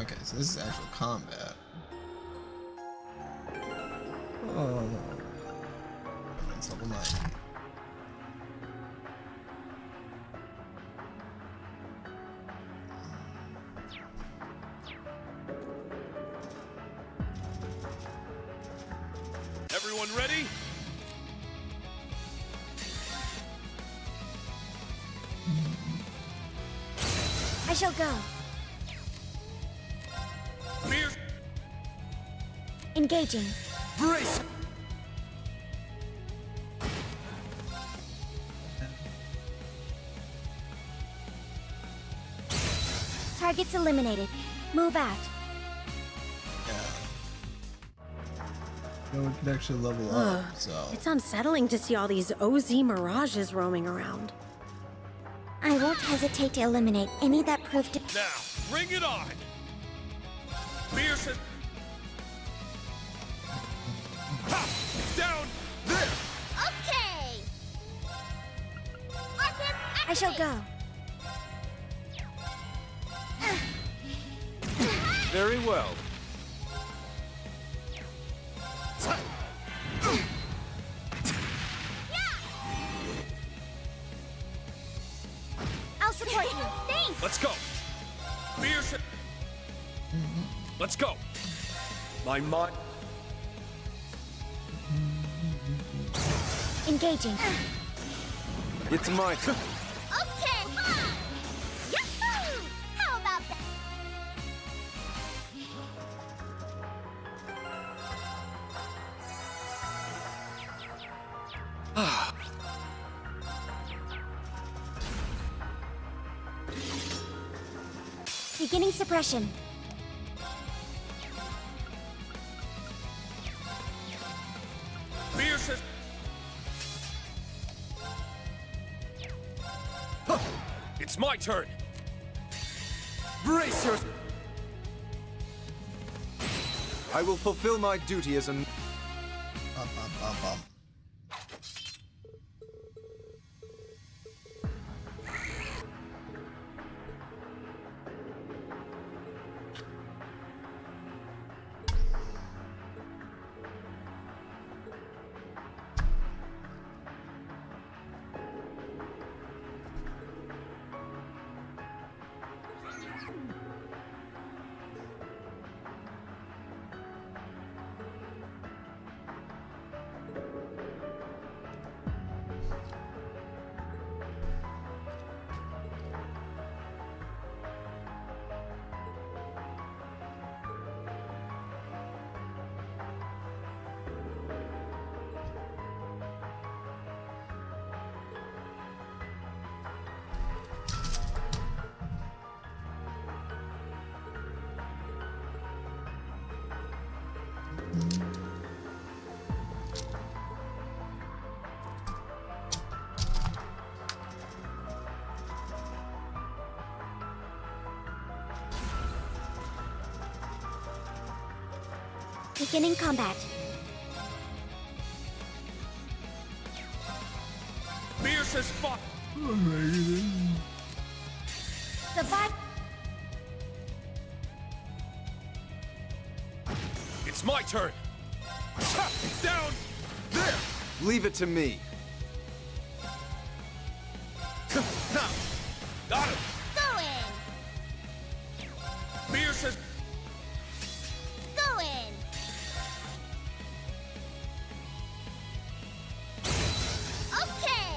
Okay, so this is actual combat. Oh. That's level 9. Everyone ready? shall go. Fierce. Engaging. Brace. Targets eliminated. Move out. No one can actually level Ugh, up, so. It's unsettling to see all these OZ mirages roaming around. I won't hesitate to eliminate any that prove to. Now, bring it on. Fierce. Ha! Down there. Okay. I shall go. Very well. I'll support you. Thanks. Let's go. Fierce. Let's go. My mind. Engaging. It's my turn. Okay. Yahoo! How about that? Beginning suppression. Fierce. It's my turn. Brace yourself. I will fulfill my duty as an. Beginning combat. Fierce as fuck. The vibe. It's my turn. Ha! Down there. Leave it to me. Got him. Go in. Fierce as. Go in. Okay.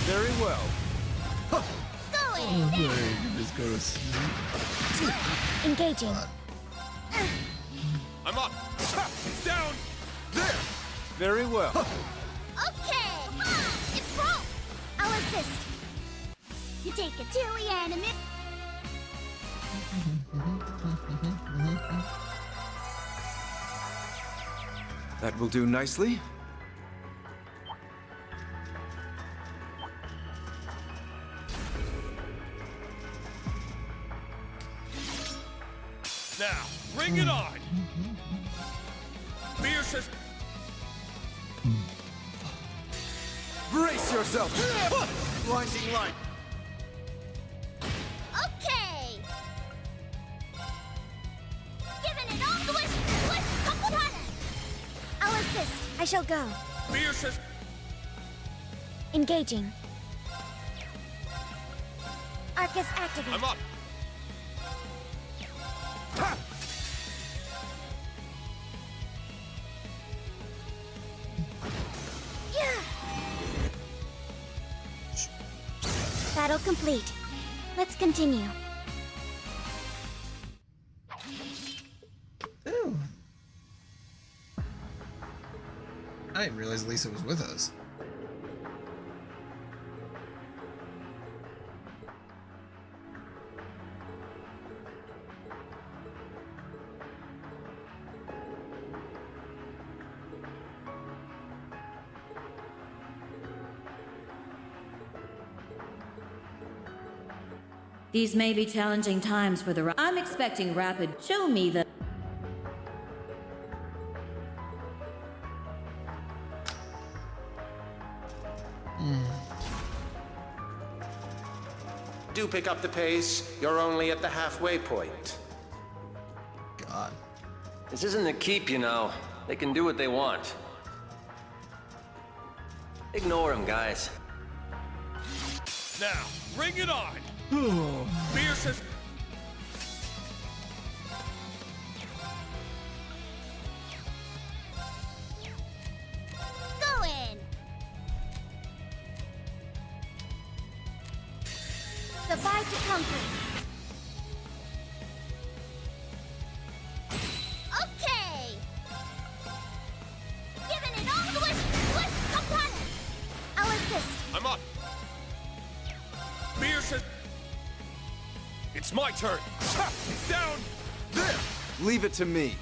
Very well. Go in. You can just go to sleep. Engaging. I'm up. Ha! Down there. Very well. Okay. It broke. I'll assist. You take it to reanimate. That will do nicely. Now, bring it on. Fierce as. Brace yourself. Blinding light. Okay. Giving it all the way. I'll assist. I shall go. Fierce as. Engaging. Arcus activate. I'm up. Ha! Yeah. Battle complete. Let's continue. Ooh. I didn't realize Lisa was with us. These may be challenging times for the... I'm expecting rapid... Show me the... Do pick up the pace. You're only at the halfway point. God. This isn't the keep, you know. They can do what they want. Ignore them, guys. Now, bring it on! Beer says... Go in! Survive to comfort. Okay! Giving it all with component! I'll assist. I'm up! Beer says... It's my turn! Ha! Down! There! Leave it to me.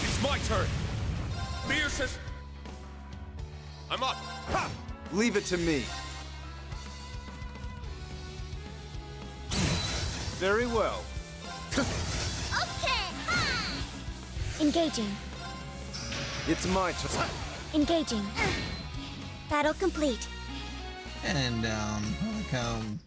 It's my turn! Beer says... I'm up! Ha! Leave it to me. Very well. Okay! Ha! Engaging. It's my turn. Engaging. Battle complete. And probably count.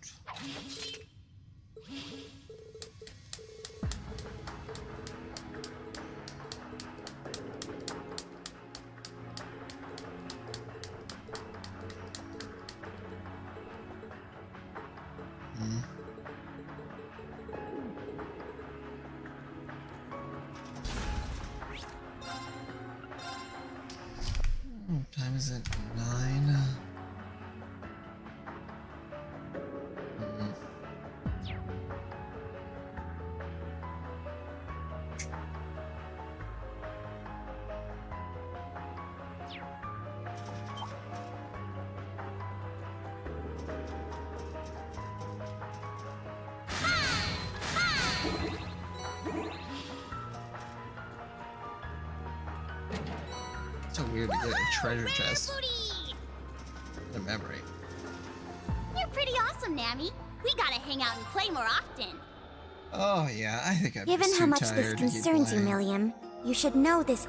What time is it? 9? So weird to get a treasure chest. The memory. You're pretty awesome, Nami. We gotta hang out and play more often. Oh yeah, I think I'm Given just how too much this tired to keep concerns you, playing. Milliam, you should know this.